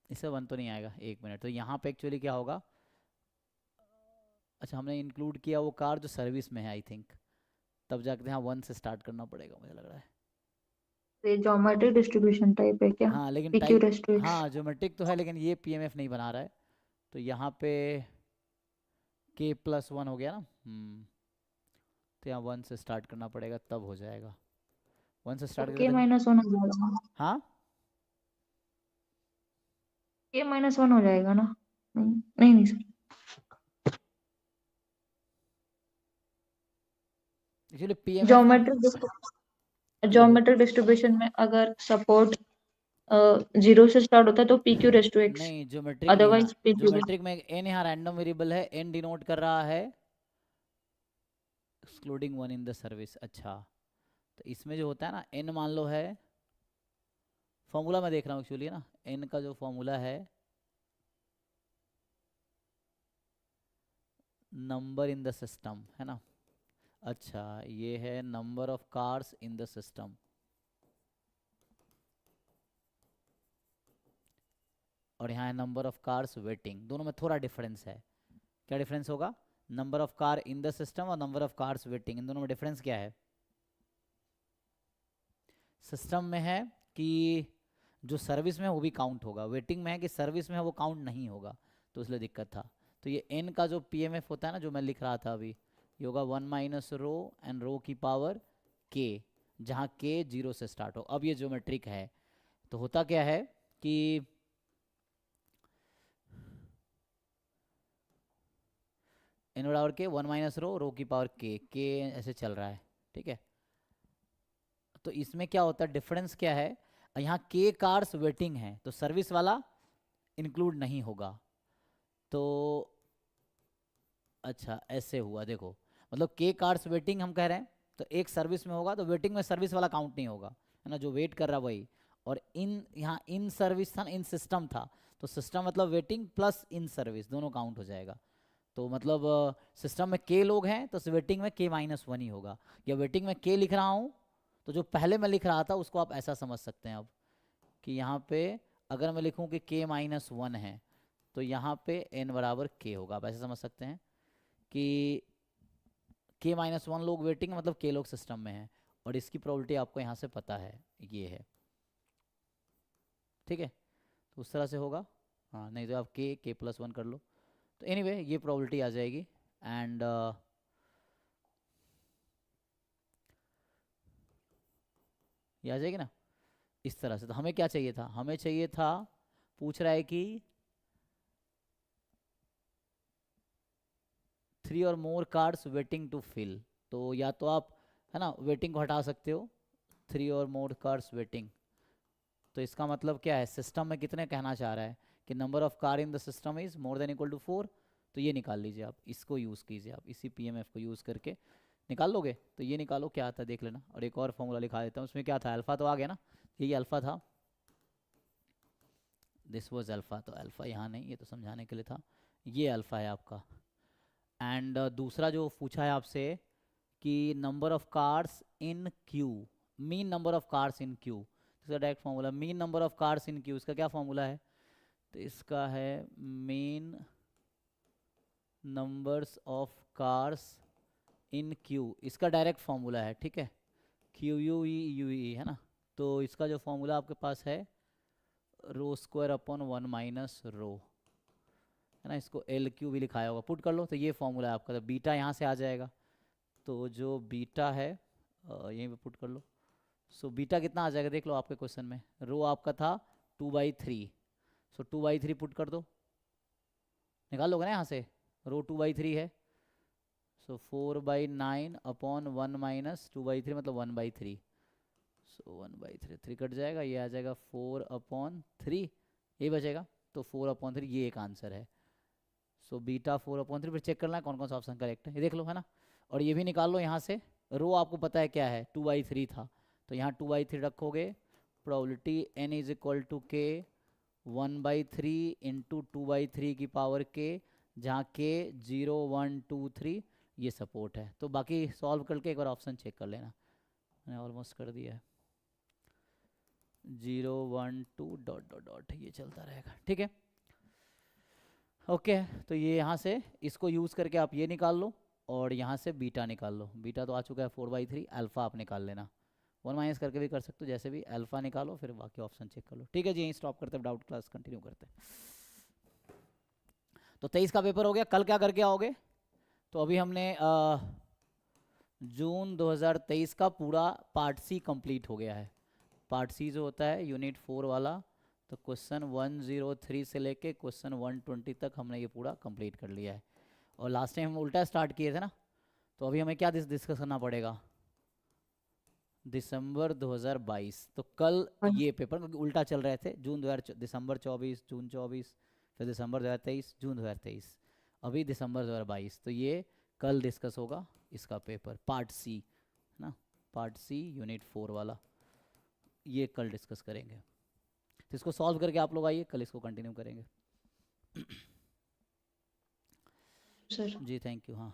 इससे 1 तो नहीं आएगा, 1 मिनट। तो यहाँ पे एक्चुअली क्या होगा, अच्छा हमने इंक्लूड किया वो कार जो सर्विस में है आई थिंक, तब जाके यहाँ 1 से स्टार्ट करना पड़ेगा मुझे लग रहा है। ये ज्योमेट्रिक डिस्ट्रीब्यूशन टाइप है क्या? हाँ लेकिन PQ type, rest to x. हाँ ज्योमेट्रिक तो है लेकिन ये PMF नहीं बना रहा है, तो यहाँ पे k+1 हो गया ना। तो यहाँ 1 से स्टार्ट करना पड़ेगा तब हो जाएगा। 1 से स्टार्ट K करके -1 हो जाएगा। हाँ K -1 हो जाएगा ना? नहीं नहीं सर। एक्चुअली PMF ना, देखो ज्योमेट्रिक डिस्ट्रीब्यूशन में अगर सपोर्ट 0 से स्टार्ट होता है तो PQ रेस्ट टू एक्स, नहीं ज्योमेट्रिक में, अदरवाइज PQ। ज्योमेट्रिक में n यहाँ रैंडम वेरिएबल है, n डिनोट कर रहा है एक्सक्लूडिंग 1 इन द सर्विस। अच्छा तो इसमें जो होता है ना n मान लो है, फॉर्मूला मैं देख रहा हूँ एक्चुअली ना, n का जो फॉर्मूला है नंबर इन द सिस्टम है ना। अच्छा ये है number of cars in the system, और यहाँ है नंबर ऑफ कार्स वेटिंग। दोनों में थोड़ा डिफरेंस है। क्या डिफरेंस होगा? Number of car in the system और नंबर ऑफ कार्स वेटिंग, इन दोनों में डिफरेंस क्या है? सिस्टम में है कि जो सर्विस में है वो भी काउंट होगा, वेटिंग में है कि सर्विस में है वो काउंट नहीं होगा, तो इसलिए दिक्कत था। तो ये n का जो PMF होता है ना, जो मैं लिख रहा था अभी, ये होगा 1 - रो एंड रो की पावर k, जहाँ k 0 से स्टार्ट हो। अब ये ज्योमेट्रिक है तो होता क्या है कि n बराबर k 1 - रो की पावर k ऐसे चल रहा है, ठीक है। तो इसमें क्या होता है, डिफरेंस क्या है, यहाँ k कार्स वेटिंग है तो सर्विस वाला इंक्लूड नहीं होगा। तो अच्छा ऐसे हुआ, देखो मतलब k कार्स वेटिंग हम कह रहे हैं, तो एक सर्विस में होगा तो वेटिंग में सर्विस वाला काउंट नहीं होगा, है ना, जो वेट कर रहा वही। और इन यहाँ इन सर्विस था ना, इन सिस्टम था, तो सिस्टम मतलब वेटिंग प्लस इन सर्विस दोनों काउंट हो जाएगा। तो मतलब सिस्टम में k लोग हैं तो वेटिंग में k-1 ही होगा। या वेटिंग में k लिख रहा हूँ तो जो पहले मैं लिख रहा था उसको आप ऐसा समझ सकते हैं अब, कि यहाँ पे अगर मैं लिखूँ कि k-1 है तो यहाँ पे n बराबर k होगा। आप ऐसे समझ सकते हैं कि k-1 लोग वेटिंग मतलब k लोग सिस्टम में हैं, और इसकी प्रोबेबिलिटी आपको यहाँ से पता है, ये है, ठीक है। तो उस तरह से होगा। हाँ नहीं तो आप k+1 कर लो। तो एनीवे ये प्रोबेबिलिटी आ जाएगी। एंड ये आ जाएगी ना इस तरह से। तो हमें क्या चाहिए था, हमें चाहिए था, पूछ रहा है कि 3 और more cards waiting to fill. तो या तो आप है ना वेटिंग को हटा सकते हो, 3 और मोर कार्ड्स वेटिंग। तो इसका मतलब क्या है, सिस्टम में कितने कहना चाह रहा है कि number of car in the system is more than equal to 4। तो ये निकाल लीजिए आप, इसको यूज़ कीजिए आप, इसी PMF को यूज़ करके निकाल लोगे। तो ये निकालो क्या आता है देख लेना। और एक और फॉर्मूला लिखा देता हूँ, उसमें क्या था, अल्फ़ा तो आ गया ना, यही अल्फ़ा था, दिस वाज अल्फ़ा। तो अल्फ़ा यहाँ नहीं, ये तो समझाने के लिए था, ये अल्फ़ा है आपका। एंड दूसरा जो पूछा है आपसे कि number of cars in queue, mean number of cars in queue, इसका direct formula mean number of cars in queue, इसका क्या फॉर्मूला है, तो इसका है mean numbers of cars in queue, इसका डायरेक्ट फॉर्मूला है, ठीक है, QUE है ना। तो इसका जो फॉर्मूला आपके पास है ρ²/1 - रो, है ना, इसको LQ भी लिखाया होगा, पुट कर लो। तो ये फॉर्मूला है आपका, तो बीटा यहाँ से आ जाएगा। तो जो बीटा है यहीं पे पुट कर लो। सो बीटा कितना आ जाएगा देख लो आपके क्वेश्चन में, रो आपका था 2/3, सो 2/3 पुट कर दो, निकाल लोगे ना यहाँ से, रो 2/3 है, सो 4/9/1 - 2/3 मतलब 1/3, सो 1/3 3 कट जाएगा, ये आ जाएगा 4/3, ये बचेगा। तो 4/3 ये एक आंसर है। सो बीटा 4/3, फिर चेक करना है कौन कौन सा ऑप्शन करेक्ट है, ये देख लो, है ना। और ये भी निकाल लो यहाँ से, रो आपको पता है क्या है, 2/3 था, तो यहाँ 2/3 रखोगे, probability n is equal to k 1/3 into 2/3 की पावर k, जहाँ k 0 1 2 3 ये सपोर्ट है। तो बाकी सॉल्व करके एक बार ऑप्शन चेक कर लेना, मैंने ऑलमोस्ट कर दिया है, 0 1 2 डॉट डॉट डॉट ये चलता रहेगा, ठीक है। ओके तो ये यहाँ से इसको यूज़ करके आप ये निकाल लो, और यहाँ से बीटा निकाल लो। बीटा तो आ चुका है 4/3, अल्फ़ा आप निकाल लेना। 1 माइनस करके भी कर सकते हो, जैसे भी अल्फ़ा निकालो फिर बाकी ऑप्शन चेक कर लो। ठीक है जी, यहीं स्टॉप करते हैं, डाउट क्लास कंटिन्यू करते हैं। तो 23 का पेपर हो गया। कल क्या करके आओगे? तो अभी हमने जून 2023 का पूरा पार्ट सी कंप्लीट हो गया है। पार्ट सी जो होता है यूनिट 4 वाला, तो क्वेश्चन 103 से लेके क्वेश्चन 120 तक हमने ये पूरा कंप्लीट कर लिया है। और लास्ट टाइम हम उल्टा स्टार्ट किए थे ना, तो अभी हमें क्या डिस्कस करना पड़ेगा? दिसंबर 2022। तो कल ये पेपर उल्टा चल रहे थे, दिसंबर 24, जून 24, फिर दिसंबर 2023, जून 2023, अभी दिसंबर 2022। तो ये कल डिस्कस होगा इसका पेपर, पार्ट सी है ना, पार्ट सी यूनिट 4 वाला, ये कल डिस्कस करेंगे। तो इसको सॉल्व करके आप लोग आइए, कल इसको कंटिन्यू करेंगे। Sir ji thank you. हाँ